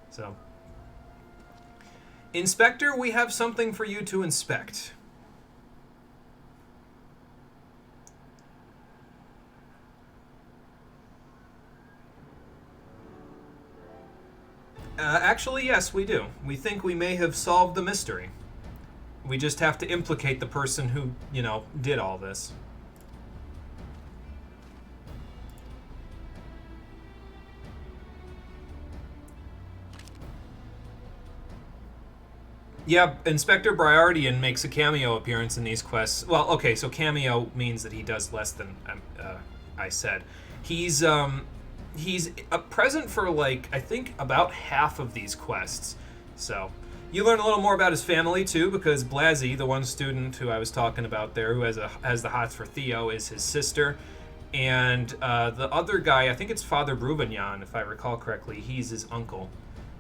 So. Inspector, we have something for you to inspect. Actually, yes, we do. We think we may have solved the mystery. We just have to implicate the person who, you know, did all this. Yeah, Inspector Briardian makes a cameo appearance in these quests. Well, okay, so cameo means that he does less than I said. He's present for, like, I think about half of these quests. So you learn a little more about his family too, because Blasey, the one student who I was talking about there, who has the hots for Theo, is his sister. And the other guy, I think it's Father Bruvignon, if I recall correctly, he's his uncle.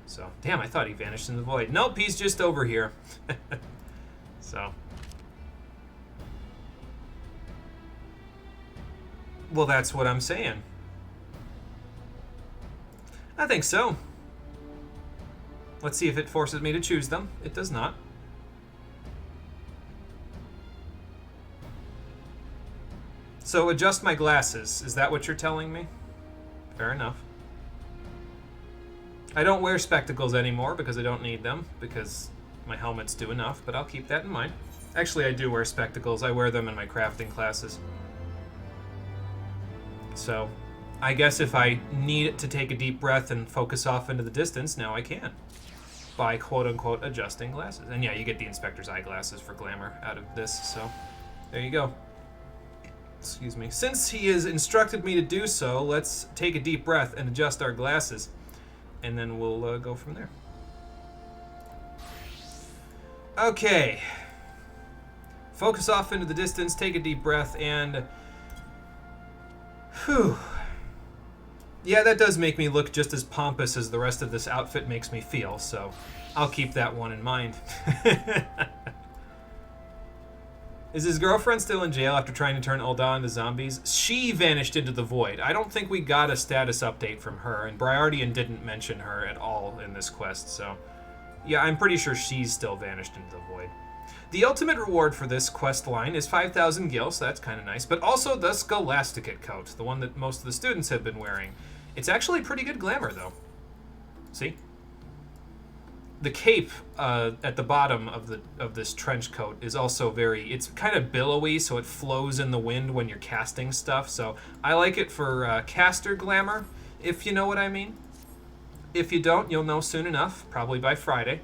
So, damn, I thought he vanished in the void. Nope, he's just over here. So. Well, that's what I'm saying. I think so. Let's see if it forces me to choose them. It does not. So, adjust my glasses. Is that what you're telling me? Fair enough. I don't wear spectacles anymore because I don't need them, because my helmets do enough, but I'll keep that in mind. Actually, I do wear spectacles. I wear them in my crafting classes. So, I guess if I need to take a deep breath and focus off into the distance, now I can. By quote-unquote adjusting glasses. And yeah, you get the inspector's eyeglasses for glamour out of this, so there you go. Excuse me. Since he has instructed me to do so, let's take a deep breath and adjust our glasses. And then we'll go from there. Okay. Focus off into the distance, take a deep breath, and... Whew. Yeah, that does make me look just as pompous as the rest of this outfit makes me feel, so I'll keep that one in mind. Is his girlfriend still in jail after trying to turn Ulda into zombies? She vanished into the void. I don't think we got a status update from her, and Briardian didn't mention her at all in this quest, so... Yeah, I'm pretty sure she's still vanished into the void. The ultimate reward for this quest line is 5,000 gil, so that's kind of nice, but also the Scholastica coat, the one that most of the students have been wearing. It's actually pretty good glamour, though. See? The cape at the bottom of this trench coat is also it's kind of billowy, so it flows in the wind when you're casting stuff. So I like it for caster glamour, if you know what I mean. If you don't, you'll know soon enough, probably by Friday.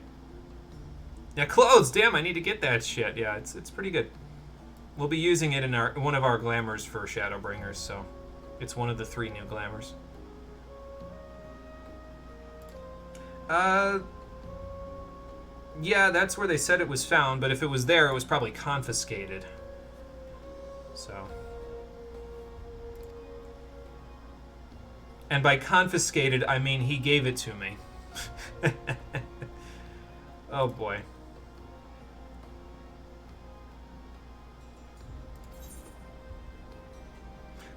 Yeah, clothes. Damn, I need to get that shit. Yeah, it's pretty good. We'll be using it in one of our glamours for Shadowbringers, so it's one of the 3 new glamours. Yeah, that's where they said it was found, but if it was there, it was probably confiscated. So. And by confiscated, I mean he gave it to me. Oh boy.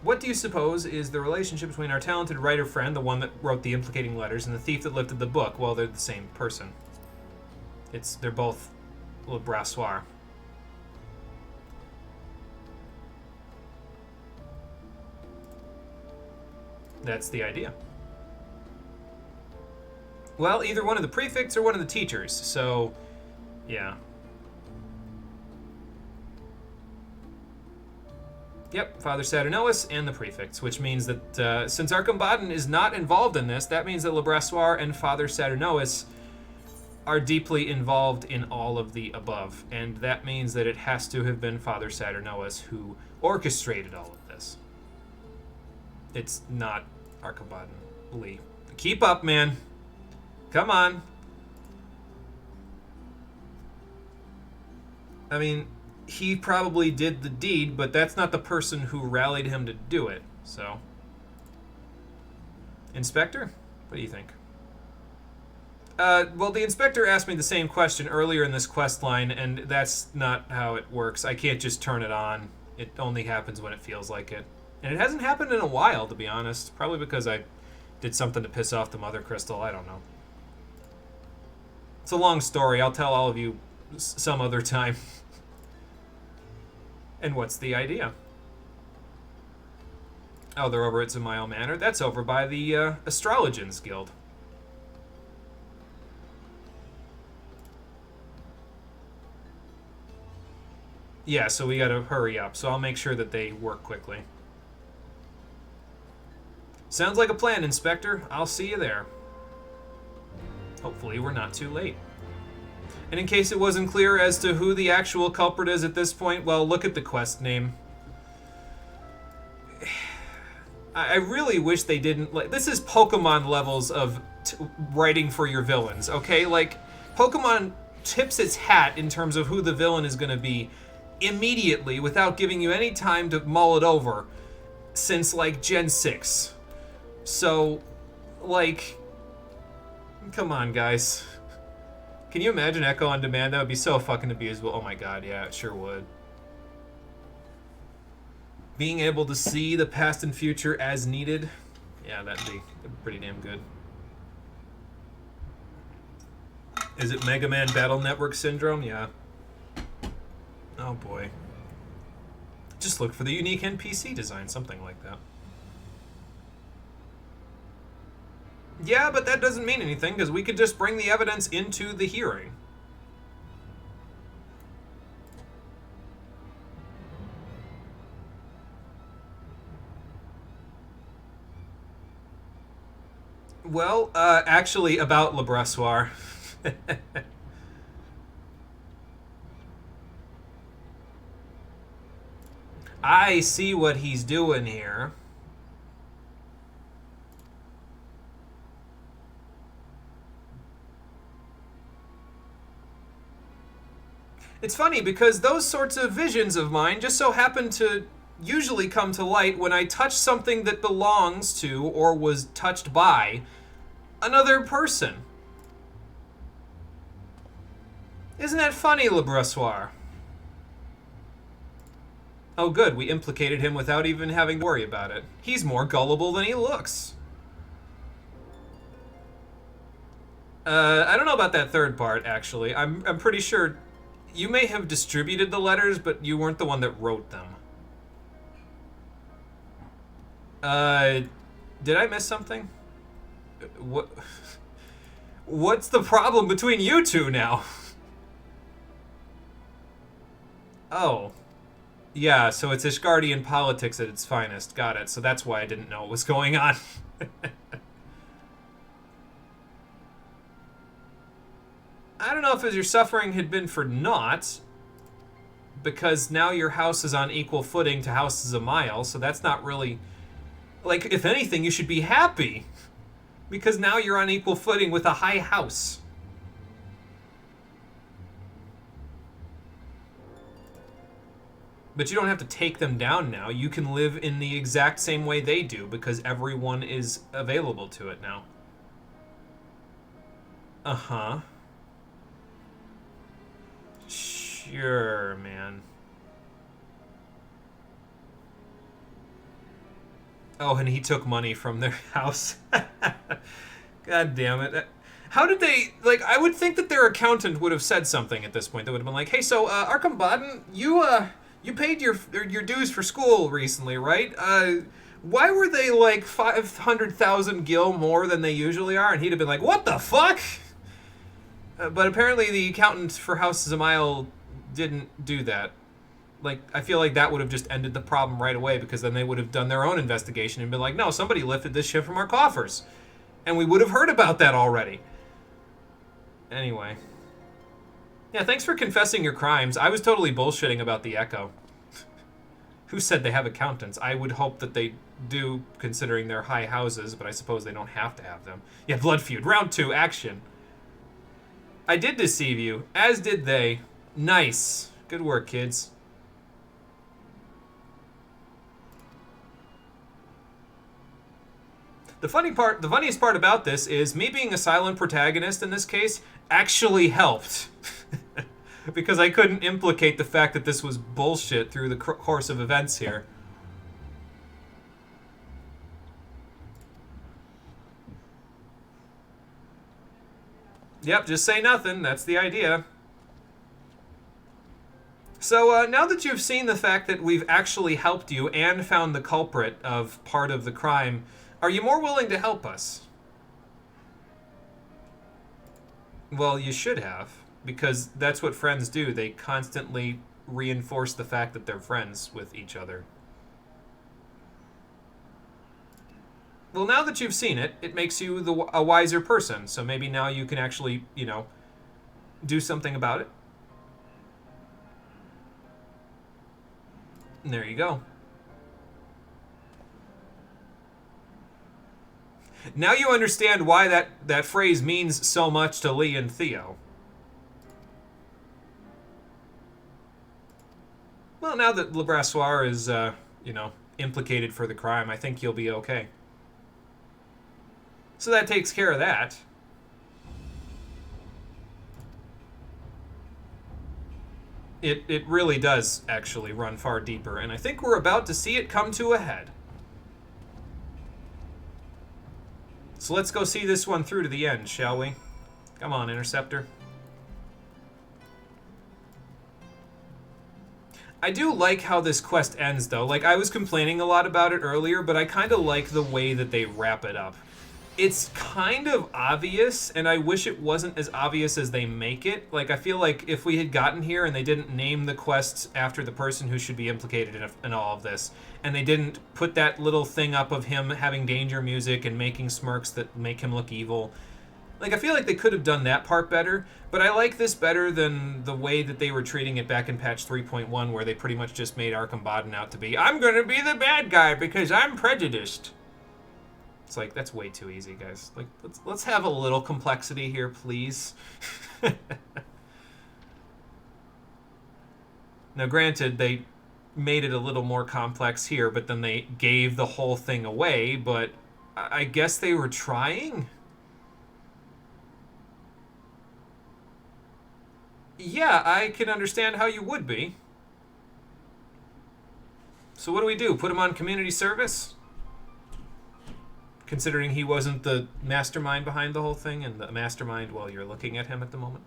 What do you suppose is the relationship between our talented writer friend, the one that wrote the implicating letters, and the thief that lifted the book? Well, they're the same person. They're both le brassoir. That's the idea. Well, either one of the prefects or one of the teachers, so, yeah. Yep, Father Saturnois and the prefects, which means that since Archambaddon is not involved in this, that means that Lebrassoir and Father Saturnois are deeply involved in all of the above, and that means that it has to have been Father Saturnois who orchestrated all of this. It's not Archambaddon. Lee. Keep up, man. Come on. I mean, he probably did the deed, but that's not the person who rallied him to do it, so. Inspector? What do you think? Well, the inspector asked me the same question earlier in this quest line, and that's not how it works. I can't just turn it on. It only happens when it feels like it. And it hasn't happened in a while, to be honest. Probably because I did something to piss off the Mother Crystal. I don't know. It's a long story. I'll tell all of you some other time. And what's the idea? Oh, they're over at Zamail Manor. That's over by the Astrologians Guild. Yeah, so we gotta hurry up. So I'll make sure that they work quickly. Sounds like a plan, Inspector. I'll see you there. Hopefully we're not too late. And in case it wasn't clear as to who the actual culprit is at this point, well, look at the quest name. I really wish they didn't... This is Pokemon levels of writing for your villains, okay? Like, Pokemon tips its hat in terms of who the villain is going to be immediately without giving you any time to mull it over since, like, Gen 6. So, like... Come on, guys. Can you imagine Echo on Demand? That would be so fucking abusable. Oh my god, yeah, it sure would. Being able to see the past and future as needed. Yeah, that'd be pretty damn good. Is it Mega Man Battle Network Syndrome? Yeah. Oh boy. Just look for the unique NPC design, something like that. Yeah, but that doesn't mean anything, because we could just bring the evidence into the hearing. Well, actually, about Lebrassoir. I see what he's doing here. It's funny because those sorts of visions of mine just so happen to usually come to light when I touch something that belongs to or was touched by another person. Isn't that funny, Lebrassoir? Oh good, we implicated him without even having to worry about it. He's more gullible than he looks. I don't know about that third part, actually. I'm pretty sure you may have distributed the letters, but you weren't the one that wrote them. Did I miss something? What's the problem between you two now? Oh. Yeah, so it's Ishgardian politics at its finest. Got it. So that's why I didn't know what was going on. I don't know if your suffering had been for naught, because now your house is on equal footing to House Zamail, so that's not really... Like, if anything, you should be happy, because now you're on equal footing with a high house. But you don't have to take them down now. You can live in the exact same way they do, because everyone is available to it now. Uh-huh. Sure, man. Oh, and he took money from their house. God damn it. How did they... Like, I would think that their accountant would have said something at this point. That would have been like, hey, so, Archambaddon, you paid your dues for school recently, right? why were they like 500,000 gil more than they usually are? And he'd have been like, what the fuck? But apparently the accountant for House Zamail didn't do that. Like, I feel like that would have just ended the problem right away, because then they would have done their own investigation and been like, no, somebody lifted this shit from our coffers. And we would have heard about that already. Anyway. Yeah, thanks for confessing your crimes. I was totally bullshitting about the Echo. Who said they have accountants? I would hope that they do, considering they're high houses, but I suppose they don't have to have them. Yeah, Blood Feud. Round 2, action. I did deceive you, as did they. Nice. Good work, kids. The funniest part about this is me being a silent protagonist in this case actually helped. Because I couldn't implicate the fact that this was bullshit through the course of events here. Yep, just say nothing. That's the idea. So now that you've seen the fact that we've actually helped you and found the culprit of part of the crime, are you more willing to help us? Well, you should have, because that's what friends do. They constantly reinforce the fact that they're friends with each other. Well, now that you've seen it, it makes you a wiser person. So maybe now you can actually, you know, do something about it. And there you go. Now you understand why that phrase means so much to Lee and Theo. Well, now that Le Brassoir is, you know, implicated for the crime, I think you'll be okay. So that takes care of that. It really does actually run far deeper, and I think we're about to see it come to a head. So let's go see this one through to the end, shall we? Come on, Interceptor. I do like how this quest ends, though. Like, I was complaining a lot about it earlier, but I kind of like the way that they wrap it up. It's kind of obvious, and I wish it wasn't as obvious as they make it. Like, I feel like if we had gotten here and they didn't name the quests after the person who should be implicated in all of this, and they didn't put that little thing up of him having danger music and making smirks that make him look evil, like, I feel like they could have done that part better, but I like this better than the way that they were treating it back in patch 3.1, where they pretty much just made Arkham Baden out to be, I'm gonna be the bad guy because I'm prejudiced. It's like, that's way too easy, guys. Like, let's have a little complexity here, please. Now, granted, they made it a little more complex here, but then they gave the whole thing away, but I guess they were trying? Yeah, I can understand how you would be. So what do? Put him on community service? Considering he wasn't the mastermind behind the whole thing, and the mastermind while you're looking at him at the moment?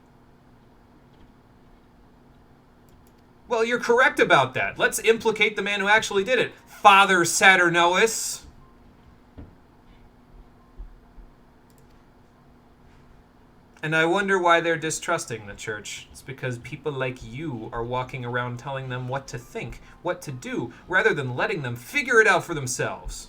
Well, you're correct about that. Let's implicate the man who actually did it. Father Saturnois. And I wonder why they're distrusting the church. It's because people like you are walking around telling them what to think, what to do, rather than letting them figure it out for themselves.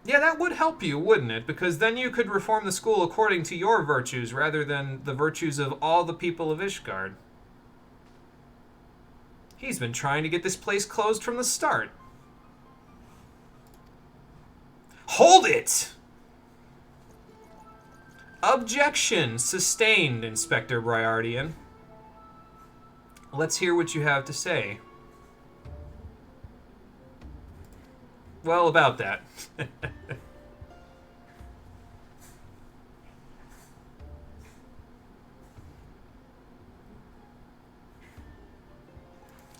Yeah, that would help you, wouldn't it? Because then you could reform the school according to your virtues, rather than the virtues of all the people of Ishgard. He's been trying to get this place closed from the start. Hold it! Objection sustained, Inspector Briardian. Let's hear what you have to say. Well, about that.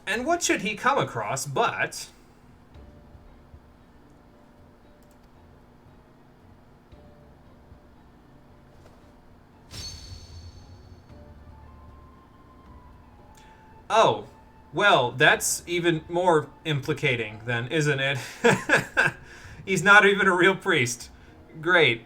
And what should he come across but... Oh, well, that's even more implicating then, isn't it? He's not even a real priest. Great.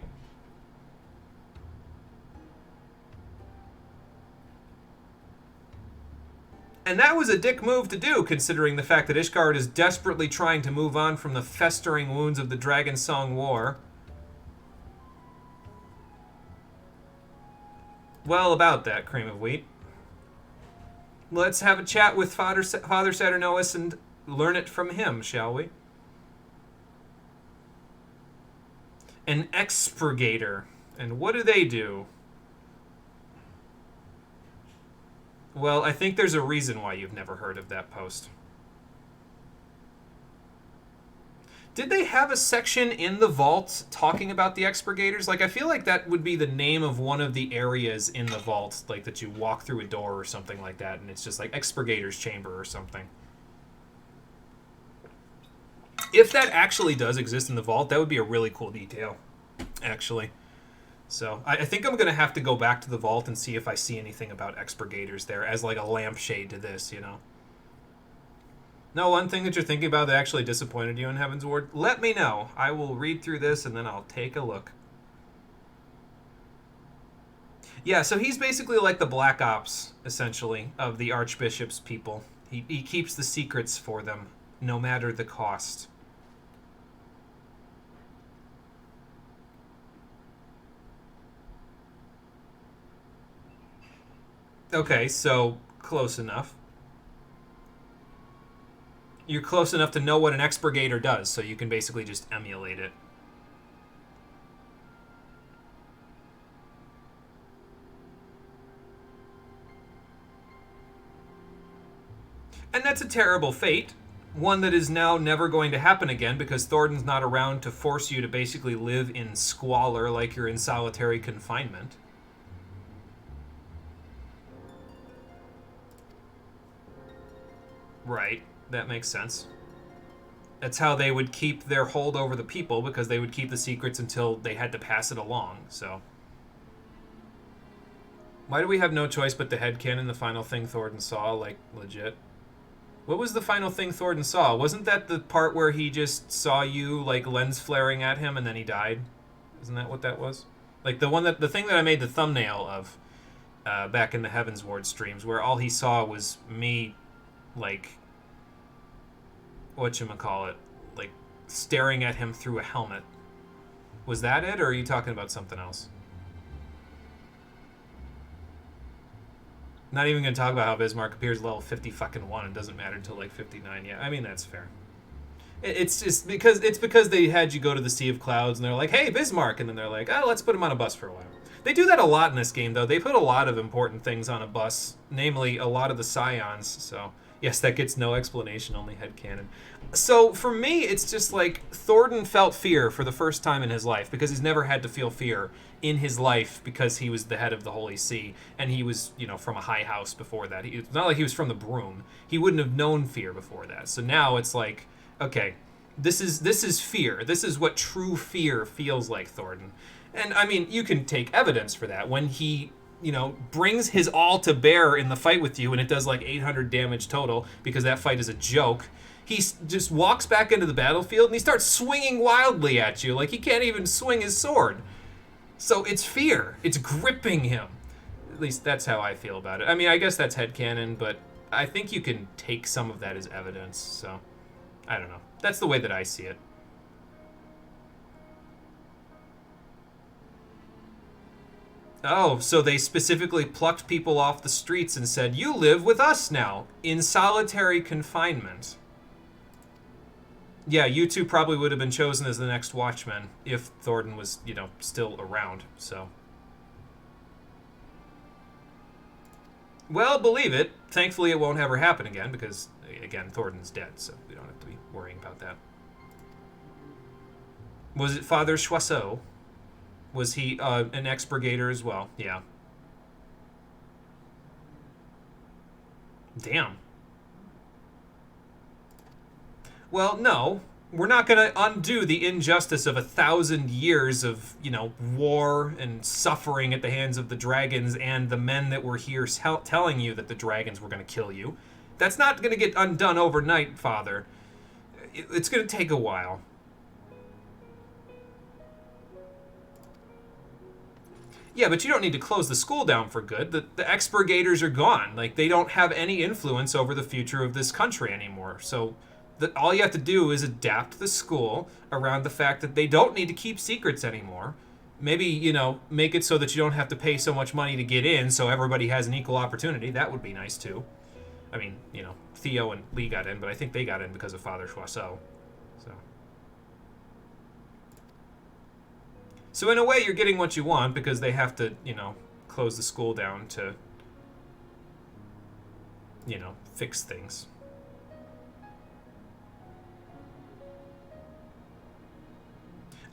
And that was a dick move to do, considering the fact that Ishgard is desperately trying to move on from the festering wounds of the Dragon Song War. Well, about that, cream of wheat. Let's have a chat with Father Saturnois and learn it from him, shall we? An expurgator. And what do they do? Well, I think there's a reason why you've never heard of that post. Did they have a section in the vault talking about the expurgators? Like, I feel like that would be the name of one of the areas in the vault, like that you walk through a door or something like that, and it's just like expurgator's chamber or something. If that actually does exist in the vault, that would be a really cool detail, actually. So I think I'm going to have to go back to the vault and see if I see anything about expurgators there as like a lampshade to this, you know? No, one thing that you're thinking about that actually disappointed you in Heaven's Ward? Let me know. I will read through this and then I'll take a look. Yeah, so he's basically like the Black Ops, essentially, of the Archbishop's people. He keeps the secrets for them, no matter the cost. Okay, so close enough. You're close enough to know what an expurgator does, so you can basically just emulate it. And that's a terrible fate. One that is now never going to happen again because Thornton's not around to force you to basically live in squalor like you're in solitary confinement. Right, that makes sense. That's how they would keep their hold over the people, because they would keep the secrets until they had to pass it along, so. Why do we have no choice but the headcanon, the final thing Thornton saw, like, legit? What was the final thing Thornton saw? Wasn't that the part where he just saw you, like, lens flaring at him and then he died? Isn't that what that was? Like, the thing that I made the thumbnail of back in the Heaven's Ward streams, where all he saw was me, like, whatchamacallit, like, staring at him through a helmet. Was that it, or are you talking about something else? Not even going to talk about how Bismarck appears level 50 fucking 1 and doesn't matter until like 59. Yeah, I mean, that's fair. It's just because they had you go to the Sea of Clouds and they're like, hey, Bismarck, and then they're like, oh, let's put him on a bus for a while. They do that a lot in this game, though. They put a lot of important things on a bus, namely a lot of the Scions, so yes, that gets no explanation, only headcanon. So for me, it's just like Thornton felt fear for the first time in his life, because he's never had to feel fear in his life because he was the head of the Holy See, and he was, you know, from a high house before that. It's not like he was from the Broom. He wouldn't have known fear before that. So now it's like, okay, this is fear. This is what true fear feels like, Thornton. And I mean, you can take evidence for that when he, you know, brings his all to bear in the fight with you, and it does like 800 damage total because that fight is a joke. He just walks back into the battlefield and he starts swinging wildly at you like he can't even swing his sword. So it's fear. It's gripping him. At least that's how I feel about it. I mean, I guess that's headcanon, but I think you can take some of that as evidence. So, I don't know. That's the way that I see it. Oh, so they specifically plucked people off the streets and said, you live with us now, in solitary confinement. Yeah, you two probably would have been chosen as the next Watchmen if Thornton was, you know, still around, so. Well, believe it. Thankfully, it won't ever happen again because, again, Thornton's dead, so we don't have to be worrying about that. Was it Father Choiseau? Was he an expurgator as well? Yeah. Damn. Well, no. We're not going to undo the injustice of 1,000 years of, you know, war and suffering at the hands of the dragons and the men that were here telling you that the dragons were going to kill you. That's not going to get undone overnight, Father. It's going to take a while. Yeah, but you don't need to close the school down for good. The expurgators are gone. Like, they don't have any influence over the future of this country anymore. So all you have to do is adapt the school around the fact that they don't need to keep secrets anymore. Maybe, you know, make it so that you don't have to pay so much money to get in so everybody has an equal opportunity. That would be nice, too. I mean, you know, Theo and Lee got in, but I think they got in because of Father Choiseau. So in a way, you're getting what you want because they have to, you know, close the school down to, you know, fix things.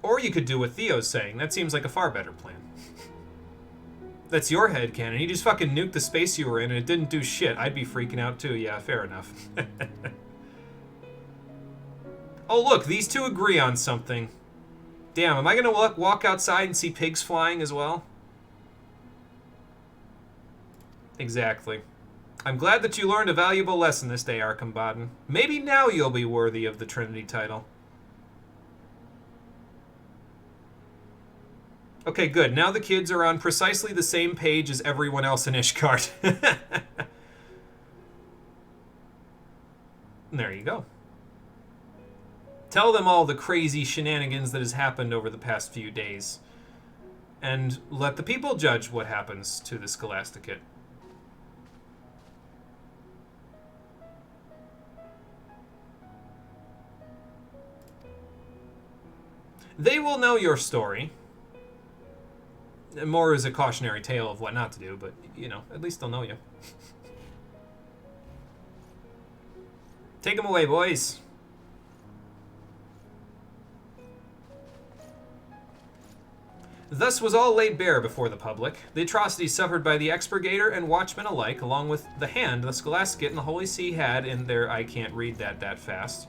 Or you could do what Theo's saying. That seems like a far better plan. That's your headcanon. You just fucking nuked the space you were in and it didn't do shit. I'd be freaking out too. Yeah, fair enough. Oh, look, these two agree on something. Damn, am I going to walk outside and see pigs flying as well? Exactly. I'm glad that you learned a valuable lesson this day, Archambaddon. Maybe now you'll be worthy of the Trinity title. Okay, good. Now the kids are on precisely the same page as everyone else in Ishgard. There you go. Tell them all the crazy shenanigans that has happened over the past few days. And let the people judge what happens to the Scholasticate. They will know your story. More as a cautionary tale of what not to do, but, you know, at least they'll know you. Take them away, boys. Thus was all laid bare before the public, the atrocities suffered by the expurgator and watchmen alike, along with the hand the Scholasticate and the Holy See had in their I can't read that fast.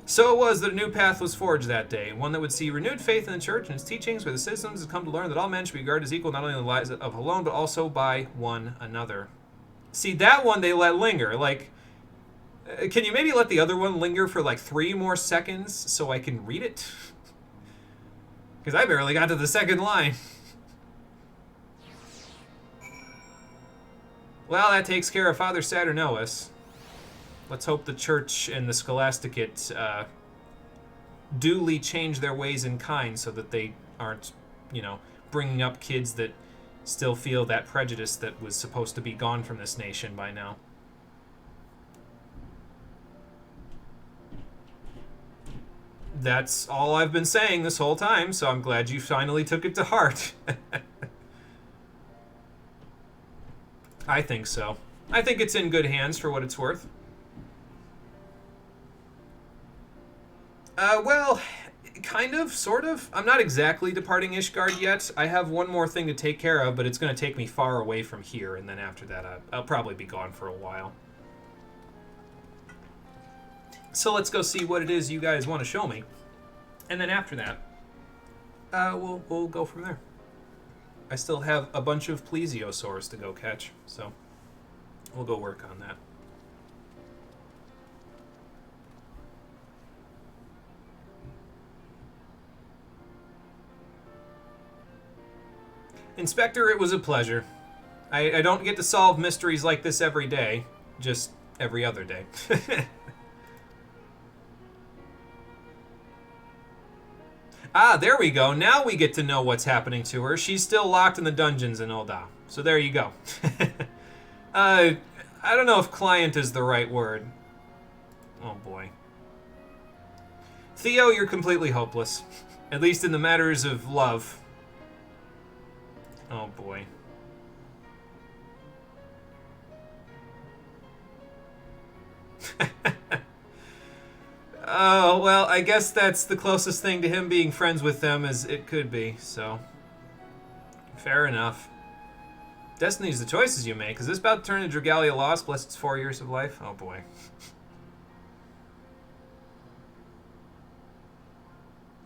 So it was that a new path was forged that day, one that would see renewed faith in the Church and its teachings, where the citizens had come to learn that all men should be regarded as equal not only in the lives of alone, but also by one another. See, that one they let linger. Like, can you maybe let the other one linger for like 3 more seconds so I can read it? Because I barely got to the second line. Well, that takes care of Father Saturnois. Let's hope the Church and the Scholasticate duly change their ways in kind so that they aren't, you know, bringing up kids that still feel that prejudice that was supposed to be gone from this nation by now. That's all I've been saying this whole time, so I'm glad you finally took it to heart. I think so. I think it's in good hands for what it's worth. Well, kind of, sort of. I'm not exactly departing Ishgard yet. I have one more thing to take care of, but it's going to take me far away from here, and then after that I'll probably be gone for a while. So let's go see what it is you guys want to show me. And then after that, we'll go from there. I still have a bunch of plesiosaurs to go catch, so we'll go work on that. Inspector, it was a pleasure. I don't get to solve mysteries like this every day, just every other day. Ah, there we go. Now we get to know what's happening to her. She's still locked in the dungeons in Ul'dah. So there you go. I don't know if client is the right word. Oh boy. Theo, you're completely hopeless. At least in the matters of love. Oh boy. Oh, well, I guess that's the closest thing to him being friends with them as it could be, so. Fair enough. Destiny's the choices you make. Is this about to turn into Dragalia Lost, plus its 4 years of life? Oh boy.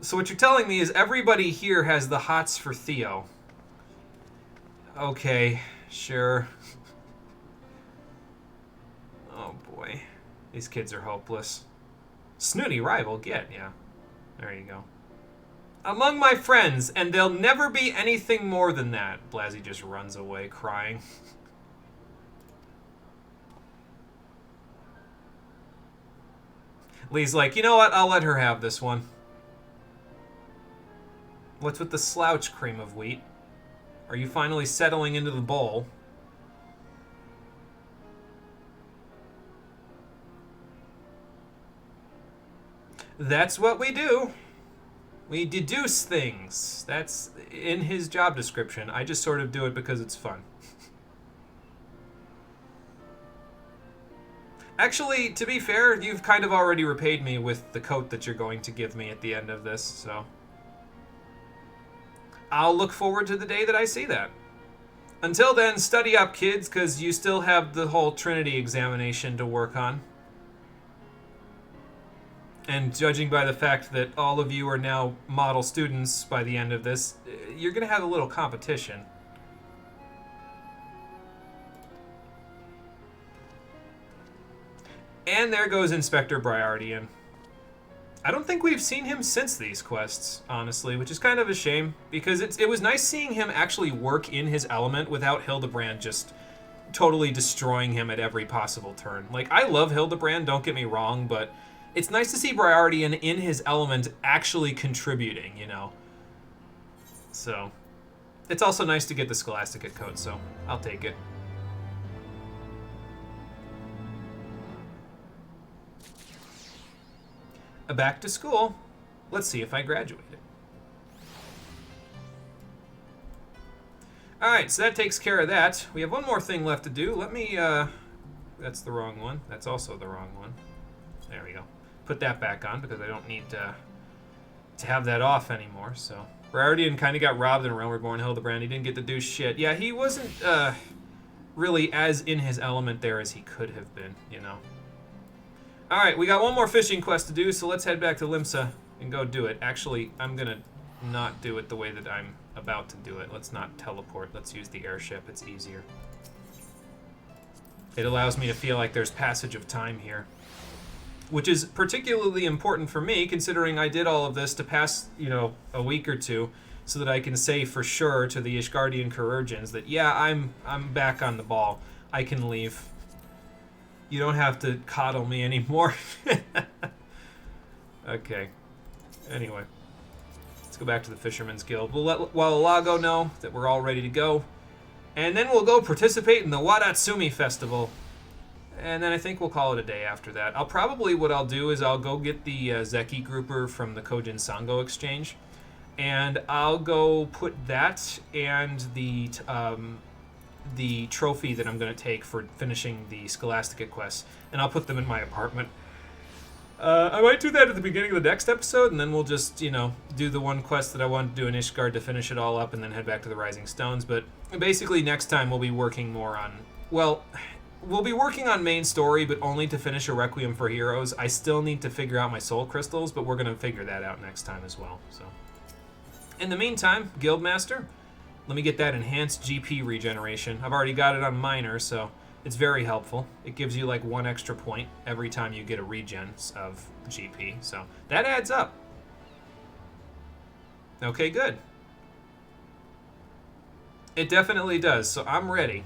So what you're telling me is everybody here has the hots for Theo. Okay, sure. These kids are hopeless. Snooty rival, get, yeah. There you go. Among my friends, and there'll never be anything more than that. Blasey just runs away, crying. Lee's like, you know what? I'll let her have this one. What's with the slouch, cream of wheat? Are you finally settling into the bowl? That's what we do. We deduce things. That's in his job description. I just sort of do it because it's fun. Actually, to be fair, you've kind of already repaid me with the coat that you're going to give me at the end of this, so... I'll look forward to the day that I see that. Until then, study up, kids, because you still have the whole Trinity examination to work on. And judging by the fact that all of you are now model students by the end of this, you're going to have a little competition. And there goes Inspector Briardian. I don't think we've seen him since these quests, honestly, which is kind of a shame, because it was nice seeing him actually work in his element without Hildebrand just totally destroying him at every possible turn. Like, I love Hildebrand, don't get me wrong, but it's nice to see Briardian in his element actually contributing, you know? So, it's also nice to get the Scholastica coat, so I'll take it. Back to school. Let's see if I graduated. Alright, so that takes care of that. We have one more thing left to do. Let me, that's the wrong one. That's also the wrong one. There we go. Put that back on because I don't need to have that off anymore, so. Briardian kind of got robbed in Realm Reborn Hildebrand. He didn't get to do shit. Yeah, he wasn't, really as in his element there as he could have been, you know. Alright, we got one more fishing quest to do, so let's head back to Limsa and go do it. Actually, I'm gonna not do it the way that I'm about to do it. Let's not teleport. Let's use the airship. It's easier. It allows me to feel like there's passage of time here, which is particularly important for me, considering I did all of this to pass, you know, a week or two, so that I can say for sure to the Ishgardian Chirurgeons that, yeah, I'm back on the ball. I can leave. You don't have to coddle me anymore. Okay. Anyway. Let's go back to the Fisherman's Guild. We'll let Wallalago know that we're all ready to go. And then we'll go participate in the Wadatsumi Festival. And then I think we'll call it a day after that. What I'll do is I'll go get the Zeki grouper from the Kojin Sango exchange. And I'll go put that and the trophy that I'm going to take for finishing the Scholastica quests, and I'll put them in my apartment. I might do that at the beginning of the next episode, and then we'll just, you know, do the one quest that I want to do in Ishgard to finish it all up, and then head back to the Rising Stones. But basically next time we'll be working more on, well, we'll be working on main story, but only to finish a Requiem for Heroes. I still need to figure out my soul crystals, but we're going to figure that out next time as well. So, in the meantime, Guildmaster, let me get that enhanced GP regeneration. I've already got it on minor, so it's very helpful. It gives you like 1 extra point every time you get a regen of GP, so that adds up. Okay, good. It definitely does, so I'm ready.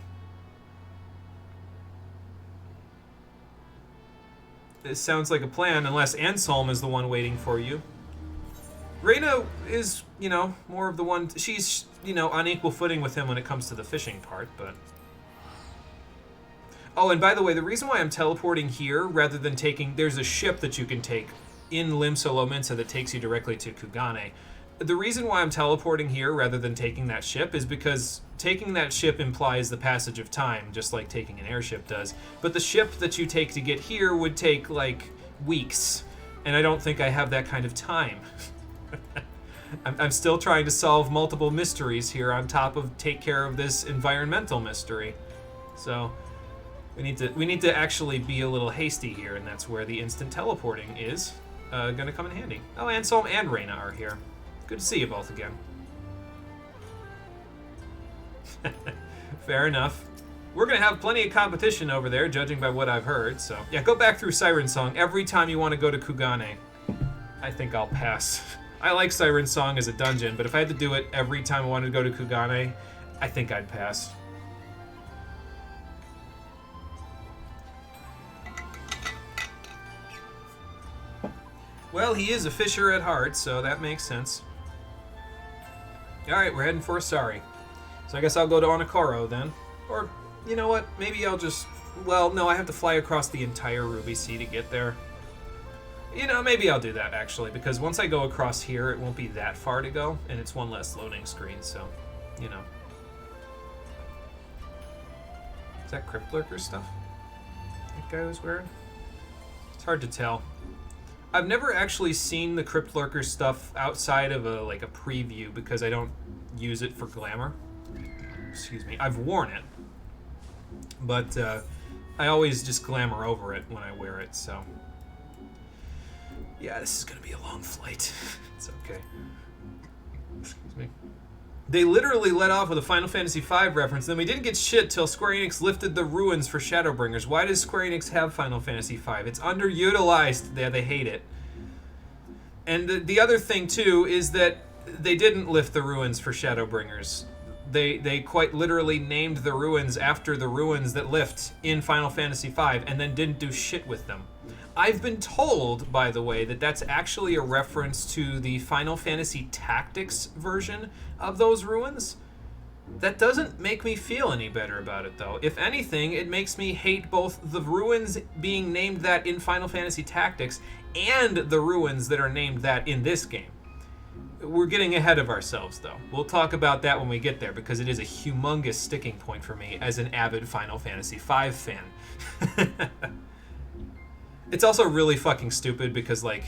This sounds like a plan, unless Anselm is the one waiting for you. Reyna is, you know, more of the one... She's, you know, on equal footing with him when it comes to the fishing part, but... Oh, and by the way, the reason why I'm teleporting here rather than taking... There's a ship that you can take in Limsa Lominsa that takes you directly to Kugane. The reason why I'm teleporting here rather than taking that ship is because taking that ship implies the passage of time, just like taking an airship does. But the ship that you take to get here would take, like, weeks. And I don't think I have that kind of time. I'm still trying to solve multiple mysteries here on top of take care of this environmental mystery. So we need to actually be a little hasty here, and that's where the instant teleporting is gonna come in handy. Oh, Anselm and Reyna are here. Good to see you both again. Fair enough. we're going to have plenty of competition over there, judging by what I've heard. So, yeah, go back through Siren Song every time you want to go to Kugane. I think I'll pass. I like Siren Song as a dungeon, but if I had to do it every time I wanted to go to Kugane, I think I'd pass. Well, he is a fisher at heart, so that makes sense. Alright, we're heading for Asari. So I guess I'll go to Onokoro then. Or, you know what, maybe I'll just... Well, no, I have to fly across the entire Ruby Sea to get there. You know, maybe I'll do that, actually, because once I go across here, it won't be that far to go, and it's one less loading screen, so, you know. Is that Crypt Lurker stuff that guy was wearing? It's hard to tell. I've never actually seen the Crypt Lurker stuff outside of a preview because I don't use it for glamour. Excuse me. I've worn it, but I always just glamour over it when I wear it, so... Yeah, this is gonna be a long flight. It's okay. Excuse me. They literally let off with a Final Fantasy V reference, then we didn't get shit till Square Enix lifted the ruins for Shadowbringers. Why does Square Enix have Final Fantasy V? It's underutilized. They hate it. And the other thing, too, is that they didn't lift the ruins for Shadowbringers. They quite literally named the ruins after the ruins that lift in Final Fantasy V and then didn't do shit with them. I've been told, by the way, that that's actually a reference to the Final Fantasy Tactics version of those ruins. That doesn't make me feel any better about it, though. If anything, it makes me hate both the ruins being named that in Final Fantasy Tactics and the ruins that are named that in this game. We're getting ahead of ourselves, though. We'll talk about that when we get there, because it is a humongous sticking point for me as an avid Final Fantasy V fan. It's also really fucking stupid because, like,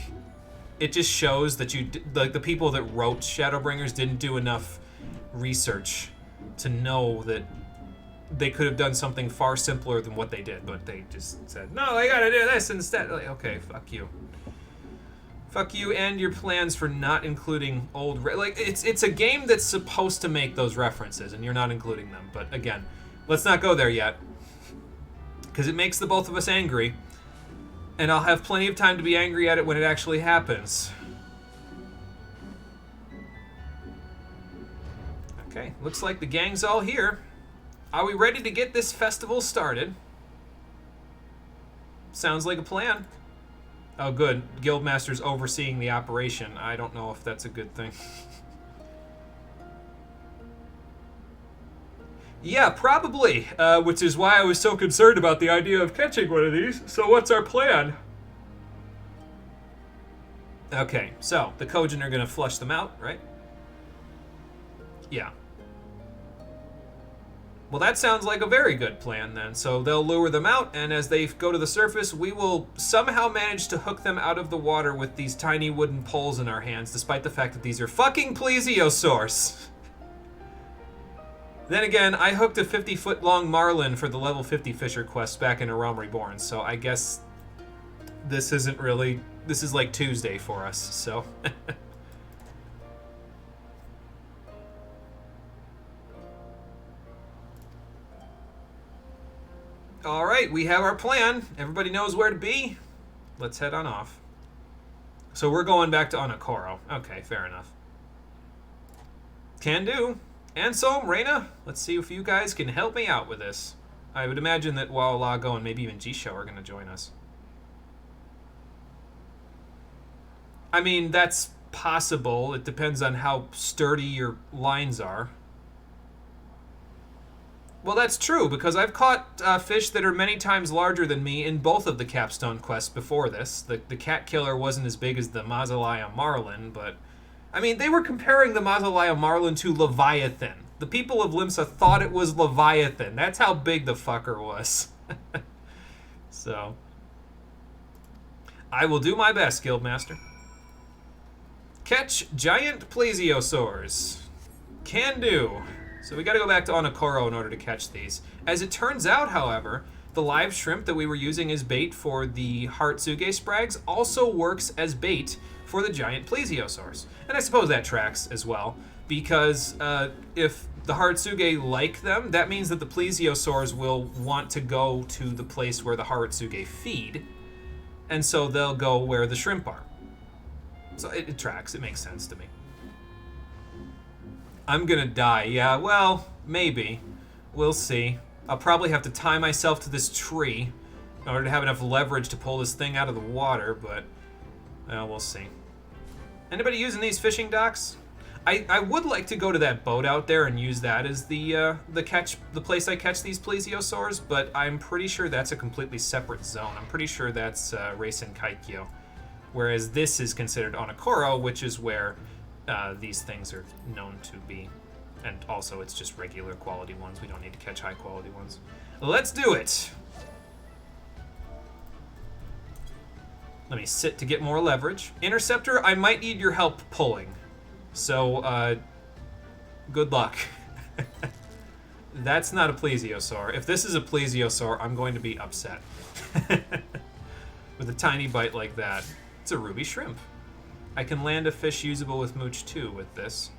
it just shows that the people that wrote Shadowbringers didn't do enough research to know that they could have done something far simpler than what they did, but they just said, no, I gotta do this instead. Like, okay, fuck you. Fuck you and your plans for not including old... Like, it's a game that's supposed to make those references, and you're not including them. But, again, let's not go there yet, because it makes the both of us angry. And I'll have plenty of time to be angry at it when it actually happens. Okay, looks like the gang's all here. Are we ready to get this festival started? Sounds like a plan. Oh, good. Guildmaster's overseeing the operation. I don't know if that's a good thing. Yeah, probably, which is why I was so concerned about the idea of catching one of these. So what's our plan? Okay, so the Kojin are going to flush them out, right? Yeah. Well, that sounds like a very good plan, then. So they'll lure them out, and as they go to the surface, we will somehow manage to hook them out of the water with these tiny wooden poles in our hands, despite the fact that these are fucking plesiosaurs. Then again, I hooked a 50-foot-long marlin for the level 50 Fisher quest back in A Realm Reborn, so I guess this isn't really... This is like Tuesday for us, so... Alright, we have our plan. Everybody knows where to be. Let's head on off. So we're going back to Onokoro. Okay, fair enough. Can do. Anselm, Reyna, let's see if you guys can help me out with this. I would imagine that Walago and maybe even Jisho are going to join us. I mean, that's possible. It depends on how sturdy your lines are. Well, that's true, because I've caught fish that are many times larger than me in both of the capstone quests before this. The cat killer wasn't as big as the Mazalaya Marlin, but... I mean, they were comparing the Mazalaya Marlin to Leviathan. The people of Limsa thought it was Leviathan. That's how big the fucker was. So, I will do my best, Guildmaster. Catch giant plesiosaurs. Can do. So we gotta go back to Onokoro in order to catch these. As it turns out, however, the live shrimp that we were using as bait for the Heartsuge Sprags also works as bait for the giant plesiosaurs. And I suppose that tracks as well, because if the Haratsuge like them, that means that the plesiosaurs will want to go to the place where the Haratsuge feed, and so they'll go where the shrimp are. So it tracks. It makes sense to me. I'm gonna die. Yeah, well, maybe. We'll see. I'll probably have to tie myself to this tree in order to have enough leverage to pull this thing out of the water, but we'll see. Anybody using these fishing docks? I would like to go to that boat out there and use that as the place I catch these plesiosaurs, but I'm pretty sure that's a completely separate zone. I'm pretty sure that's Reisen Kaikyo, whereas this is considered Onokoro, which is where these things are known to be. And also, it's just regular quality ones. We don't need to catch high quality ones. Let's do it! Let me sit to get more leverage. Interceptor, I might need your help pulling. So, good luck. That's not a plesiosaur. If this is a plesiosaur, I'm going to be upset. With a tiny bite like that. It's a ruby shrimp. I can land a fish usable with Mooch 2 with this.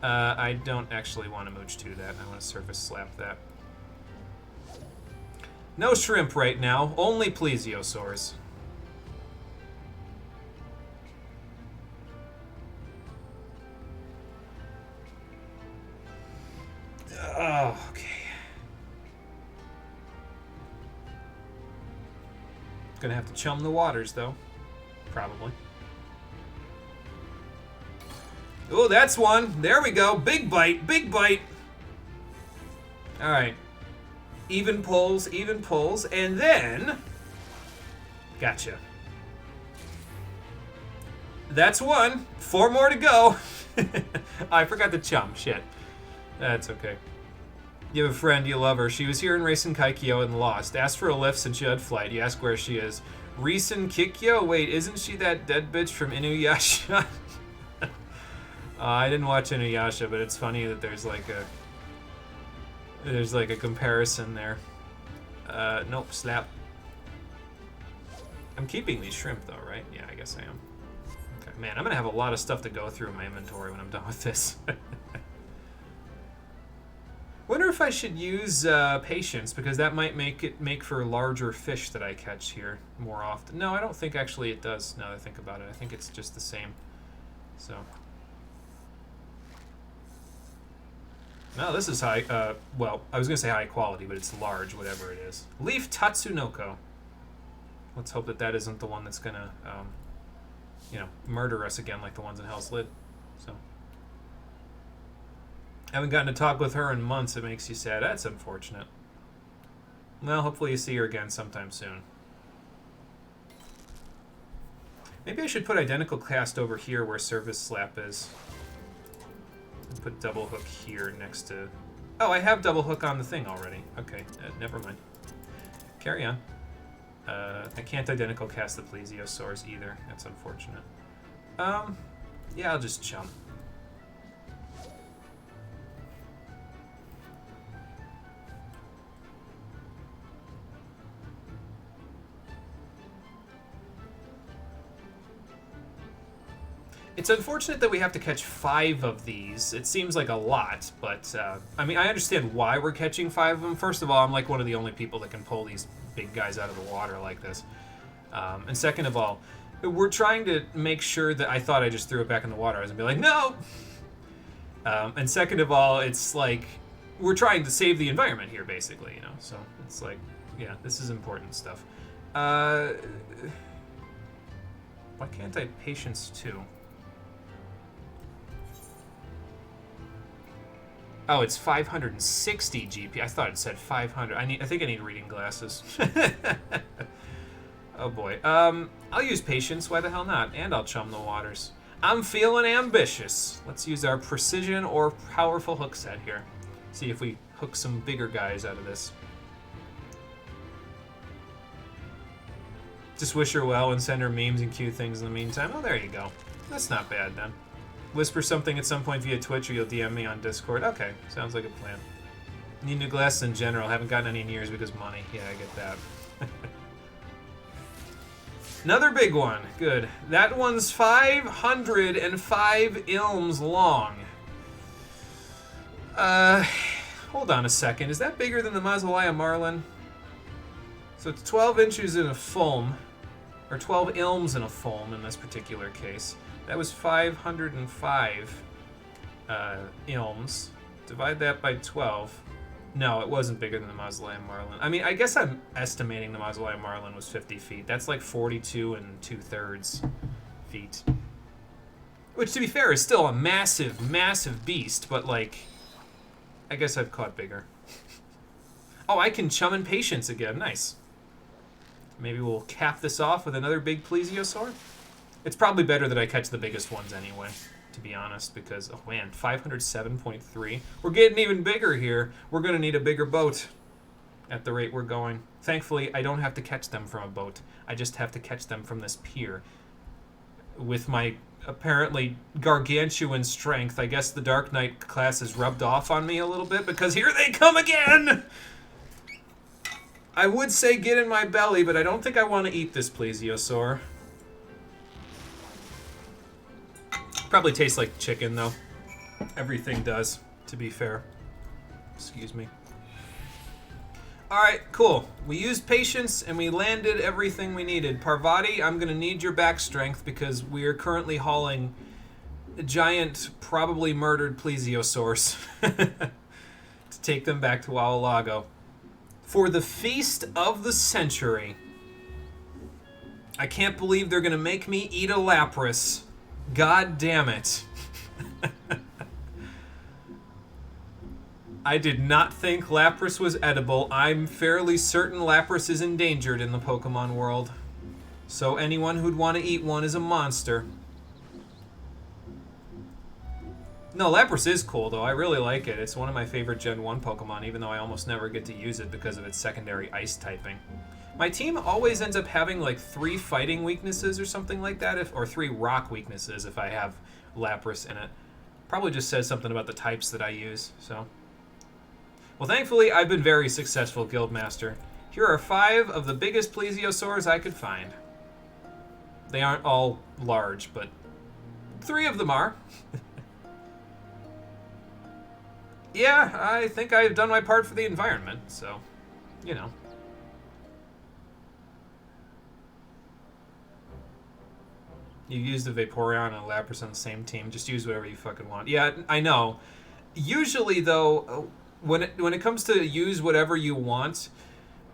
I don't actually want to Mooch 2 that. I want to surface slap that. No shrimp right now, only plesiosaurs. Oh, okay. Gonna have to chum the waters, though. Probably. Oh, that's one. There we go. Big bite. Big bite. All right. Even pulls. Even pulls. And then... Gotcha. That's one. 4 more to go. I forgot the chum. Shit. That's okay. You have a friend, you love her. She was here in Reisen Kaikyo and lost. Asked for a lift since you had flight. You ask where she is. Reisen Kikyo? Wait, isn't she that dead bitch from Inuyasha? I didn't watch Inuyasha, but it's funny that there's like a comparison there. Nope, slap. I'm keeping these shrimp though, right? Yeah, I guess I am. Okay, man, I'm gonna have a lot of stuff to go through in my inventory when I'm done with this. Wonder if I should use patience, because that might make for larger fish that I catch here more often. No, I don't think actually it does. Now that I think about it, I think it's just the same. So. No, this is high, well, I was going to say high quality, but it's large, whatever it is. Leaf Tatsunoko. Let's hope that that isn't the one that's going to, you know, murder us again like the ones in Hell's Lid. So. Haven't gotten to talk with her in months. It makes you sad. That's unfortunate. Well, hopefully you see her again sometime soon. Maybe I should put Identical Cast over here where Service Slap is. Put Double Hook here next to... Oh, I have Double Hook on the thing already. Okay, never mind. Carry on. I can't Identical Cast the Plesiosaurs either. That's unfortunate. Yeah, I'll just jump. It's unfortunate that we have to catch 5 of these. It seems like a lot, but, I mean, I understand why we're catching 5 of them. First of all, I'm like one of the only people that can pull these big guys out of the water like this. And second of all, we're trying to make sure that I thought I just threw it back in the water. I was going to be like, no! And second of all, it's like, we're trying to save the environment here, basically, you know? So, it's like, yeah, this is important stuff. Why can't I patience 2? Oh, it's 560 GP. I thought it said 500. I think I need reading glasses. Oh boy. I'll use patience. Why the hell not? And I'll chum the waters. I'm feeling ambitious. Let's use our precision or powerful hook set here. See if we hook some bigger guys out of this. Just wish her well and send her memes and cute things in the meantime. Oh, there you go. That's not bad then. Whisper something at some point via Twitch, or you'll DM me on Discord. Okay, sounds like a plan. Need new glasses in general. Haven't gotten any in years because money. Yeah, I get that. Another big one. Good. That one's 505 ilms long. Uh, hold on a second. Is that bigger than the Mausolea Marlin? So it's 12 inches in a foam, or 12 ilms in a foam in this particular case. That was 505 ilms. Divide that by 12. No, it wasn't bigger than the Mausoleum Marlin. I mean, I guess I'm estimating the Mausoleum Marlin was 50 feet. That's like 42 2/3 feet. Which, to be fair, is still a massive, massive beast, but, like, I guess I've caught bigger. Oh, I can chum in patience again. Nice. Maybe we'll cap this off with another big plesiosaur. It's probably better that I catch the biggest ones anyway, to be honest, because, oh man, 507.3. We're getting even bigger here. We're going to need a bigger boat at the rate we're going. Thankfully, I don't have to catch them from a boat. I just have to catch them from this pier. With my apparently gargantuan strength, I guess the Dark Knight class has rubbed off on me a little bit, because here they come again! I would say get in my belly, but I don't think I want to eat this plesiosaur. Probably tastes like chicken, though. Everything does, to be fair. Excuse me. Alright, cool. We used patience, and we landed everything we needed. Parvati, I'm going to need your back strength, because we are currently hauling giant, probably murdered plesiosaurs to take them back to Wawalago. For the feast of the century. I can't believe they're going to make me eat a Lapras. God damn it. I did not think Lapras was edible. I'm fairly certain Lapras is endangered in the Pokemon world. So anyone who'd want to eat one is a monster. No, Lapras is cool, though. I really like it. It's one of my favorite Gen 1 Pokemon, even though I almost never get to use it because of its secondary ice typing. My team always ends up having like 3 fighting weaknesses or something like that, or 3 rock weaknesses if I have Lapras in it. Probably just says something about the types that I use, so. Well, thankfully, I've been very successful, Guildmaster. Here are 5 of the biggest plesiosaurs I could find. They aren't all large, but 3 of them are. Yeah, I think I've done my part for the environment, so, you know. You used a Vaporeon and a Lapras on the same team. Just use whatever you fucking want. Yeah, I know. Usually, though, when it comes to use whatever you want,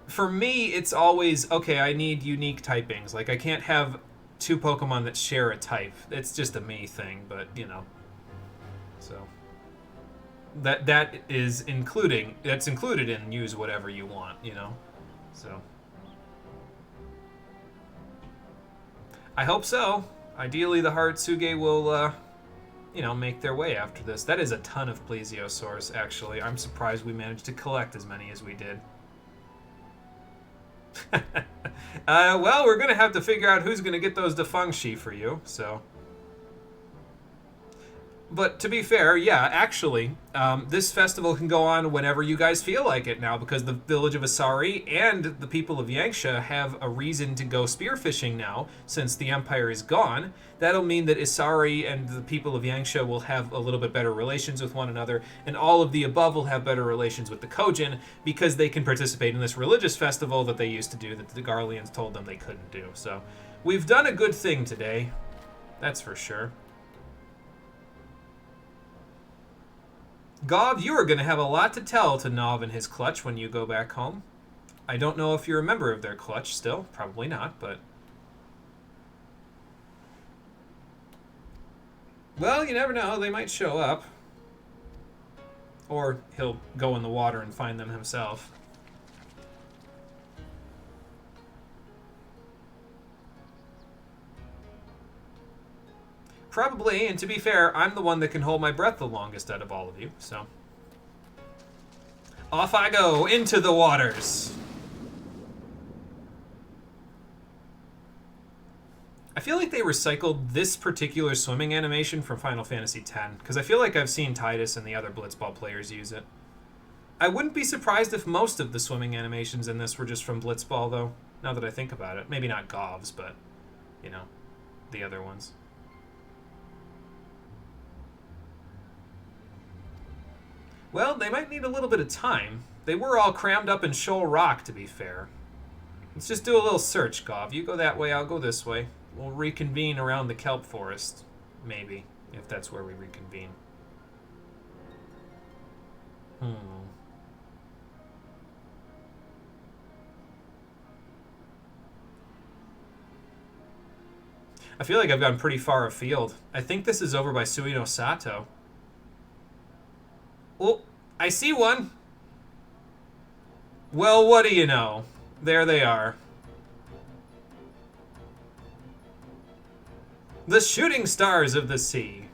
for me, it's always, okay, I need unique typings. Like, I can't have 2 Pokemon that share a type. It's just a me thing, but, you know. So... that's included in use whatever you want, you know? So. I hope so. Ideally, the Haratsuge will, you know, make their way after this. That is a ton of plesiosaurs, actually. I'm surprised we managed to collect as many as we did. Well, we're going to have to figure out who's going to get those Defangshi for you, so... But to be fair, yeah, actually, this festival can go on whenever you guys feel like it now, because the village of Asari and the people of Yanxia have a reason to go spearfishing now, since the Empire is gone. That'll mean that Asari and the people of Yanxia will have a little bit better relations with one another, and all of the above will have better relations with the Kojin, because they can participate in this religious festival that they used to do that the Garleans told them they couldn't do. So, we've done a good thing today. That's for sure. Gov, you are going to have a lot to tell to Nov and his clutch when you go back home. I don't know if you're a member of their clutch still. Probably not, but... Well, you never know. They might show up. Or he'll go in the water and find them himself. Probably, and to be fair, I'm the one that can hold my breath the longest out of all of you, so. Off I go, into the waters! I feel like they recycled this particular swimming animation from Final Fantasy X, because I feel like I've seen Tidus and the other Blitzball players use it. I wouldn't be surprised if most of the swimming animations in this were just from Blitzball, though, now that I think about it. Maybe not Gov's, but, you know, the other ones. Well, they might need a little bit of time. They were all crammed up in Shoal Rock, to be fair. Let's just do a little search, Gov. You go that way, I'll go this way. We'll reconvene around the kelp forest. Maybe, if that's where we reconvene. I feel like I've gone pretty far afield. I think this is over by Suino Sato. Oh, I see one. Well, what do you know? There they are. The shooting stars of the sea.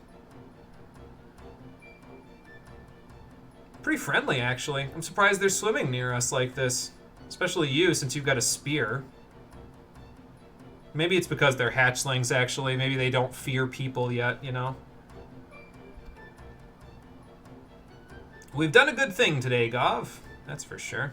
Pretty friendly, actually. I'm surprised they're swimming near us like this. Especially you, since you've got a spear. Maybe it's because they're hatchlings, actually. Maybe they don't fear people yet, you know? We've done a good thing today, Gov. That's for sure.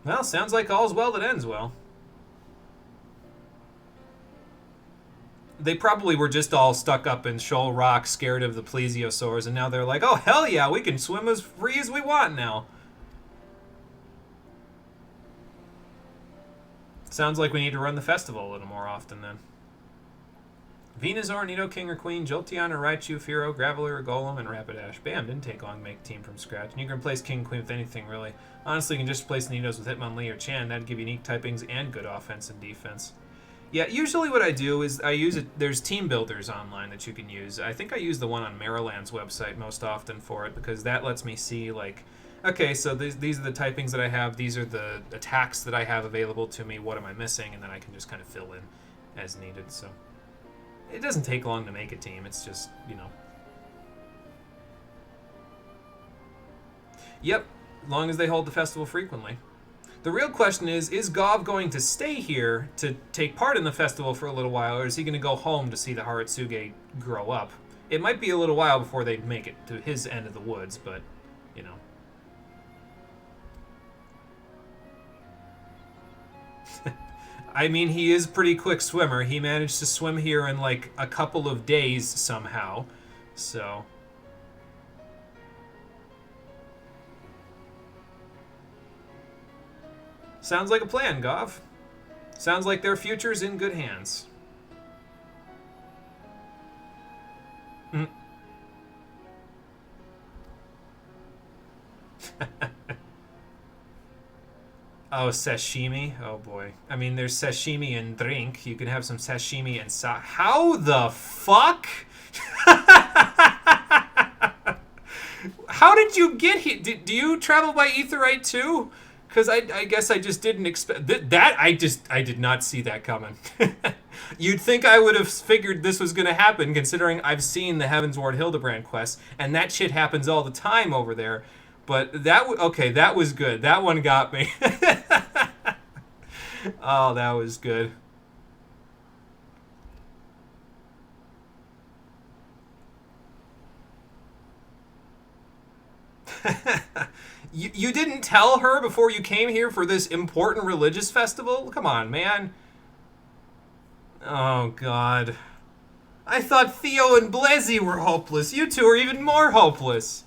Well, sounds like all's well that ends well. They probably were just all stuck up in Shoal Rock, scared of the plesiosaurs, and now they're like, oh, hell yeah, we can swim as free as we want now. Sounds like we need to run the festival a little more often, then. Venusaur, Nidoking or Queen, Jolteon or Raichu, Fearow, Graveler or Golem, and Rapidash. Bam, didn't take long to make a team from scratch. And you can replace King and Queen with anything, really. Honestly, you can just replace Nidos with Hitmonlee or Chan. That'd give you unique typings and good offense and defense. Yeah, usually what I do is I use it. There's team builders online that you can use. I think I use the one on Maryland's website most often for it because that lets me see, like, okay, so these are the typings that I have. These are the attacks that I have available to me. What am I missing? And then I can just kind of fill in as needed, so... It doesn't take long to make a team. It's just, you know. Yep, as long as they hold the festival frequently. The real question is Gov going to stay here to take part in the festival for a little while, or is he going to go home to see the Haratsuge grow up? It might be a little while before they make it to his end of the woods, but, you know. I mean, he is a pretty quick swimmer. He managed to swim here in, like, a couple of days somehow. So... Sounds like a plan, Gov. Sounds like their future's in good hands. Oh, sashimi? Oh, boy. I mean, there's sashimi and drink. You can have some sashimi and How the fuck? How did you get here? Do you travel by Aetheryte too? Because I guess I just didn't expect... I did not see that coming. You'd think I would have figured this was going to happen, considering I've seen the Heavensward Hildebrand quest, and that shit happens all the time over there. But okay, that was good. That one got me. Oh, that was good. You didn't tell her before you came here for this important religious festival? Come on, man. Oh, God. I thought Theo and Blezzy were hopeless. You two are even more hopeless.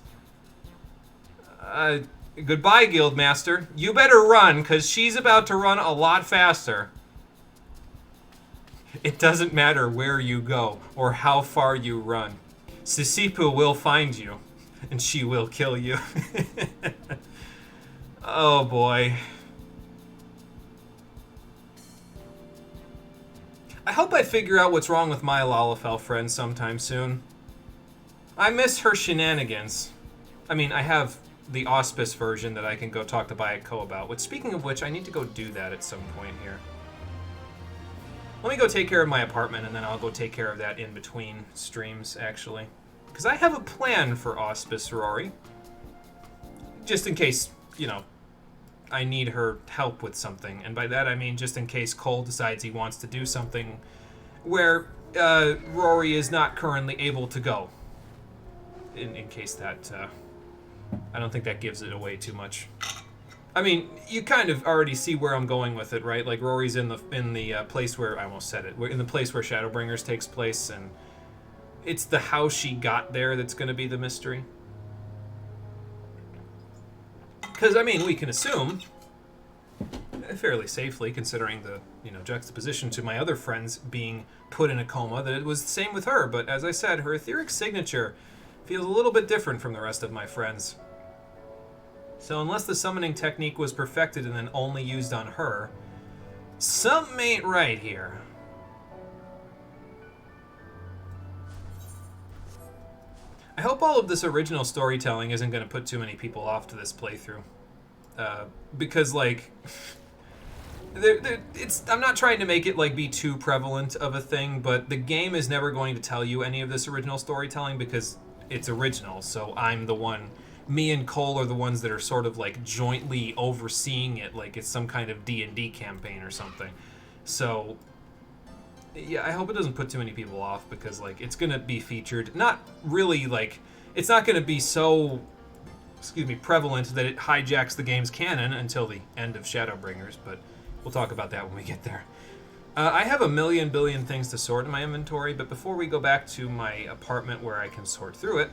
Goodbye, Guildmaster. You better run, because she's about to run a lot faster. It doesn't matter where you go or how far you run. Sisipu will find you, and she will kill you. Oh, boy. I hope I figure out what's wrong with my Lalafell friend sometime soon. I miss her shenanigans. I mean, I have the Auspice version that I can go talk to Bayako about, which, speaking of which, I need to go do that at some point here. Let me go take care of my apartment, and then I'll go take care of that in between streams, actually. Because I have a plan for Auspice, Rory. Just in case, you know, I need her help with something. And by that I mean just in case Cole decides he wants to do something where Rory is not currently able to go. In case that I don't think that gives it away too much. I mean, you kind of already see where I'm going with it, right? Like Rory's in the place where I almost said it. We're in the place where Shadowbringers takes place, and it's the how she got there that's going to be the mystery. Because I mean, we can assume fairly safely, considering the juxtaposition to my other friends being put in a coma, that it was the same with her. But as I said, her etheric signature feels a little bit different from the rest of my friends. So unless the summoning technique was perfected and then only used on her, something ain't right here. I hope all of this original storytelling isn't going to put too many people off to this playthrough. Because, like, I'm not trying to make it, like, be too prevalent of a thing, but the game is never going to tell you any of this original storytelling because it's original, so I'm the one... Me and Cole are the ones that are sort of like jointly overseeing it, like it's some kind of D&D campaign or something. So, yeah, I hope it doesn't put too many people off because like it's gonna be featured. Not really like it's not gonna be so, prevalent that it hijacks the game's canon until the end of Shadowbringers. But we'll talk about that when we get there. I have a million billion things to sort in my inventory, but before we go back to my apartment where I can sort through it.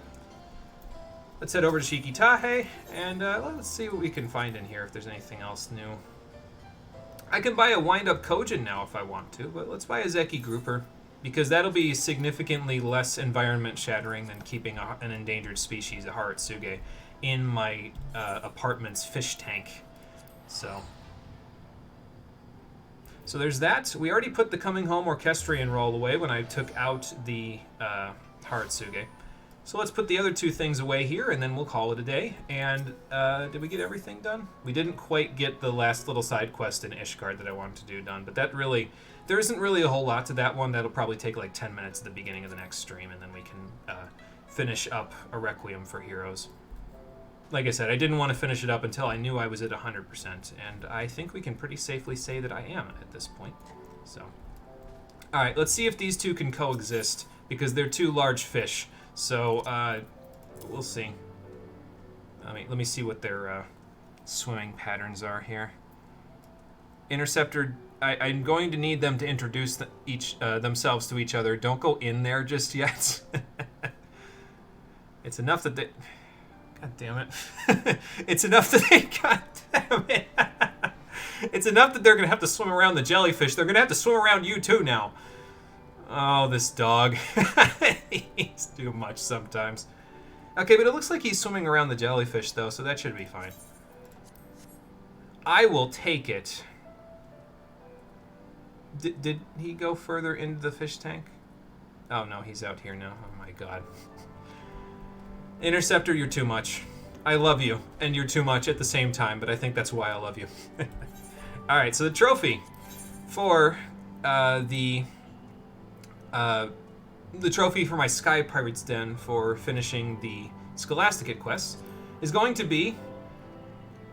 Let's head over to Shikitahe, and let's see what we can find in here, if there's anything else new. I can buy a wind-up Kojin now if I want to, but let's buy a Zeki Grouper, because that'll be significantly less environment-shattering than keeping an endangered species, a Haratsuge, in my apartment's fish tank. So there's that. We already put the Coming Home Orchestrion roll away when I took out the Haratsuge. So let's put the other two things away here, and then we'll call it a day. And did we get everything done? We didn't quite get the last little side quest in Ishgard that I wanted to do done, but there isn't really a whole lot to that one. That'll probably take like 10 minutes at the beginning of the next stream, and then we can finish up a Requiem for Heroes. Like I said, I didn't want to finish it up until I knew I was at 100%, and I think we can pretty safely say that I am at this point. So, all right, let's see if these two can coexist, because they're two large fish. So, we'll see. Let me see what their swimming patterns are here. Interceptor, I'm going to need them to introduce themselves to each other. Don't go in there just yet. It's enough that they... God damn it. It's enough that they... God damn it. It's enough that they're going to have to swim around the jellyfish. They're going to have to swim around you too now. Oh, this dog. He's too much sometimes. Okay, but it looks like he's swimming around the jellyfish, though, so that should be fine. I will take it. Did he go further into the fish tank? Oh, no, he's out here now. Oh, my God. Interceptor, you're too much. I love you, and you're too much at the same time, but I think that's why I love you. All right, so the trophy for the trophy for my Sky Pirates Den for finishing the Scholasticate quests is going to be...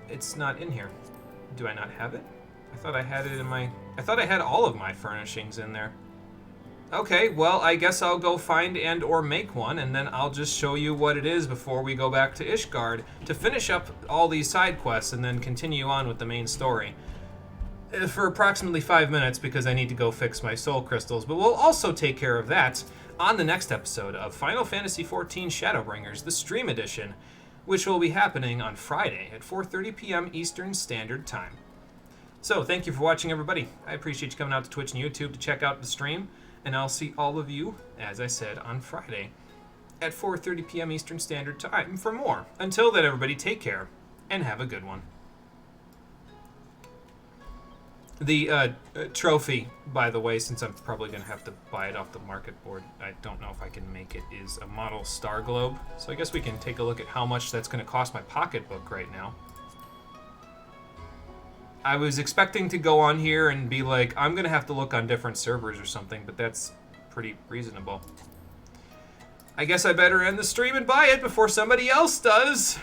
It's not in here. Do I not have it? I thought I had it in my... I thought I had all of my furnishings in there. Okay, well, I guess I'll go find and or make one, and then I'll just show you what it is before we go back to Ishgard to finish up all these side quests and then continue on with the main story. For approximately 5 minutes, because I need to go fix my soul crystals, but we'll also take care of that on the next episode of Final Fantasy XIV Shadowbringers, the Stream Edition, which will be happening on Friday at 4:30 p.m. Eastern Standard Time. So, thank you for watching, everybody. I appreciate you coming out to Twitch and YouTube to check out the stream, and I'll see all of you, as I said, on Friday at 4:30 p.m. Eastern Standard Time for more. Until then, everybody, take care, and have a good one. The trophy, by the way, since I'm probably going to have to buy it off the market board, I don't know if I can make it, is a model Star Globe. So I guess we can take a look at how much that's going to cost my pocketbook right now. I was expecting to go on here and be like, I'm going to have to look on different servers or something, but that's pretty reasonable. I guess I better end the stream and buy it before somebody else does.